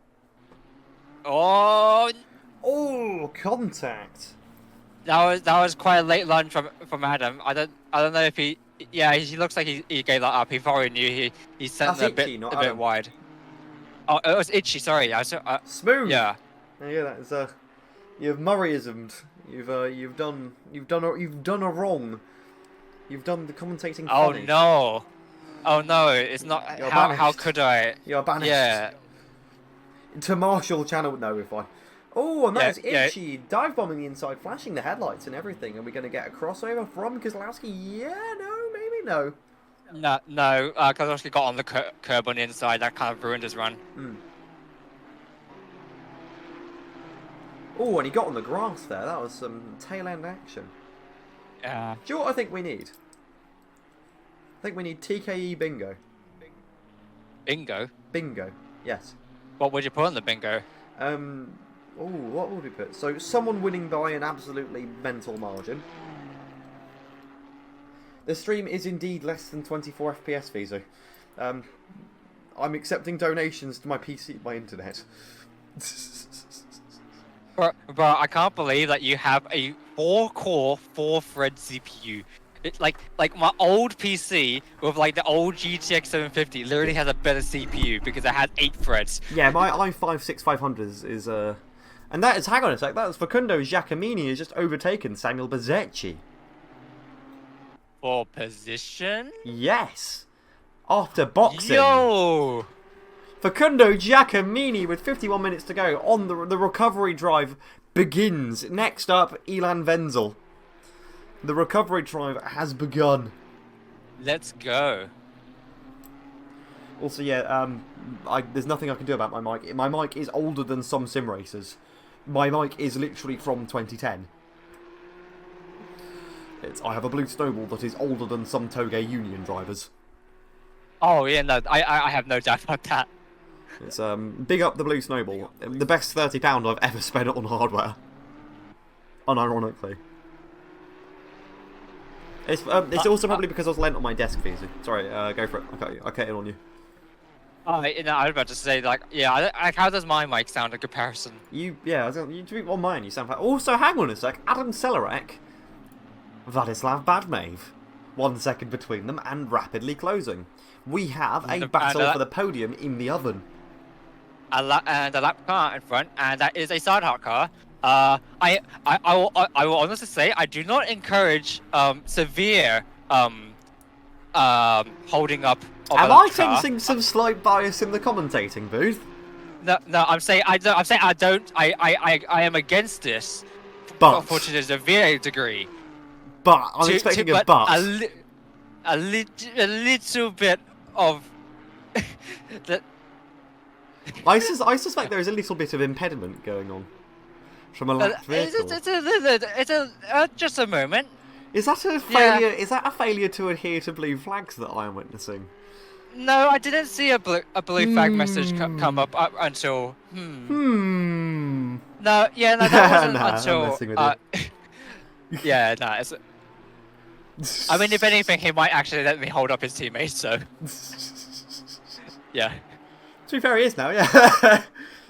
oh, Oh, contact! that was quite a late lunge from Adam. I don't know if he. Yeah, he looks like he gave that up. He probably knew he sent That's it a Itchy, not bit Adam. wide. Oh, it was Itchy. Sorry. Smooth. Yeah. Yeah, that is you've Murrayismed. You've done a wrong. You've done the commentating. Oh funny. no. Oh no, it's not. You're How banished. could I? You're banished. Yeah. To Marshall Channel. No, we're fine. Oh, and that is Yeah, yeah. Itchy dive bombing the inside, flashing the headlights and everything. Are we going to get a crossover from Kozlowski? Yeah, no, maybe no. No. Kozlowski got on the curb on the inside. That kind of ruined his run. Oh, and he got on the grass there. That was some tail end action. Yeah. Do you know what I think we need? I think we need TKE bingo. Bingo. Bingo. Yes. What would you put on the bingo? Oh, what would we put? So, someone winning by an absolutely mental margin. The stream is indeed less than 24 FPS, Viso. I'm accepting donations to my PC, my internet. Bro, I can't believe that you have a 4-core, 4-thread CPU. Like my old PC with like the old GTX 750 literally has a better CPU because it has 8 threads. Yeah, my i5-6500 is and that is, hang on a sec, that's Facundo Giacomini has just overtaken Samuel Bezzecchi. For position? Yes! After boxing. Yo! Facundo Giacomini with 51 minutes to go on the recovery drive begins. Next up, Ilan Wenzel. The recovery drive has begun. Let's go. Also, yeah, there's nothing I can do about my mic. My mic is older than some sim racers. My mic is literally from 2010. I have a blue snowball that is older than some Toge Union drivers. Oh yeah, no, I have no doubt about that. It's big up the blue snowball. The best £30 I've ever spent on hardware. Unironically. It's also probably because I was lent on my desk, Visa. Sorry, go for it. I cut in on you. Oh, you know, I was about to say, like, yeah, how does my mic sound in comparison? To be on mine, you sound fine. Also, hang on a sec. Adam Celerek, Vladislav Badmaev. 1 second between them and rapidly closing. We have a battle for the podium in the oven. And a lap car in front, and that is a Sideheart car. I will honestly say I do not encourage severe holding up. Am I sensing some slight bias in the commentating booth? No, I'm saying I am against this. But to a severe degree. But I'm expecting a but. A little bit of that. I suspect there is a little bit of impediment going on from a lapped vehicle. It's just a moment. Is that a failure? Yeah. Is that a failure to adhere to blue flags that I am witnessing? No, I didn't see a blue flag message come up until. No, yeah, no, that wasn't until. Yeah, no, it's. I mean, if anything, he might actually let me hold up his teammates. So. Yeah. To be fair, he is now. Yeah.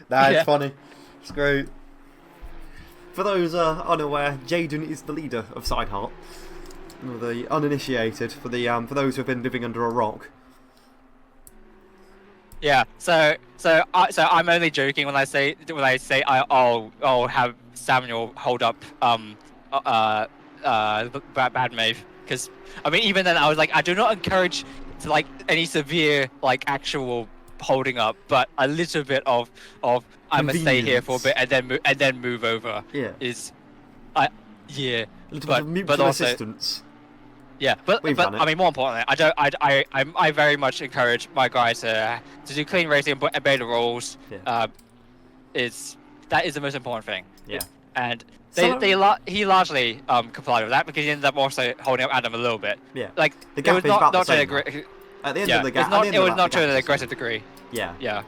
It's funny. It's great. For those unaware, Jaden is the leader of Sideheart. The uninitiated, for those who have been living under a rock. Yeah, so I'm only joking when I say I'll have Samuel hold up Badmaev, because I mean even then I was like, I do not encourage to like any severe like actual holding up, but a little bit of I'm gonna stay here for a bit and then move over. Yeah. Is yeah. A little bit of mutual also, assistance. yeah, but We've done it. I mean, more importantly, I very much encourage my guys to do clean racing and obey the rules. Yeah. That is the most important thing. Yeah. And So, he largely complied with that because he ended up also holding up Adam a little bit. Yeah. Like The gap it was is not about the to same an agree. At the end Yeah, of the gap, it was not to an aggressive degree. Yeah. Yeah.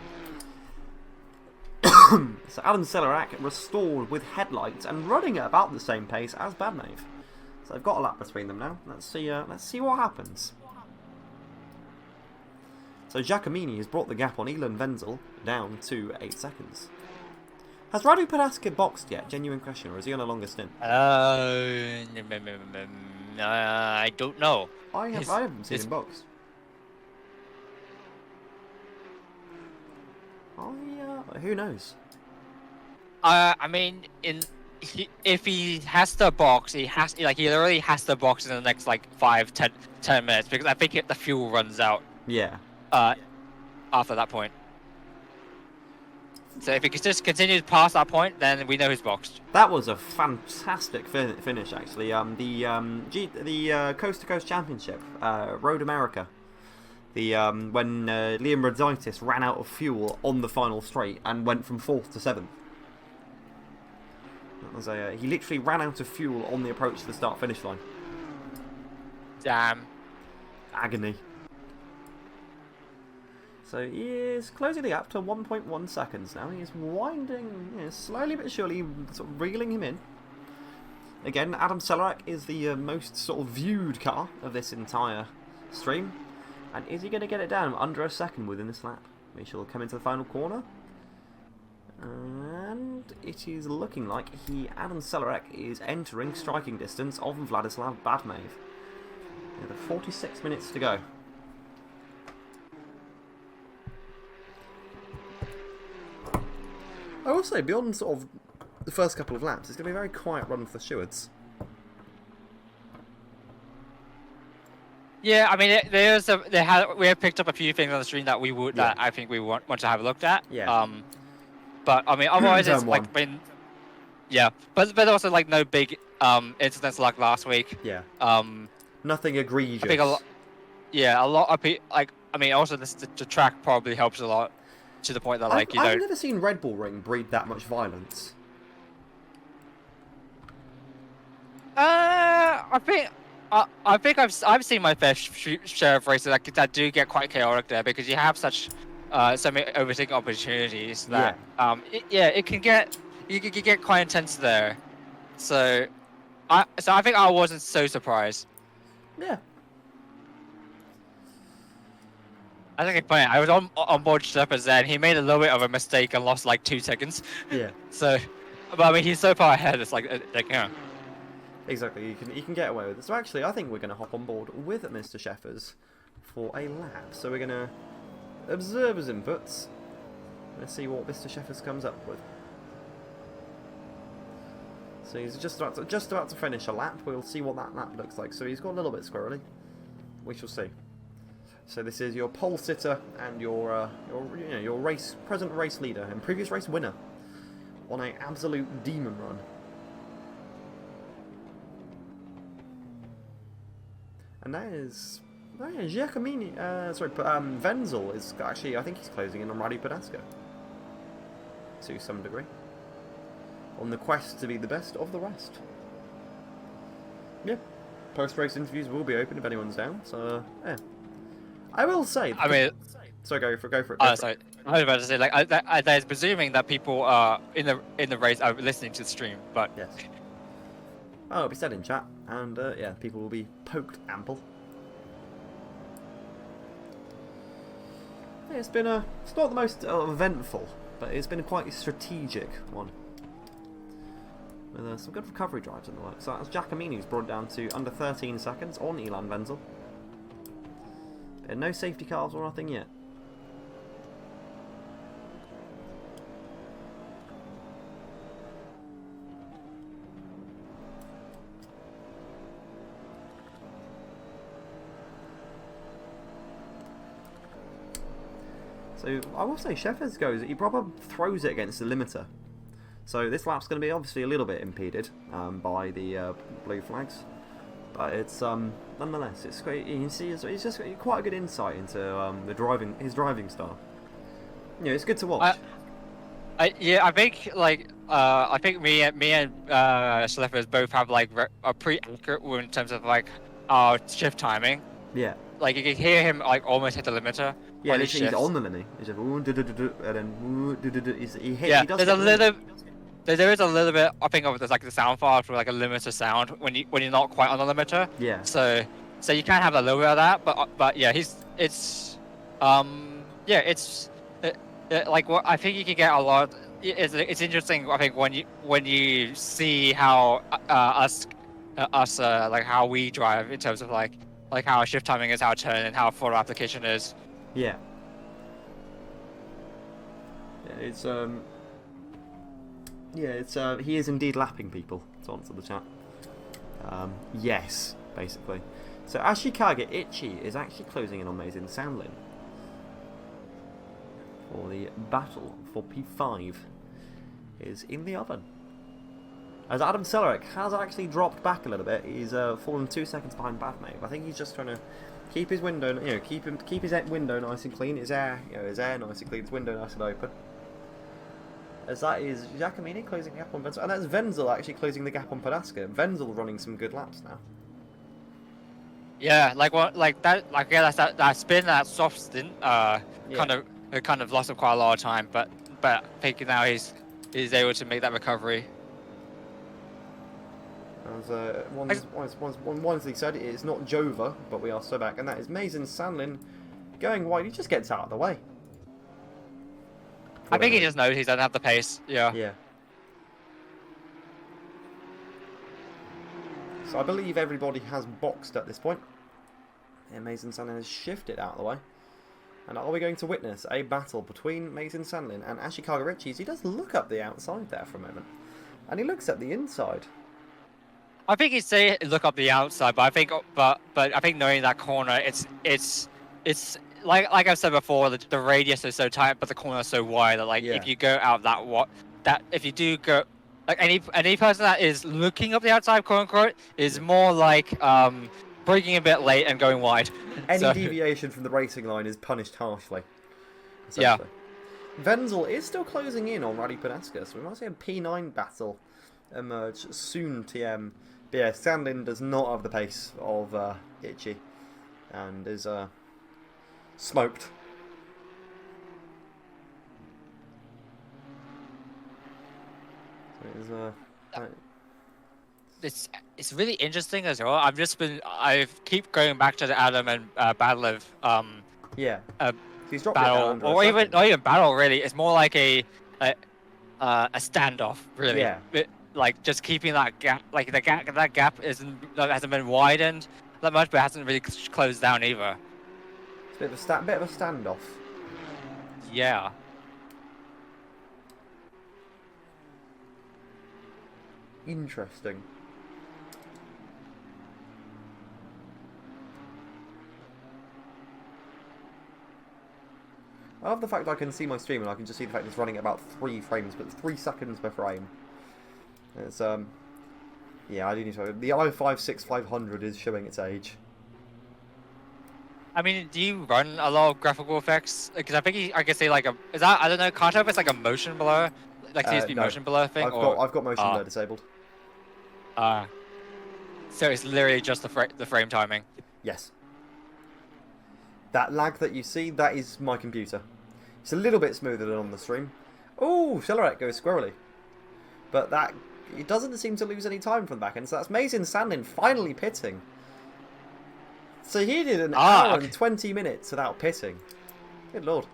So Adam Celerak restored with headlights and running at about the same pace as Badmave. So they've got a lap between them now. Let's see what happens. So Giacomini has brought the gap on Elon Wenzel down to 8 seconds. Has Radu Padaska boxed yet? Genuine question, or is he on a longer stint? I don't know. I haven't seen him boxed. Who knows? I mean, if he has to box, he literally has to box in the next like 5-10 minutes because I think the fuel runs out. Yeah. After that point. So if he just continues past that point, then we know he's boxed. That was a fantastic finish, actually. The Coast to Coast Championship, Road America. When Liam Rodzitis ran out of fuel on the final straight and went from 4th to 7th. That was he literally ran out of fuel on the approach to the start-finish line. Damn. Agony. So he is closing the gap to 1.1 seconds now. He is winding, slowly but surely, sort of reeling him in. Again, Adam Celerak is the most sort of viewed car of this entire stream. And is he going to get it down under a second within this lap? We shall come into the final corner. And it is looking like Adam Celerak is entering striking distance of Vladislav Badmave. There are 46 minutes to go. I will say, beyond sort of the first couple of laps, it's going to be a very quiet run for stewards. Yeah, I mean, we have picked up a few things on the stream that that I think we want to have a look at. Yeah. But I mean, otherwise it's like one. been, yeah, but also like no big incidents like last week. Yeah. Nothing egregious. I think a lot of people like. I mean, also the track probably helps a lot to the point that like I've never seen Red Bull Ring breed that much violence. I think I've seen my fair share of races that do get quite chaotic there because you have such so many overtaking opportunities that it can get you can get quite intense there. So I think I wasn't so surprised. Yeah. I think it's funny. I was on board Shepard's there, and he made a little bit of a mistake and lost like 2 seconds. Yeah. So, but I mean, he's so far ahead. It's like yeah. Exactly, you can get away with it. So actually, I think we're going to hop on board with Mr. Sheffers for a lap. So we're going to observe his inputs. Let's see what Mr. Sheffers comes up with. So he's just about to finish a lap. We'll see what that lap looks like. So he's got a little bit squirrely. We shall see. So this is your pole sitter and your present race leader and previous race winner on an absolute demon run. And that is Giacomini. Wenzel is actually, I think he's closing in on Radu Padaska to some degree, on the quest to be the best of the rest. Yeah, post-race interviews will be open if anyone's down. So yeah, I will say. I mean, so go for it. Sorry, I was about to say like I was presuming that people in the race are listening to the stream, but yes. Oh, it'll be said in chat, and yeah, people will be poked ample. Yeah, it's not the most eventful, but it's been a quite strategic one. With some good recovery drives in the works. So that's Giacomini who's brought it down to under 13 seconds on Elon Wenzel. No safety cars or nothing yet. So I will say, Shepherds goes, he probably throws it against the limiter. So this lap's going to be obviously a little bit impeded by the blue flags. But it's nonetheless, it's great. You can see he's just got quite a good insight into his driving style. Yeah, it's good to watch. Yeah, I think I think me and Schliffers both have like a pretty accurate in terms of like our shift timing. Yeah. Like you can hear him like almost hit the limiter. Yeah, on his he's shifts. on the limit. He's just and then he hits. Yeah, He does there's hit a the limit. little. There is a little bit, I think, of like the sound file for like a limiter sound when you're not quite on the limiter. Yeah. So you can have a little bit of that, but yeah, like what I think you can get a lot. It's interesting. I think when you see how us like how we drive in terms of like how our shift timing is, how our turn, and how photo application is. Yeah. Yeah, it's Yeah, it's he is indeed lapping people, to answer the chat. Yes, basically. So Ashikaga Ichi is actually closing in on Mazin Sandlin for the battle for P5 is in the oven. As Adam Sellerik has actually dropped back a little bit, he's fallen 2 seconds behind Badmate. I think he's just trying to keep his window, keep his window nice and clean, his air nice and clean, his window nice and open. As that is Giacomini closing the gap on Wenzel, and that's Wenzel actually closing the gap on Padaska. Wenzel running some good laps now. Yeah, that's that spin, that soft stint, kind of lost him quite a lot of time, but I think now he's able to make that recovery. As Wansley said, it's not Jova, but we are so back, and that is Mazin Sandlin going wide. He just gets out of the way. I think he just knows he doesn't have the pace. Yeah. Yeah. So I believe everybody has boxed at this point. And Mazin Sandlin has shifted out of the way. And are we going to witness a battle between Mazin Sandlin and Ashikaga Richie? He does look up the outside there for a moment. And he looks at the inside. I think he'd say look up the outside, but I think knowing that corner, it's like I've said before, the radius is so tight, but the corner is so wide that if you go out if you do go, like any person that is looking up the outside, quote unquote, is more like braking a bit late and going wide. Any deviation from the racing line is punished harshly. Yeah. Wenzel is still closing in on Ruddy Padaska, so we might see a P9 battle emerge soon, TM. But yeah, Sandlin does not have the pace of Ichi, and is smoked. It's really interesting as well. I keep going back to the Adam and Battle of he's dropped battle, or even not even battle really. It's more like a standoff really. Yeah. Like just keeping that gap, like that gap hasn't been widened that much, but hasn't really closed down either. It's a bit of a standoff. Yeah. Interesting. I love the fact that I can see my stream and I can just see the fact it's running at about 3 frames, but 3 seconds per frame. It's yeah, I do need to. The i5-6500 is showing its age. I mean, do you run a lot of graphical effects? Because I think I could say I don't know. Can't tell if it's like a motion blur, like TSP no. motion blur thing. I've got motion blur disabled. So it's literally just the frame timing. Yes. That lag that you see, that is my computer. It's a little bit smoother than on the stream. Oh, Cellaret goes squirrely. But it doesn't seem to lose any time from the back end, so that's Mazin Sandlin finally pitting. So he did an hour and 20 minutes without pitting. Good lord.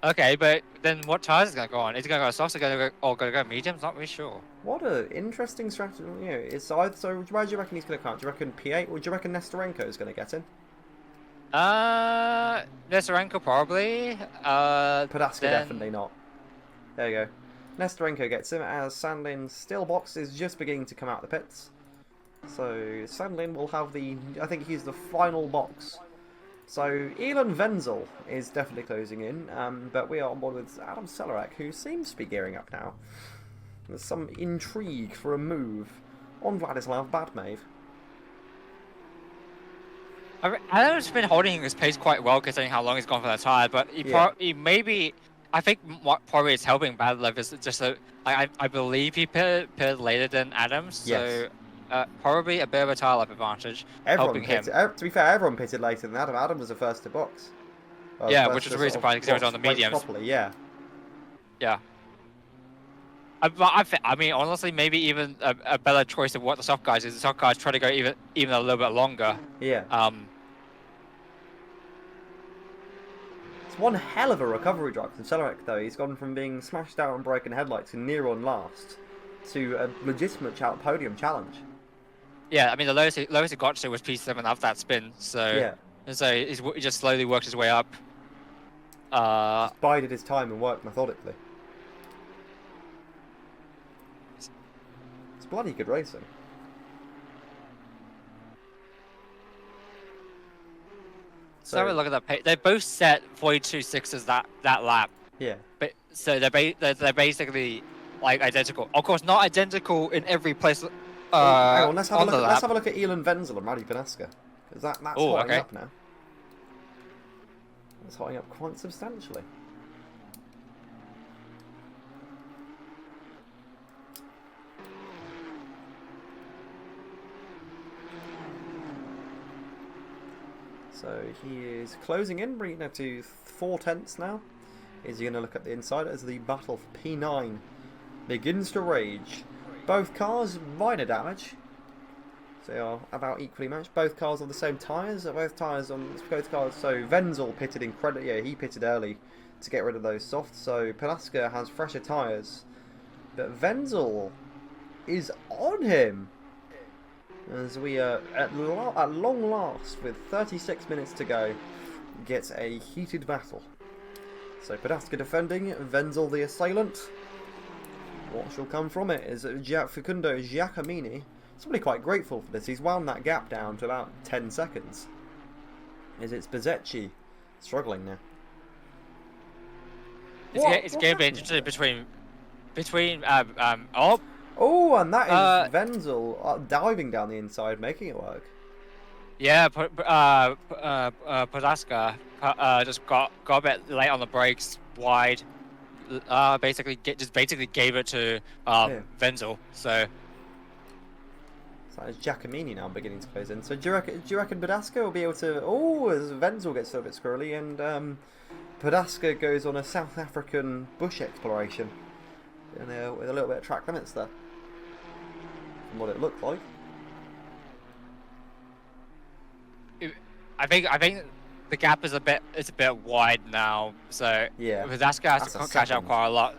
Okay, but then what tires is going to go on? Is it going to go soft or going to go mediums? Not really sure. What an interesting strategy. It's either, so where do you reckon he's going to come? Do you reckon P8 or do you reckon Nestorenko is going to get in? Nestorenko probably. Padaska definitely not. There you go. Nestorenko gets him as Sandlin's still box is just beginning to come out of the pits. So Sandlin will have I think he's the final box So Elon Wenzel is definitely closing in, but we are on board with Adam Celorak, who seems to be gearing up now. There's some intrigue for a move on Vladislav Badmave. Adam's been holding his pace quite well considering how long he's gone for the tire, but he maybe. I think what probably is helping Badlev is just I believe he pitted later than Adams, so probably a bit of a tire life advantage helping him. To be fair, everyone pitted later than Adam. Adam was the first to box. Yeah, which was really surprising because he was on the mediums. Properly, yeah. Yeah. I mean, honestly, maybe even a better choice of what the soft guys is. The soft guys try to go even a little bit longer. Yeah. It's one hell of a recovery drive from Celorak, though. He's gone from being smashed out and broken headlights and near on last to a legitimate podium challenge. Yeah, I mean, the lowest he got to was P7 after that spin, so he just slowly worked his way up. Just bided his time and worked methodically. It's bloody good racing. So have a look at that pace. They both set 42.6s that lap. Yeah. But so they're basically like identical. Of course, not identical in every place. Hang on, let's have a look at Elon Wenzel and Rally Panaska, because that's hotting up now. It's hotting up quite substantially. So he is closing in, bringing it to 4/10 now. Is he going to look at the inside as the battle for P9 begins to rage? Both cars minor damage. So they are about equally matched. Both cars on the same tyres. Both cars. So Wenzel pitted he pitted early to get rid of those softs. So Palaska has fresher tyres, but Wenzel is on him. As we are at long last, with 36 minutes to go, gets a heated battle. So Padaska defending, Wenzel the assailant. What shall come from it is Facundo Giacomini. Somebody quite grateful for this. He's wound that gap down to about 10 seconds. It's Bezzecchi struggling now. It's going to be interesting between Oh, and that is Wenzel diving down the inside, making it work. Yeah, Padaska just got a bit late on the brakes, wide. Basically gave it to Wenzel. So it's Giacomini now beginning to close in. So do you reckon Padaska will be able to? Oh, as Wenzel gets a bit squirrely, and Padaska goes on a South African bush exploration, with a little bit of track limits there. From what it looked like. I think the gap is a bit wide now, so Padaska has to catch up quite a lot.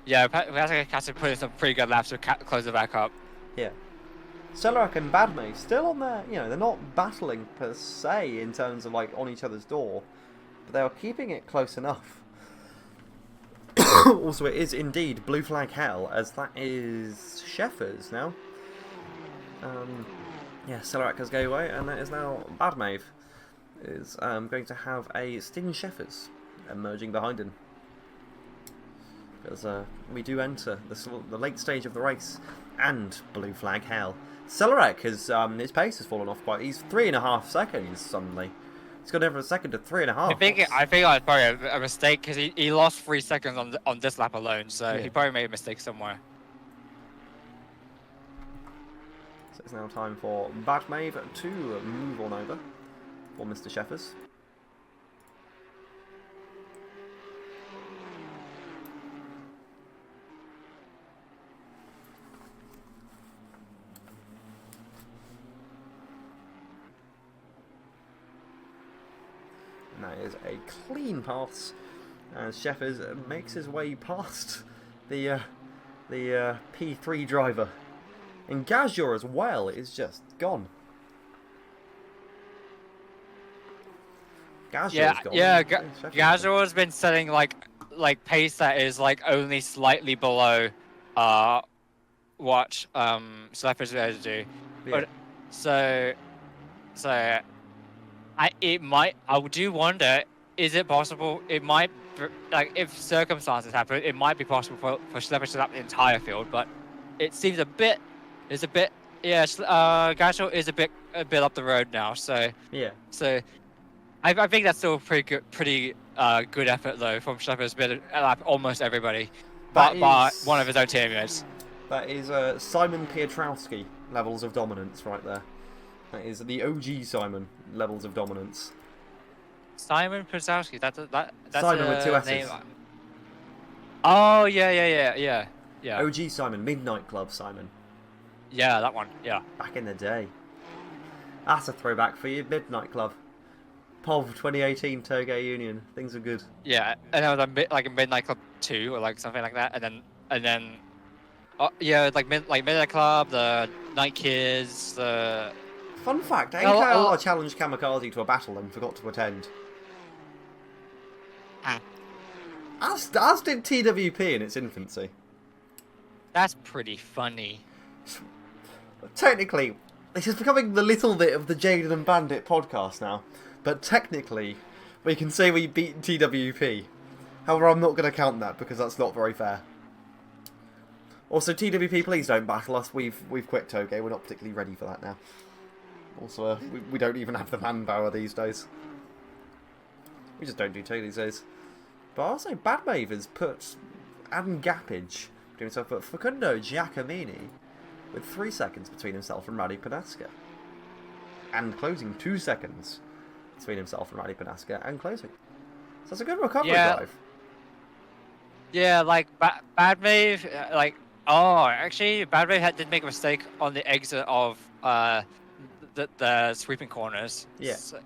Yeah, Padaska has to put in some pretty good laps to close it back up. Yeah. Celorak and Badme still on there. They're not battling per se in terms of like on each other's door, but they are keeping it close enough. Also, it is indeed blue flag hell, as that is Sheffers now. Celorak has go away, and that is now Badmave is going to have a Sting Sheffers emerging behind him. Because we do enter the late stage of the race, and blue flag hell. Celorak has his pace has fallen off quite. He's 3.5 seconds suddenly. He's gone over a second to 3.5. I think it's probably a mistake because he lost 3 seconds on this lap alone, so he probably made a mistake somewhere. So it's now time for Badmave to move on over for Mr. Sheffers. And that is a clean pass as Sheffers makes his way past the P3 driver. And Gazor as well is just gone. Gazor's gone. Gazor has been setting like pace that is like only slightly below what Schlepper's able to do. Yeah. But so I do wonder, is it possible? It might, like, if circumstances happen, it might be possible for Schlepper to lap the entire field, but it seems it's a bit, yeah, Gashel is a bit up the road now, so Yeah. I think that's still pretty good effort though from Schlepper's bit lap almost everybody, That but is- one of his own teammates. That is Simon Pietrowski levels of dominance right there. That is the OG Simon levels of dominance. Simon Przowski, that's Simon with two S's. name. Oh yeah. OG Simon, Midnight Club Simon. Yeah, that one. Yeah. Back in the day. That's a throwback for you, Midnight Club. POV 2018 Toge Union. Things are good. Yeah, and it was like a Midnight Club 2 or like something like that, and then yeah, like Midnight Club, the Night Kids, the. Fun fact, AKR challenged Kamikaze to a battle and forgot to attend. As did TWP in its infancy. That's pretty funny. Technically, this is becoming the little bit of the Jaden and Bandit podcast now, but technically, we can say we beat TWP. However, I'm not going to count that because that's not very fair. Also, TWP, please don't battle us. We've quit Toge. We're not particularly ready for that now. Also, we don't even have the manpower these days. We just don't do Toge these days. But I'll say Badmave has put Adam Gappage between himself, but Facundo Giacomini with 3 seconds between himself and Radi Panaska. And closing 2 seconds between himself and Radi Panaska and closing. So that's a good recovery drive. Yeah, like Badmave, like actually Badmave did make a mistake on the exit of the sweeping corners. Yeah. So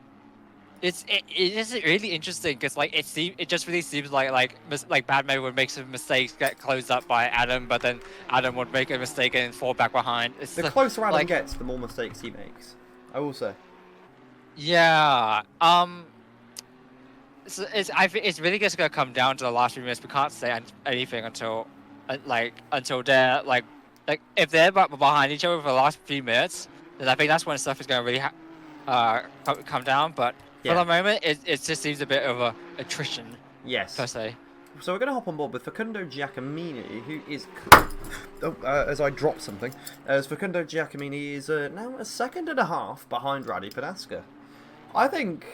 it is really interesting because like it just really seems like Badmave would make some mistakes, get closed up by Adam, but then Adam would make a mistake and fall back behind. It's The closer Adam gets, the more mistakes he makes. I will say. Yeah. So I think it's really just gonna come down to the last few minutes. We can't say anything until they're like if they're behind each other for the last few minutes, then I think that's when stuff is gonna really come down. But for the moment, it just seems a bit of a attrition. Yes. Per se. So we're going to hop on board with Facundo Giacomini, who is... as I drop something. As Facundo Giacomini is now a second and a half behind Radi Panaska. I think...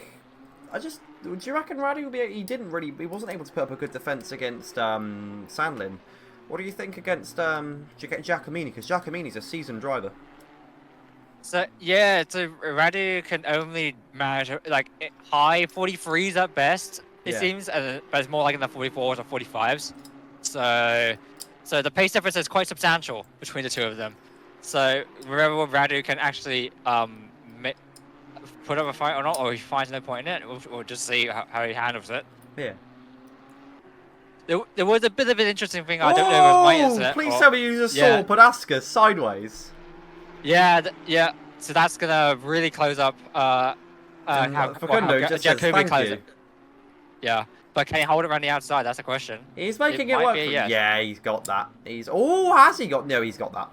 Do you reckon Radi will be... He wasn't able to put up a good defence against Sandlin. What do you think against Giacomini? Because Giacomini's a seasoned driver. So yeah, Radu can only manage like high 43s at best. It seems, but it's more like in the 44s or 45s. So the pace difference is quite substantial between the two of them. So whether Radu can actually put up a fight or not, or he finds no point in it, we'll just see how he handles it. Yeah. There was a bit of an interesting thing. I don't know if it was my internet. Please tell me you just saw Panaska sideways. Yeah, so that's gonna really close up. Facundo just says thank you. Yeah, but can he hold it around the outside? That's the question. He's making it work. Yeah, he's got that. Has he got? No, he's got that.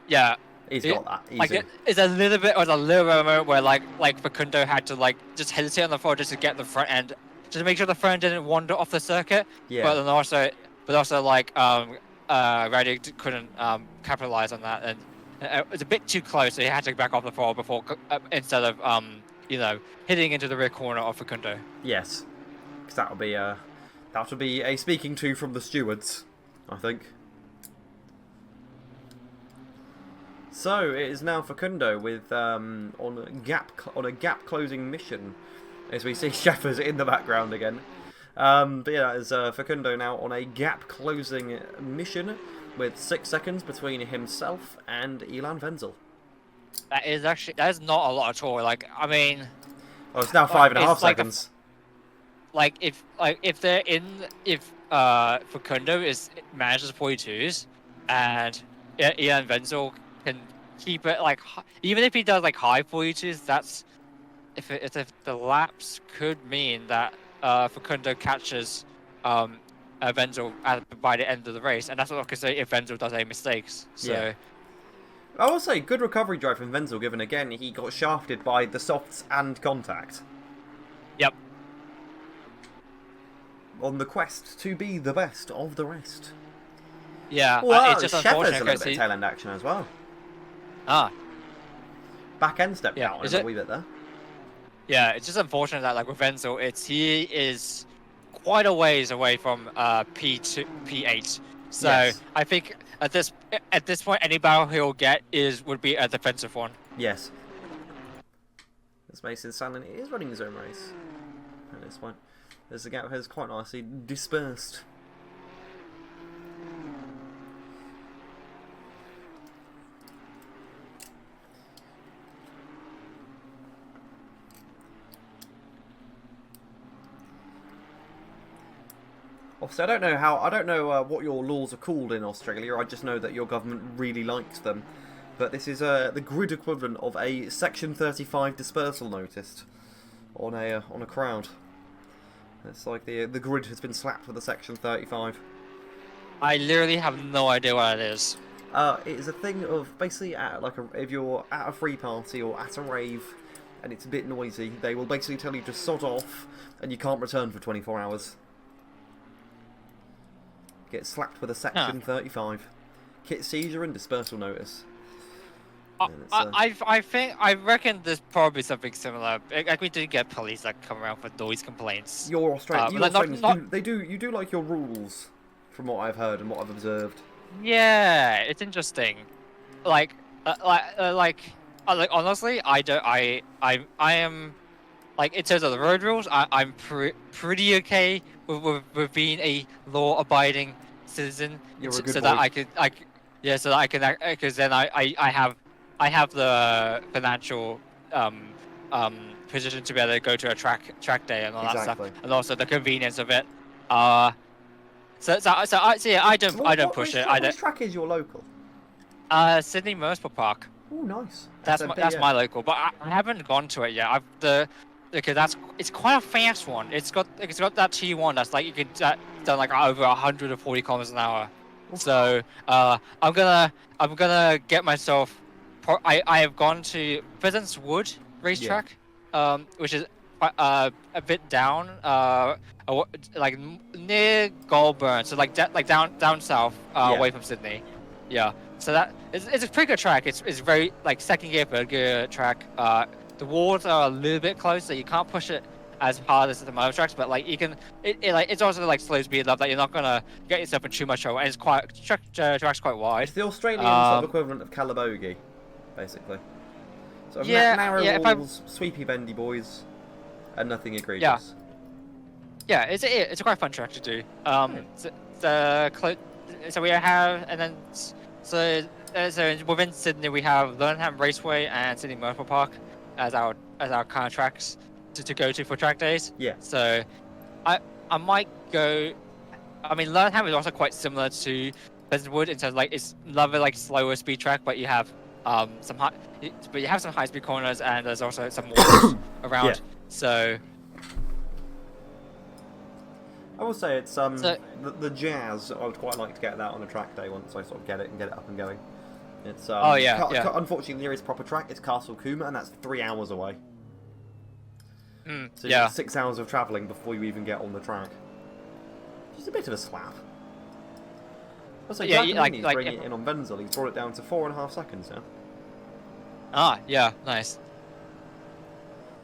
Yeah, he's got that. Easy. Like it's a little bit moment where like Facundo had to like just hesitate on the floor just to get the front end, just to make sure the front end didn't wander off the circuit. Yeah. But also like Radu couldn't capitalize on that, and it was a bit too close, so he had to back off the floor before instead of hitting into the rear corner of Facundo. Yes, because that would be a speaking to from the stewards, I think. So it is now Facundo with on a gap closing mission, as we see Sheffers in the background again. But yeah, it's Facundo now on a gap closing mission with 6 seconds between himself and Ilan Wenzel. That is not a lot at all. Like, I mean, it's now 5.5 seconds. If Facundo manages 42s and Ilan Wenzel can keep it like, even if he does like high 42s, that's if the laps could mean that Facundo catches Wenzel by the end of the race, and that's what I could say if Wenzel does any mistakes. So I will say, good recovery drive from Wenzel, given again he got shafted by the softs and contact. Yep. On the quest to be the best of the rest. Yeah, Well, it's just Shepard's unfortunate a little because bit tail end action as well. ah, Back end step Yeah, down is a it- wee bit there. yeah, it's just unfortunate that like with Wenzel, he is quite a ways away from P2 P8. So Yes. I think at this point, any battle he'll get would be a defensive one. Yes. As Mason Sandlin is running his own race at this point. As the gap has quite nicely dispersed. Obviously, I don't know what your laws are called in Australia. I just know that your government really likes them. But this is the grid equivalent of a Section 35 dispersal notice on a crowd. It's like the grid has been slapped with a Section 35. I literally have no idea what it is. It is a thing of basically if you're at a free party or at a rave and it's a bit noisy, they will basically tell you to sod off and you can't return for 24 hours. Get slapped with a Section 35. Kit seizure and dispersal notice. I reckon there's probably something similar. Like we do get police that come around for noise complaints. Your Australian, but Australians you do like your rules, from what I've heard and what I've observed. Yeah, it's interesting. Like honestly, I am like in terms of the road rules, I'm pretty okay with being a law-abiding citizen. You're a good so boy. that I can because then I have the financial position to be able to go to a track day and all that Exactly. stuff, and also the convenience of it. So yeah, I don't push it. Which track is your local? Sydney Motorsport Park. Oh, nice. That's SMP, that's yeah. my local, but I haven't gone to it yet. Because it's quite a fast one. It's got that T1 that's like you could done like over 140 kilometers an hour. So I'm gonna get myself. I have gone to Pheasants Wood racetrack, which is a bit down, like near Goulburn, so like down south, away from Sydney. Yeah. So that it's a pretty good track. It's very like second gear, third gear track. The walls are a little bit close, so you can't push it as hard as the motor tracks. But like you can, it's also like slow speed enough that you're not gonna get yourself in too much trouble. And it's track's quite wide. It's the Australian sort of equivalent of Calabogie, basically. So narrow walls, sweepy bendy boys, and nothing egregious. Yeah, it's a quite fun track to do. So we have, and then so within Sydney we have Lernham Raceway and Sydney Motorsport Park as our kind of tracks to go to for track days. Yeah. So I might go. I mean, Lernham is also quite similar to Pleasantwood in terms of, like, it's another like slower speed track, but you have some high speed corners and there's also some walls around. Yeah. So I will say it's the Jazz. I would quite like to get that on a track day once I sort of get it up and going. It's unfortunately the nearest proper track is Castle Cooma, and that's 3 hours away. So you get 6 hours of travelling before you even get on the track. Just a bit of a slap. Also, bringing it in on Wenzel. He's brought it down to 4.5 seconds now. Nice.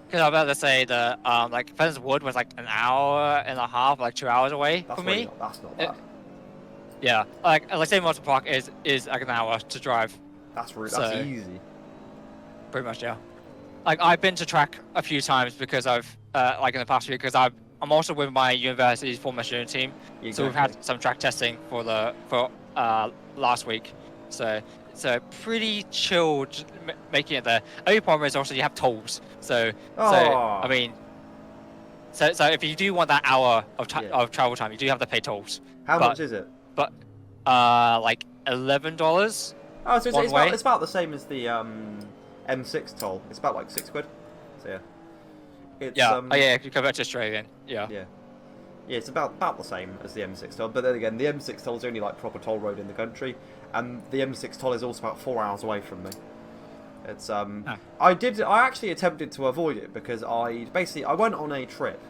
Because I was about to say the like Pheasants Wood was like an hour and a half, like 2 hours away for me. That's not bad. Yeah, like let's say Motor Park is like an hour to drive. That's easy. Pretty much, yeah. Like I've been to track a few times because I've like in the past year because I'm also with my university's Formula student team, so we've had some track testing for last week. So pretty chilled making it there. Only problem is also you have tolls. So I mean, so if you do want that hour of travel time, you do have to pay tolls. How much is it? But like $11. Oh, so it's about the same as the M6 toll. It's about like £6. So yeah. It's, if you convert to Australian, yeah, it's about the same as the M6 toll. But then again, the M6 toll is only like proper toll road in the country, and the M6 toll is also about 4 hours away from me. It's Ah. I actually attempted to avoid it because I went on a trip,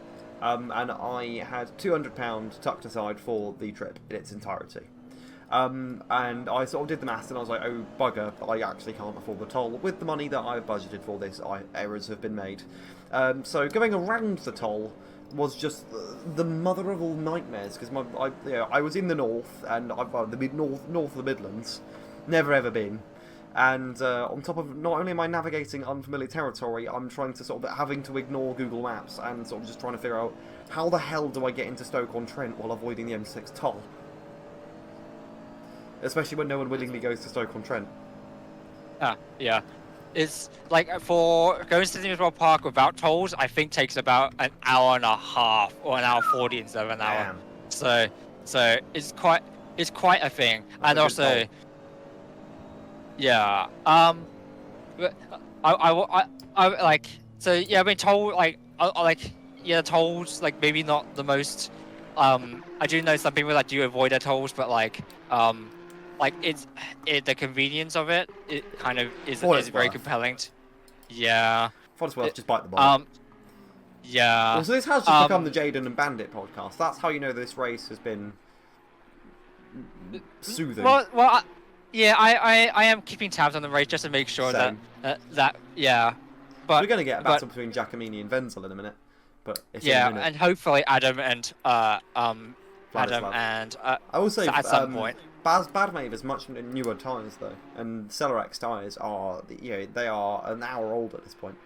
and I had £200 tucked aside for the trip in its entirety. And I sort of did the maths and I was like, oh bugger, I actually can't afford the toll. With the money that I've budgeted for this, errors have been made. So going around the toll was just the mother of all nightmares, because I was in the north, and north of the Midlands, never ever been. And on top of, not only am I navigating unfamiliar territory, I'm trying to sort of having to ignore Google Maps and sort of just trying to figure out how the hell do I get into Stoke-on-Trent while avoiding the M6 toll. Especially when no one willingly goes to Stoke-on-Trent. Yeah. It's like for going to Sydney Royal Park without tolls, I think takes about an hour and a half or an hour 40 instead of an hour. Damn. So it's quite a thing. That's And a good also, toll. yeah. But I like, so yeah. I've been told like tolls like maybe not the most. I do know some people that do avoid their tolls, but like the convenience of it kind of is very compelling. Yeah. For it's worth, just bite the bullet. Yeah. Also, this has just become the Jaden and Bandit podcast. That's how you know this race has been soothing. Well, yeah. I am keeping tabs on the race just to make sure Same. that yeah. But we're going to get a battle between Giacomini and Wenzel in a minute. But it's yeah, in a minute. and hopefully Adam and Vladislav. I will say at some point. Badmave has much newer tyres though, and Celerex tyres are they are an hour old at this point.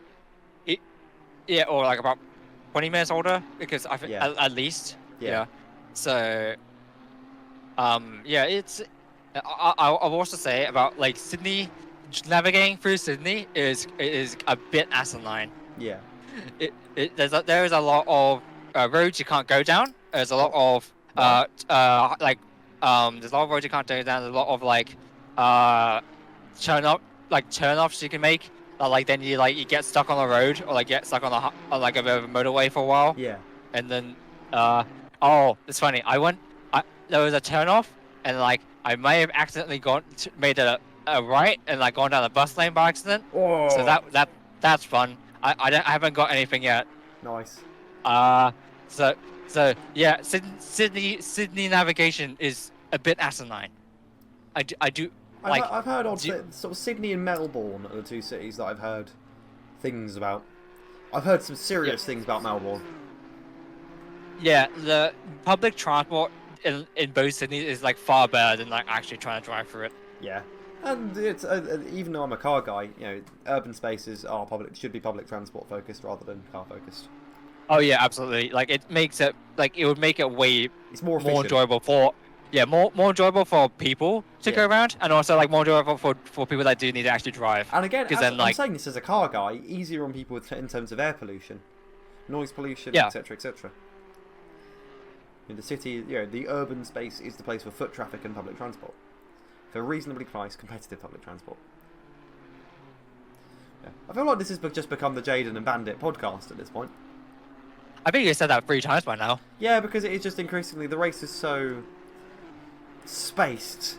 Yeah, or like about 20 minutes older, because I think at least. Yeah. So, yeah, it's. I'll also say about like Sydney, navigating through Sydney is a bit asinine. Yeah. There is a lot of roads you can't go down. There's a lot of there's a lot of roads you can't go down. There's a lot of like turn-offs you can make. Like then you get stuck on the road, or like get stuck on a bit of a motorway for a while. Yeah. And then it's funny. There was a turn-off, and like I may have accidentally made a right and like gone down the bus lane by accident. Oh. So that's fun. I haven't got anything yet. Nice. So yeah, Sydney navigation is a bit asinine. I've heard sort of Sydney and Melbourne are the two cities that I've heard things about. I've heard some serious things about Melbourne. Yeah, the public transport in both cities is like far better than like actually trying to drive through it. Yeah. And it's even though I'm a car guy, urban spaces should be public transport focused rather than car focused. Oh yeah, absolutely. Like it makes it it would make it way It's more enjoyable for more enjoyable for people to go around, and also like more enjoyable for people that do need to actually drive. And again, I'm saying this as a car guy, easier on people in terms of air pollution, noise pollution, etc., etc. In the city, the urban space is the place for foot traffic and public transport. For reasonably priced, competitive public transport. Yeah. I feel like this has just become the Jaden and Bandit podcast at this point. I think you said that 3 times by now. Yeah, because it is just increasingly, the race is so spaced.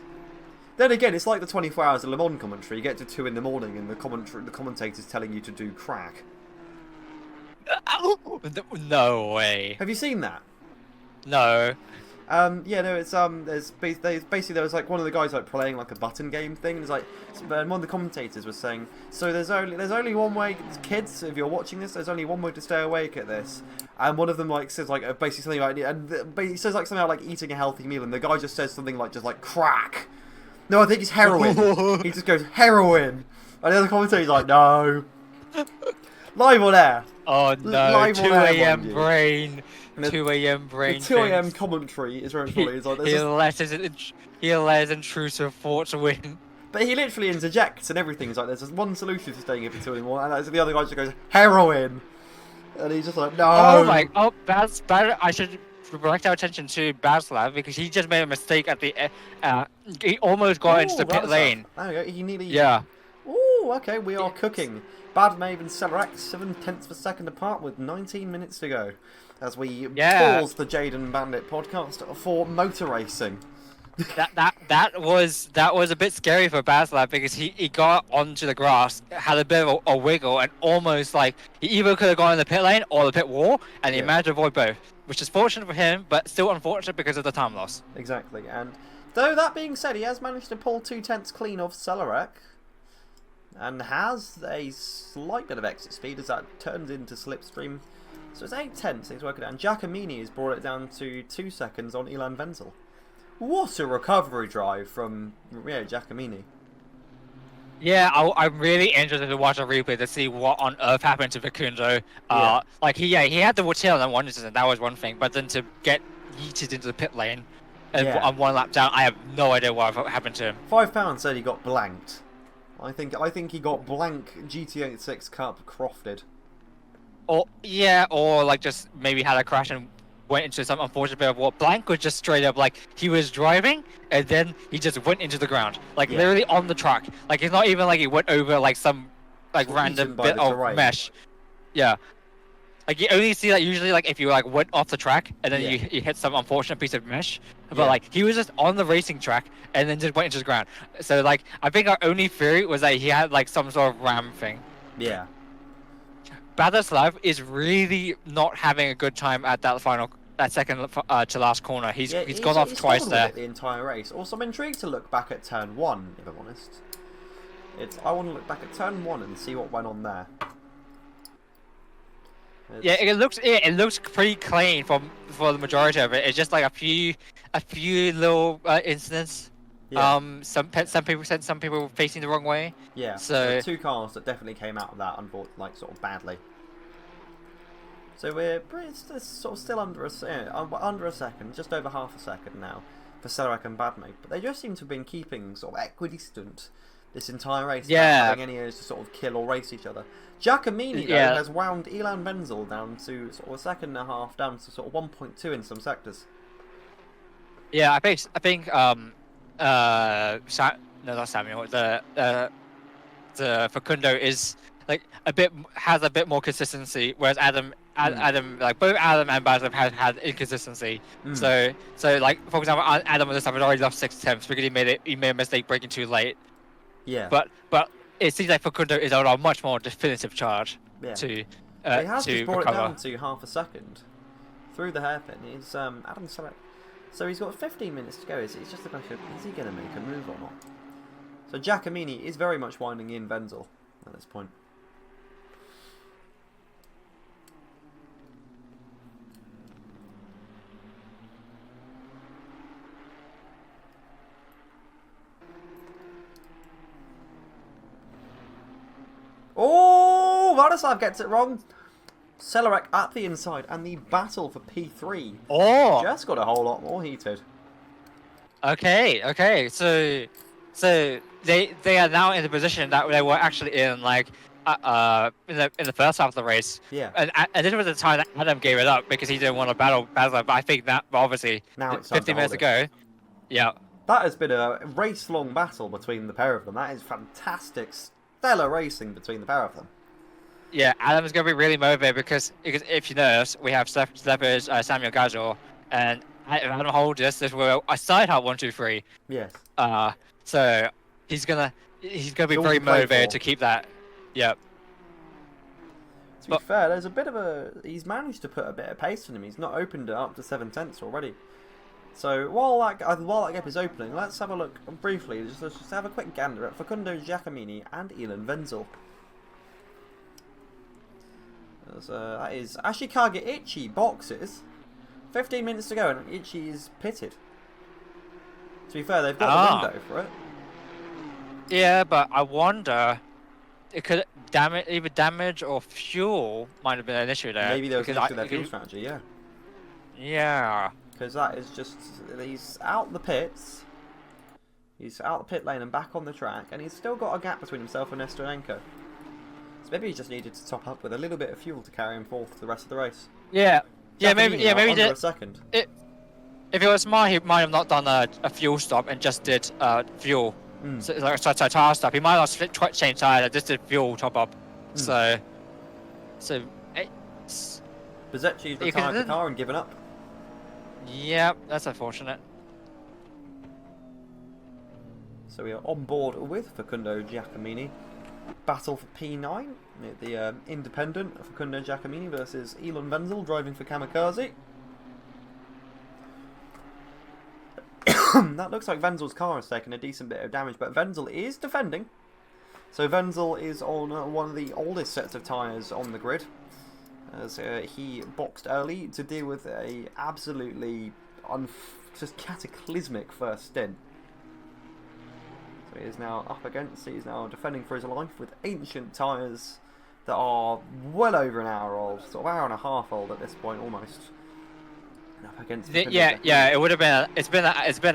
Then again, it's like the 24 hours of Le Mans commentary. You get to 2 in the morning and the commentator's telling you to do crack. No way. Have you seen that? No. It's basically there was like one of the guys like playing like a button game thing, and it's like, and one of the commentators was saying, so there's only one way, kids, if you're watching this, there's only one way to stay awake at this, and one of them like says like basically something like, and he says like something like eating a healthy meal, and the guy just says something like just like crack. No, I think it's heroin. He just goes heroin, and the other commentator's like no. Live on air. Oh no! Live 2 a.m. brain. 2 a.m. brain. The 2 a.m. commentary is very funny. It's like, he lets intrusive thoughts win. But he literally interjects and everything. It's like there's just one solution to staying up until anymore, and the other guy just goes heroin, and he's just like no. Bad. I should direct our attention to Baslav because he just made a mistake at the. He almost got into the pit lane. There we go. He nearly. Yeah. Ooh, okay. We are cooking. Bad Maeve and Celerex 7/10 of a second apart with 19 minutes to go. As we pause the Jaden Bandit podcast for motor racing. that was a bit scary for Baslab because he got onto the grass, had a bit of a wiggle, and almost like he either could have gone in the pit lane or the pit wall, and he Yeah. managed to avoid both, which is fortunate for him, but still unfortunate because of the time loss. Exactly, and though that being said, he has managed to pull 2/10 clean off Celarek, and has a slight bit of exit speed as that turns into slipstream. So it's 8/10, he's working it, and Giacomini has brought it down to 2 seconds on Ilan Wenzel. What a recovery drive from Giacomini. Yeah, I'm really interested to watch a replay to see what on earth happened to Facundo. Yeah. Like he had the tail on one instance, that was one thing, but then to get yeeted into the pit lane and Yeah. on one lap down, I have no idea what happened to him. £5 said he got blanked. I think he got blank GT86 Cup crofted. Or like just maybe had a crash and went into some unfortunate bit of what Blank was just straight up like he was driving and then he just went into the ground, like literally on the track. Like it's not even like he went over like some like random bit of mesh. Yeah, like you only see that usually like if you like went off the track and then you hit some unfortunate piece of mesh. But like he was just on the racing track and then just went into the ground. So like I think our only theory was that he had like some sort of ram thing. Yeah. Badaslav is really not having a good time at that second to last corner. He's gone off twice there. The entire race. Also, I'm intrigued to look back at turn 1, if I'm honest. I want to look back at turn 1 and see what went on there. Yeah, it looks pretty clean for the majority of it. It's just like a few little incidents. Yeah. Some people facing the wrong way. Yeah. So 2 cars that definitely came out of that, like sort of badly. So it's sort of still under a second, just over half a second now for Celarek and Badmate. But they just seem to have been keeping sort of equidistant this entire race, without having any areas to sort of kill or race each other. Giacomini though has wound Ilan Wenzel down to sort of a second and a half, down to sort of 1.2 in some sectors. Yeah, I think not Samuel. The Facundo is like has a bit more consistency, whereas Adam like both Adam and Basim have had inconsistency. So like for example, Adam on this time had already lost 6 attempts because he made a mistake braking too late. Yeah. But it seems like Facundo is on a much more definitive charge to he has to just brought recover. it down to half a second through the hairpin. Is Adam Celarek. So he's got 15 minutes to go. It's just a question of, is he going to make a move or not? So Giacomini is very much winding in Wenzel at this point. Oh, Vladislav gets it wrong. Celarek at the inside, and the battle for P3 just got a whole lot more heated. Okay. So they are now in the position that they were actually in, like in the first half of the race. Yeah. And this was the time that Adam gave it up because he didn't want to battle. But I think that obviously Now it's 15 minutes ago. Yeah. That has been a race-long battle between the pair of them. That is fantastic, stellar racing between the pair of them. Yeah, Adam's going to be really motivated because if you notice, we have Steppers, Samuel Gajor, and Adam Holders. This will a side hard 1, 2, 3. Yes. So he's gonna be very motivated to keep that. Yep. To be fair, there's a bit of he's managed to put a bit of pace in him. He's not opened it up to 7/10 already. So while that gap is opening, let's have a look briefly. Let's just have a quick gander at Facundo Giacomini and Ilan Wenzel. That is Ashikaga Ichi boxes. 15 minutes to go and Ichi is pitted. To be fair, they've got the window for it. Yeah, but I wonder, it could either damage or fuel might have been an issue there. Maybe there was an issue with their fuel strategy, yeah. Yeah. Because that is just, he's out the pits. He's out the pit lane and back on the track, and he's still got a gap between himself and Nestorenko. So maybe he just needed to top up with a little bit of fuel to carry him forth the rest of the race. Yeah. Maybe under a second. If it was smart, he might have not done a fuel stop and just did fuel. So tire stop. He might not change tires, just did fuel top up. So it's... Bezecchi's retired the car and given up. Yeah, that's unfortunate. So we are on board with Facundo Giacomini. Battle for P9. The independent Facundo Giacomini versus Elon Wenzel driving for Kamikaze. That looks like Wenzel's car has taken a decent bit of damage, but Wenzel is defending. So Wenzel is on one of the oldest sets of tyres on the grid, as he boxed early to deal with a absolutely just cataclysmic first stint. So he is now up against, he's now defending for his life with ancient tyres that are well over an hour old, sort of hour and a half old at this point almost. And up against yeah, it would have been. It's been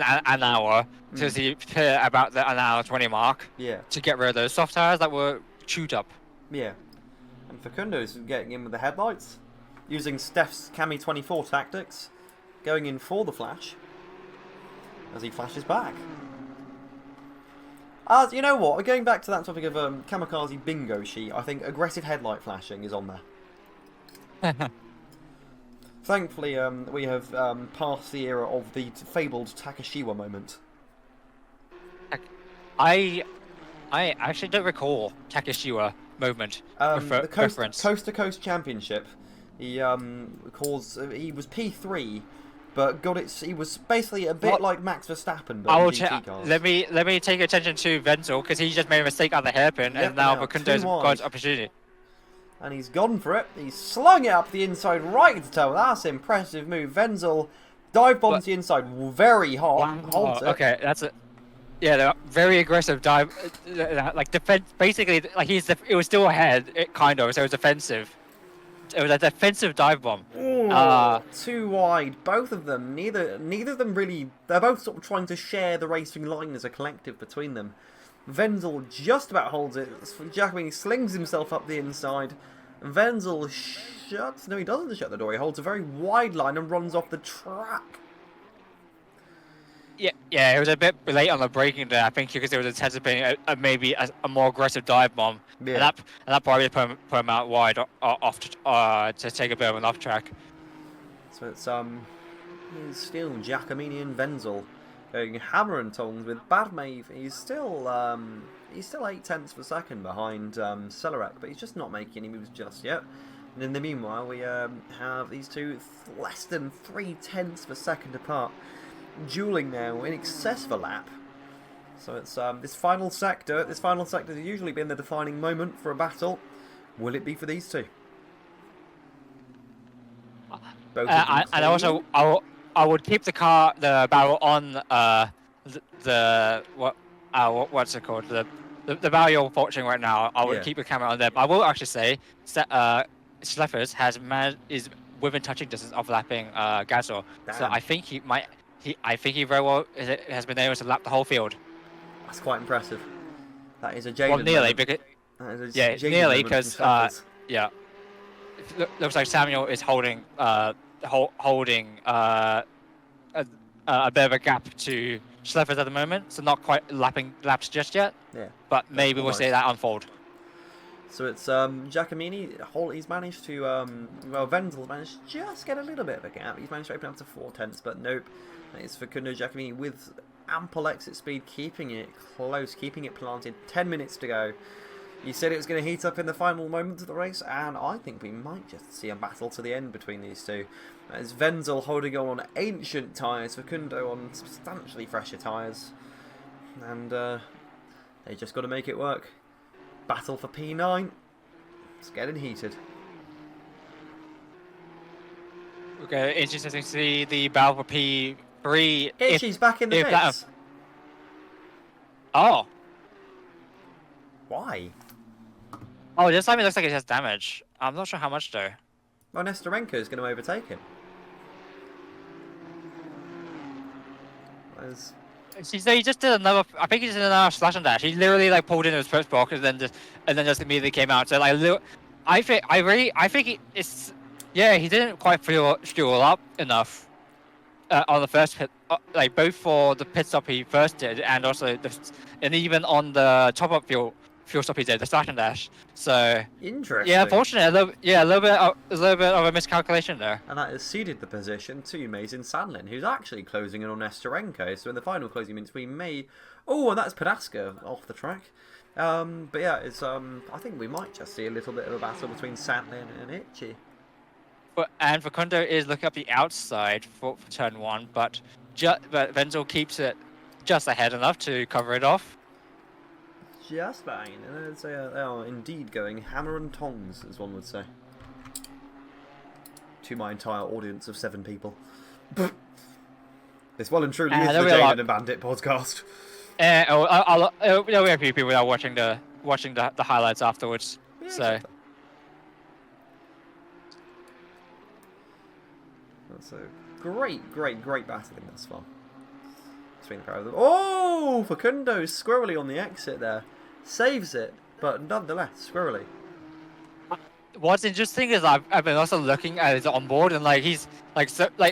an hour since he hit about an hour 20 mark. Yeah. To get rid of those soft tyres that were chewed up. Yeah. And Facundo's getting in with the headlights, using Steph's Cami 24 tactics, going in for the flash as he flashes back. You know what? Going back to that topic of Kamikaze bingo sheet, I think aggressive headlight flashing is on there. Thankfully, we have passed the era of the fabled Takashiwa moment. I actually don't recall Takashiwa moment. The Coast to Coast Championship. He he was P3. But he was basically a bit like Max Verstappen, but in GT cars. Let me take attention to Wenzel, because he just made a mistake on the hairpin, and now Facundo's got opportunity. And he's gone for it. He's slung it up the inside right to toe. That's an impressive move. Wenzel dive bombs the inside very hard. Holds it. Okay, that's it. Yeah, very aggressive dive, like defense. Basically, like it was still ahead, kind of. So it was defensive. It was a defensive dive bomb. Ooh, too wide. Both of them. Neither of them really. They're both sort of trying to share the racing line as a collective between them. Wenzel just about holds it. Giacomini slings himself up the inside. Wenzel shuts. No, he doesn't shut the door. He holds a very wide line and runs off the track. Yeah, it was a bit late on the braking there. I think because it was anticipating maybe a more aggressive dive bomb. Yeah. And that probably put him out wide off to take a bit of an off track. So it's still Giacomini and Wenzel going hammer and tongs with Badmave. He's still 8/10 of a second behind Celerec, but he's just not making any moves just yet. And in the meanwhile, we have these two less than 3/10 of a second apart, dueling now in excess of a lap. So it's this final sector. This final sector has usually been the defining moment for a battle. Will it be for these two? And also, I would keep the barrel on what's it called, the barrel you're watching right now. I would keep the camera on them. I will actually say Schleppers is within touching distance of lapping Gasol. So I think he very well has been able to lap the whole field. That's quite impressive. That is a Jaden. Well, nearly because looks like Samuel is holding a bit of a gap to Schleppers at the moment, so not quite laps just yet. Yeah. But maybe we'll see that unfold. So it's Giacomini. He's managed to Wenzel's managed to just get a little bit of a gap. He's managed to open up to 4/10, but nope. It's Facundo Giacomini with ample exit speed, keeping it close, keeping it planted. 10 minutes to go. You said it was going to heat up in the final moments of the race, and I think we might just see a battle to the end between these two. As Wenzel holding on ancient tyres, Facundo on substantially fresher tyres, and they just got to make it work. Battle for P9. It's getting heated. Okay, interesting to see the battle for P3. Itchy's back in the mix. Oh. Why? Oh, this time it looks like it has damage. I'm not sure how much though. Well, Nestorenko is going to overtake him. He just did another. I think he just did another slash and dash. He literally like pulled into his first box and then just immediately came out. So like, I think it's. Yeah, he didn't quite fuel up enough on the first pit, like both for the pit stop he first did and also and even on the top up fuel stop he did, the slash and dash. So interesting. Yeah, unfortunately, a little bit of a miscalculation there. And that has ceded the position to Mazin Sandlin, who's actually closing in on Nestorenko. So in the final closing minutes, we may Oh, and that's Padaska off the track. But yeah, it's I think we might just see a little bit of a battle between Sandlin and Itchy. And Facundo is looking up the outside for turn 1, but Wenzel keeps it just ahead enough to cover it off. Just bang. And they are indeed going hammer and tongs, as one would say. To my entire audience of 7 people. This well and truly is the Jalen and Bandit podcast. There'll be a few people that are watching the highlights afterwards. Yeah, So. exactly. That's a great battling thus far. Between the pair of them. Oh, Facundo squirrely on the exit there. Saves it, but nonetheless, squirrely. What's interesting is I've been also looking at his onboard, and like he's like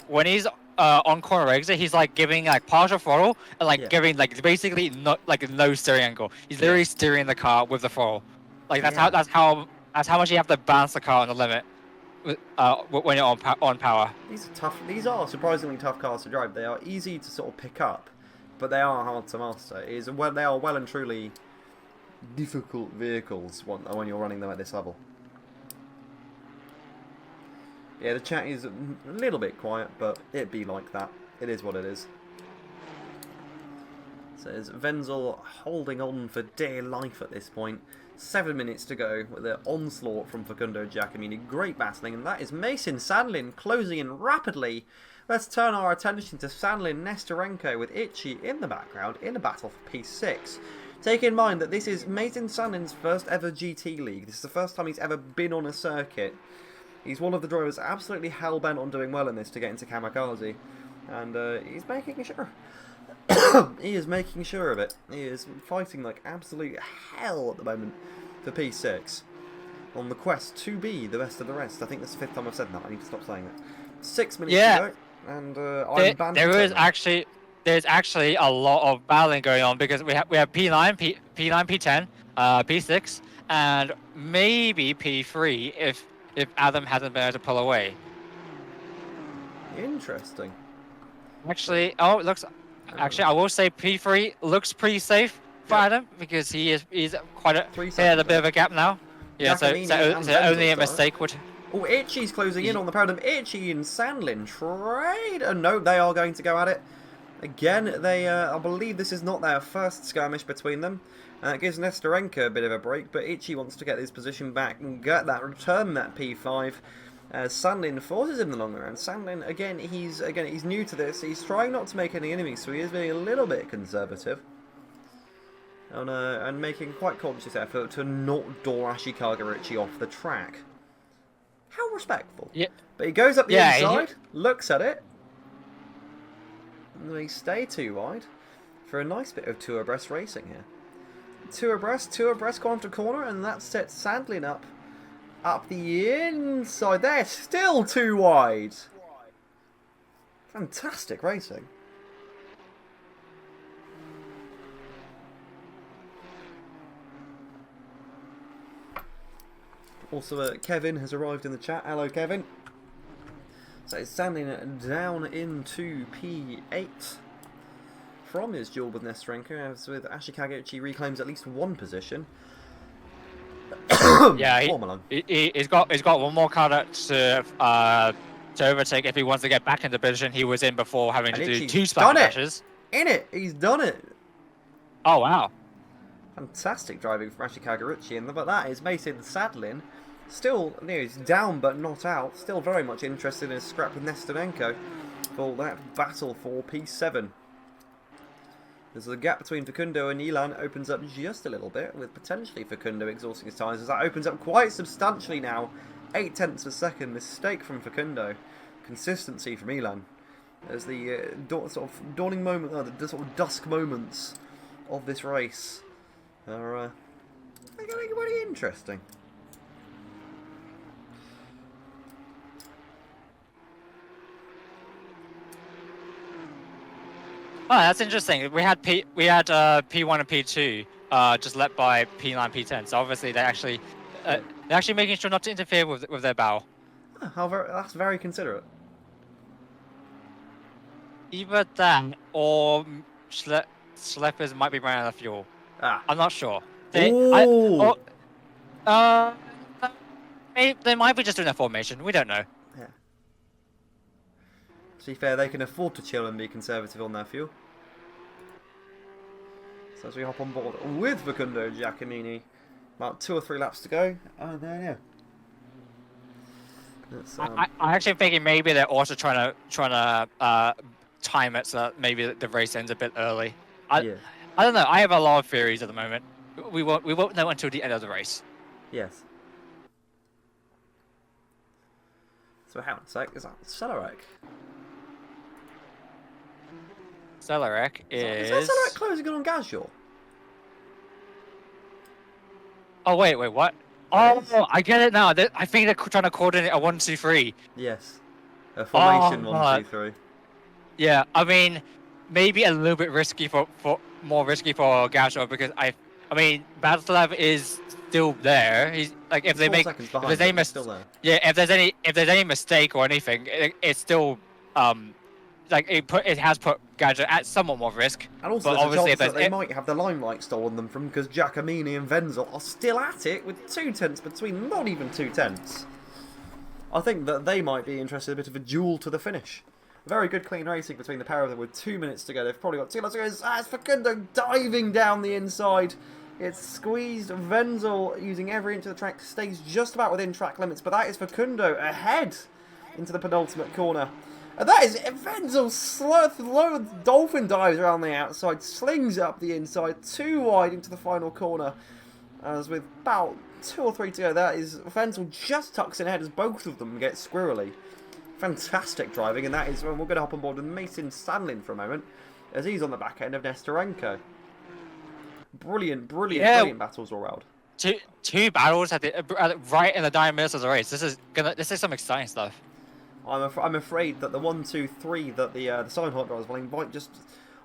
when he's on corner exit, he's like giving like partial throttle and like giving like basically no steering angle. He's literally steering the car with the throttle. Like that's how much you have to balance the car on the limit when you're on power. These are tough. These are surprisingly tough cars to drive. They are easy to sort of pick up, but they are hard to master. They are well and truly difficult vehicles when you're running them at this level. Yeah, the chat is a little bit quiet, but it be like that. It is what it is. Says Wenzel holding on for dear life at this point. 7 minutes to go with the onslaught from Facundo Giacomini. Great battling, and that is Mason Sandlin closing in rapidly. Let's turn our attention to Sandlin Nestorenko with Itchy in the background in a battle for P6. Take in mind that this is Mason Sandlin's first ever GT League. This is the first time he's ever been on a circuit. He's one of the drivers absolutely hell-bent on doing well in this to get into Kamikaze. And he's making sure. He is making sure of it. He is fighting like absolute hell at the moment for P6. On the quest to be the best of the rest. I think that's the 5th time I've said that. I need to stop saying that. 6 minutes to go. And I'm banned. There's actually a lot of battling going on because we have P9, P10, P6, and maybe P3 if Adam hasn't been able to pull away. Interesting. Actually, I will say P3 looks pretty safe for Adam because he's quite a bit of a gap now. Yeah, so only a mistake would. Oh, Itchy's closing in on the pair of them. Itchy and Sandlin trade. No, they are going to go at it. Again, I believe this is not their first skirmish between them. It gives Nestorenko a bit of a break, but Itchy wants to get his position back and return that P5. Sandlin forces him the long round. Sandlin, again, he's new to this. He's trying not to make any enemies, so he is being a little bit conservative. And making quite conscious effort to not door Ashikaga Richie off the track. How respectful. Yeah. But he goes up the inside, looks at it. And they stay too wide for a nice bit of two abreast racing here. Two abreast corner to corner, and that sets Sandlin up the inside. They're still too wide. Fantastic racing. Also, Kevin has arrived in the chat. Hello, Kevin. So it's Sandlin down into P8 from his duel with Nestorenko, as with Ashikaga reclaims at least one position. Yeah, he's got one more car to overtake if he wants to get back in the position he was in before having to do 2 splash dashes. He's done it. Oh wow! Fantastic driving from Ashikaga, but that is Mason Sandlin. Still, he's down but not out. Still very much interested in a scrap with Nestorenko for that battle for P7. There's a gap between Facundo and Ilan opens up just a little bit, with potentially Facundo exhausting his tyres, as that opens up quite substantially now. 0.8 of a second mistake from Facundo. Consistency from Ilan. As the sort of dawning moment, the sort of dusk moments of this race are getting pretty interesting. Oh, that's interesting. We had P1 and P2 just led by P9, P10. So obviously they're actually making sure not to interfere with their bow. That's very considerate. Either that or Schleppers might be running out of fuel. Ah. I'm not sure. Ooh. They might be just doing a formation. We don't know. Yeah. To be fair, they can afford to chill and be conservative on their fuel. So as we hop on board with Facundo Giacomini, about 2 or 3 laps to go, and then yeah. I actually thinking maybe they're also trying to time it so that maybe the race ends a bit early. Yeah. I don't know. I have a lot of theories at the moment. We won't know until the end of the race. Yes. So hang on a sec, is that Celerec? Celerec Is that Celerec closing on Gazure? Oh wait, what? Oh, I get it now. I think they're trying to coordinate a 1, 2, 3. Yes. A formation Oh, 1, 2, 3. Yeah, I mean, maybe a little bit risky for more risky for Gaucho because I mean, Battlelab is still there. He's like if It's they 4 make seconds if behind, there's but any they're still there. yeah if there's any mistake or anything, it's still like it has put Gaucho at somewhat more risk. And also but there's a obviously chance if that they might have the limelight stolen them from because Giacomini and Wenzel are still at it with 2 tenths between them, not even 2 tenths. I think that they might be interested in a bit of a duel to the finish. Very good clean racing between the pair of them with 2 minutes to go. They've probably got 2 laps to go. It's Facundo diving down the inside. It's squeezed. Wenzel using every inch of the track stays just about within track limits, but that is Facundo ahead into the penultimate corner. And that is Wenzel slow dolphin dives around the outside, slings up the inside, too wide into the final corner. As with about 2 or 3 to go, that is Wenzel just tucks in ahead as both of them get squirrely. Fantastic driving, and that is when we're going to hop on board with Mason Sandlin for a moment, as he's on the back end of Nestorenko. Brilliant battles all round. Two battles right in the dying minutes of the race. This is some exciting stuff. I'm afraid that the 1, 2, 3 that the Silent drivers playing might just...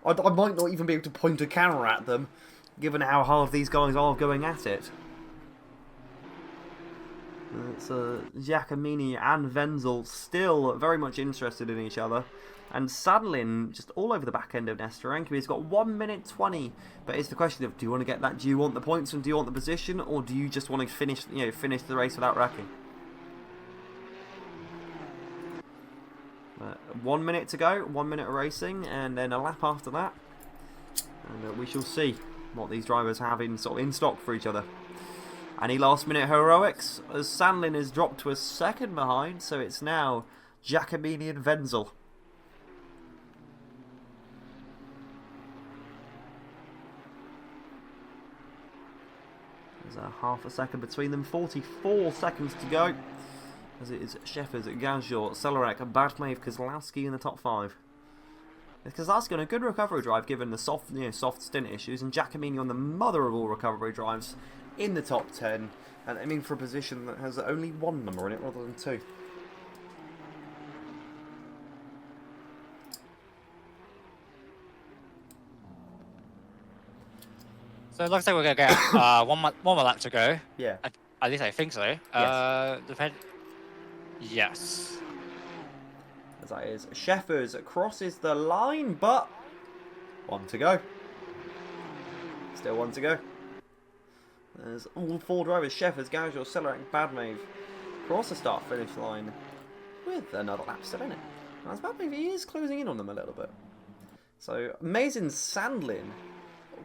I might not even be able to point a camera at them, given how hard these guys are going at it. It's Giacomini and Wenzel still very much interested in each other. And Sadlin just all over the back end of Nestorenko. He's got 1 minute 20. But it's the question of, do you want to get that? Do you want the points and do you want the position? Or do you just want to finish the race without wrecking? 1 minute to go, 1 minute of racing, and then a lap after that. And we shall see what these drivers have in stock for each other. Any last minute heroics as Sandlin is dropped to a second behind, so it's now Giacomini and Wenzel. There's a half a second between them, 44 seconds to go. As it is Shepard, Gajor, Celerec, Bartmev, Kozlowski in the top 5. Kozlowski on a good recovery drive given the soft stint issues, and Giacomini on the mother of all recovery drives in the top 10, and I mean for a position that has only 1 number in it rather than 2. So it looks like we're gonna get one more lap to go. Yeah. At least I think so. Yes. Yes. As that is, Sheffers crosses the line, but 1 to go. Still 1 to go. There's all 4 drivers, Sheffers, Gajor, Celerec, Badmave, cross the start-finish line with another lap still in it. Now, as Badmave, he is closing in on them a little bit. So, Mason Sandlin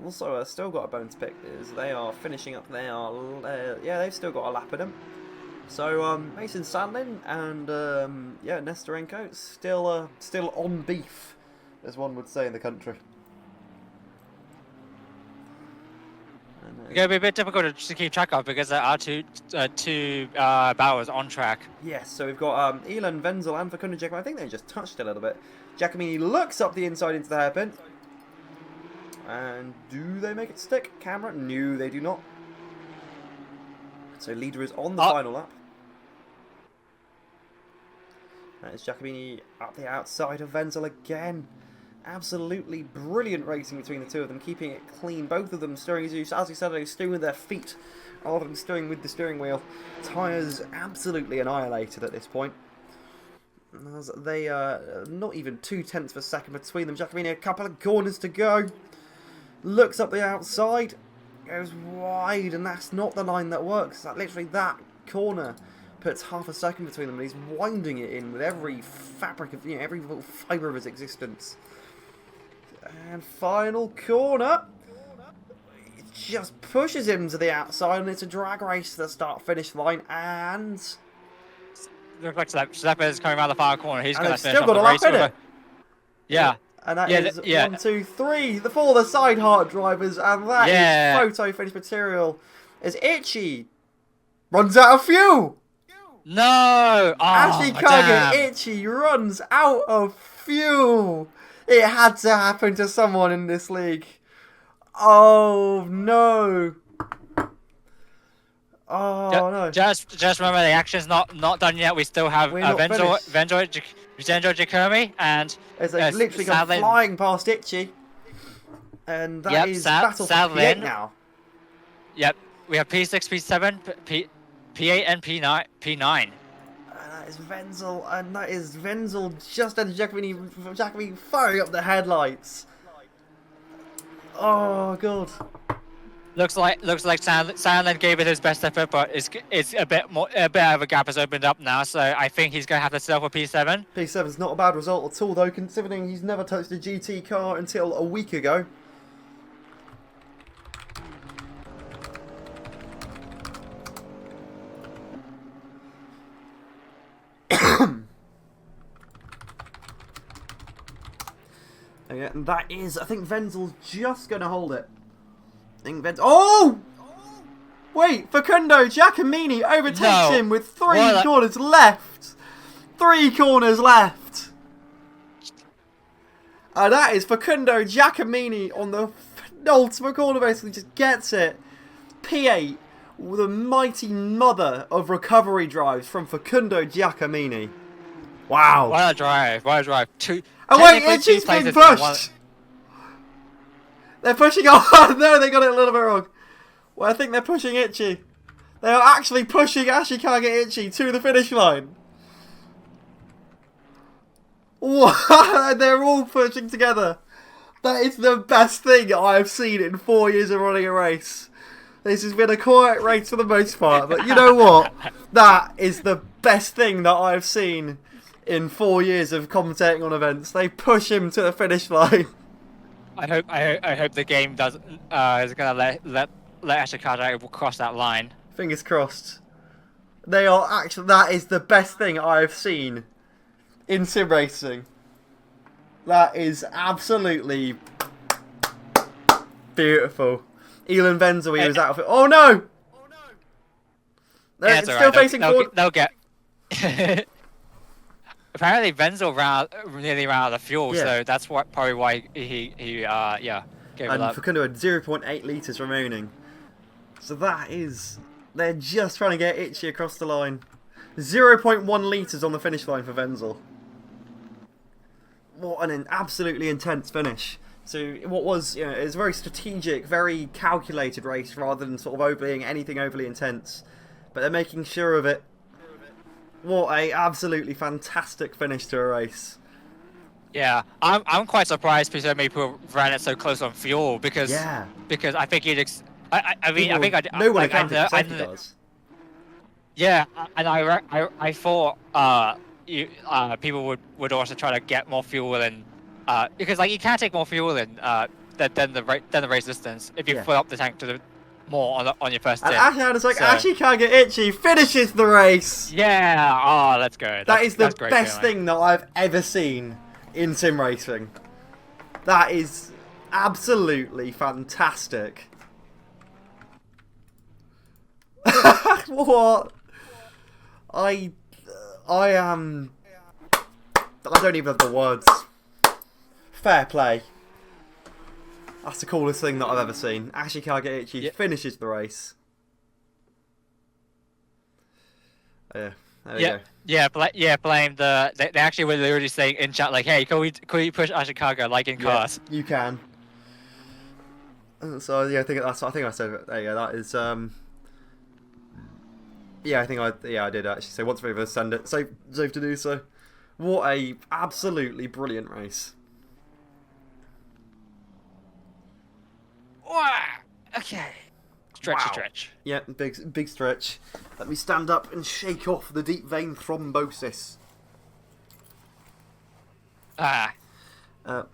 also still got a bone to pick. They are finishing up. They've still got a lap in them. So, Mason Sandlin and, Nestorenko still on beef, as one would say in the country. It's going to be a bit difficult to keep track of because there are two battles on track. Yes, so we've got Elon, Wenzel and Facundo Giacomini. I think they just touched a little bit. Giacomini looks up the inside into the hairpin. And do they make it stick? Camera? No, they do not. So leader is on the final lap. That is Giacomini up the outside of Wenzel again. Absolutely brilliant racing between the two of them, keeping it clean. Both of them steering, as we said, they're steering with their feet rather than steering with the steering wheel. Tyres absolutely annihilated at this point. As they are not even 2 tenths of a second between them. Giacomini, a couple of corners to go. looks up the outside, goes wide, and that's not the line that works. That literally that corner puts half a second between them, and he's winding it in with every fabric of, every little fibre of his existence. And final corner, it just pushes him to the outside, and it's a drag race to the start-finish line, and Looks like Giuseppe is coming around the final corner. He's going to finish still off got the a lap race in with it. Yeah. And that is 1, 2, 3 for the side heart drivers, and that is photo finish material. As Itchy runs out of fuel. No! Oh, Ashley Kaga Itchy runs out of fuel. It had to happen to someone in this league. Oh no. Oh no. Just remember, the action's not done yet. We still have Venjo Jacomi, and it's literally gone flying past Itchy. And that is battle for P8 now. Yep. We have P6, P7, P8 and P9. And that is Wenzel, and that is Wenzel just as Giacomini firing up the headlights. Oh god. Looks like Sandland gave it his best effort, but it's a bit of a gap has opened up now. So I think he's going to have to settle for P7. P7's not a bad result at all, though, considering he's never touched a GT car until a week ago. Yeah, and that is, I think Wenzel's just going to hold it. Oh! Wait, Facundo Giacomini overtakes him with 3 corners left. 3 corners left. And that is Facundo Giacomini on the penultimate corner, basically just gets it. P8, the mighty mother of recovery drives from Facundo Giacomini. Wow. What a drive. What a drive. Oh wait, Itchy's been pushed! They're pushing... Oh no, they got it a little bit wrong. Well, I think they're pushing Itchy. They are actually pushing Ashikaga Itchy to the finish line. What? They're all pushing together. That is the best thing I've seen in 4 years of running a race. This has been a quiet race for the most part, but you know what? That is the best thing that I've seen in 4 years of commentating on events. They push him to the finish line. I hope the game is gonna let Ashikaga cross that line. Fingers crossed. They are actually, that is the best thing I've seen in sim racing. That is absolutely beautiful. Elon Wenzel, he was out of it. Oh no! They're still facing forward. They'll get. Apparently, Wenzel nearly ran out of fuel, so that's probably why he gave it up. And Facundo had 0.8 litres remaining. So that is... They're just trying to get Itchy across the line. 0.1 litres on the finish line for Wenzel. What an absolutely intense finish. So what was, it was a very strategic, very calculated race rather than sort of being anything overly intense. But they're making sure of it. What a absolutely fantastic finish to a race. Yeah, I'm quite surprised people ran it so close on fuel because I think he'd no one accounted for safety cars. Yeah, and I thought people would also try to get more fuel and because you can't take more fuel than the race distance if you fill up the tank to the more on your first tip. And Ashikaga Itchy finishes the race. Yeah, oh, let's go. That is the best thing that I've ever seen in sim racing. That is absolutely fantastic. What? I am... I don't even have the words. Fair play. That's the coolest thing that I've ever seen. Ashikaga Itchy finishes the race. There we go. Blame the... They actually were literally saying in chat, like, hey, can we push Ashikaga like in cars? You can. So, I think I said it. There you go, that is... Yeah, I think I did actually. So once we send it, safe to do so. What a absolutely brilliant race. Okay. Stretch, Wow. stretch. Yeah, big stretch. Let me stand up and shake off the deep vein thrombosis. Ah. Uh,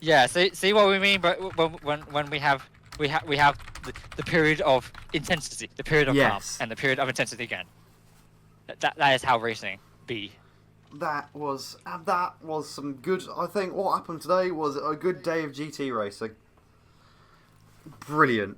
Yeah. See what we mean, but when we have the period of intensity, the period of calm, Yes. and the period of intensity again. That is how racing be. that was some good. I think what happened today was a good day of GT racing. Brilliant.